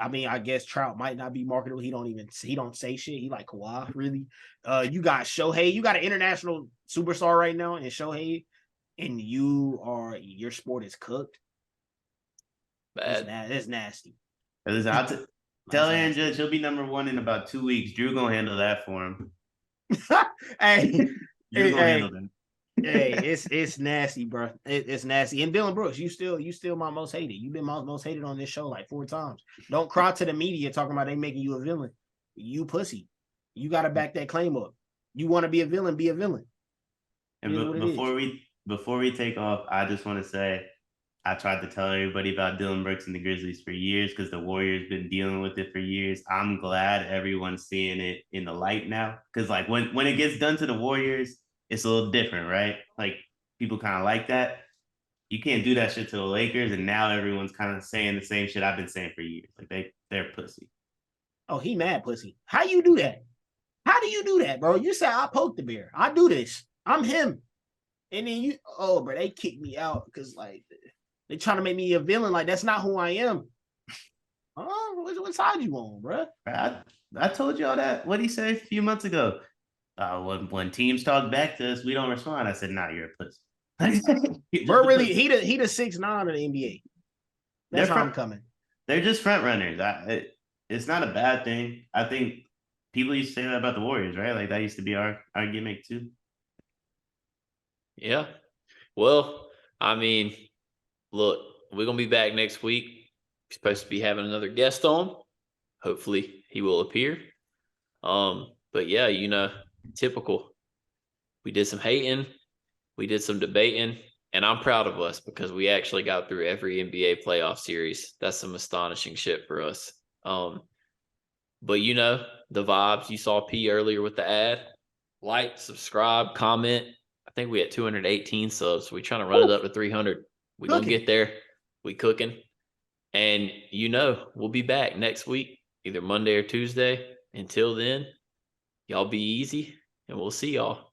I mean, I guess Trout might not be marketable. He don't say shit. He like Kawhi, really. You got Shohei. You got an international superstar right now in Shohei, and your sport is cooked. Bad. It's nasty. Listen, tell Aaron Judge he'll be number 1 in about 2 weeks. Drew gonna handle that for him. Hey, Drew gonna handle that. Hey, it's nasty, bro. It's nasty. And Dylan Brooks, you still my most hated. You've been my most hated on this show like 4 times. Don't cry to the media talking about they making you a villain. You pussy. You got to back that claim up. You want to be a villain, be a villain. And before we take off, I just want to say I tried to tell everybody about Dylan Brooks and the Grizzlies for years because the Warriors been dealing with it for years. I'm glad everyone's seeing it in the light now, because like when it gets done to the Warriors, it's a little different, right? Like people kind of like that. You can't do that shit to the Lakers, and now everyone's kind of saying the same shit I've been saying for years. Like they're pussy. Oh, he mad pussy. How you do that? How do you do that, bro? You say I poked the bear. I do this. I'm him. And then bro, they kicked me out because like they trying to make me a villain. Like that's not who I am. What side you on, bro? I told y'all that. What did he say a few months ago? When teams talk back to us, we don't respond. I said, "Nah, you're a pussy." Bro, really, he the 6'9" of the NBA. That's how I'm coming. They're just front runners. It's not a bad thing. I think people used to say that about the Warriors, right? Like that used to be our gimmick too. Yeah. Well, I mean, look, we're gonna be back next week. We're supposed to be having another guest on. Hopefully, he will appear. But yeah, typical. We did some hating, we did some debating, and I'm proud of us because we actually got through every NBA playoff series. That's some astonishing shit for us. But the vibes. You saw P earlier with the ad. Like, subscribe, comment. I think we had 218 subs. We're trying to run it up to 300. We're going to get there. We cooking. And we'll be back next week, either Monday or Tuesday. Until then, y'all be easy, and we'll see y'all.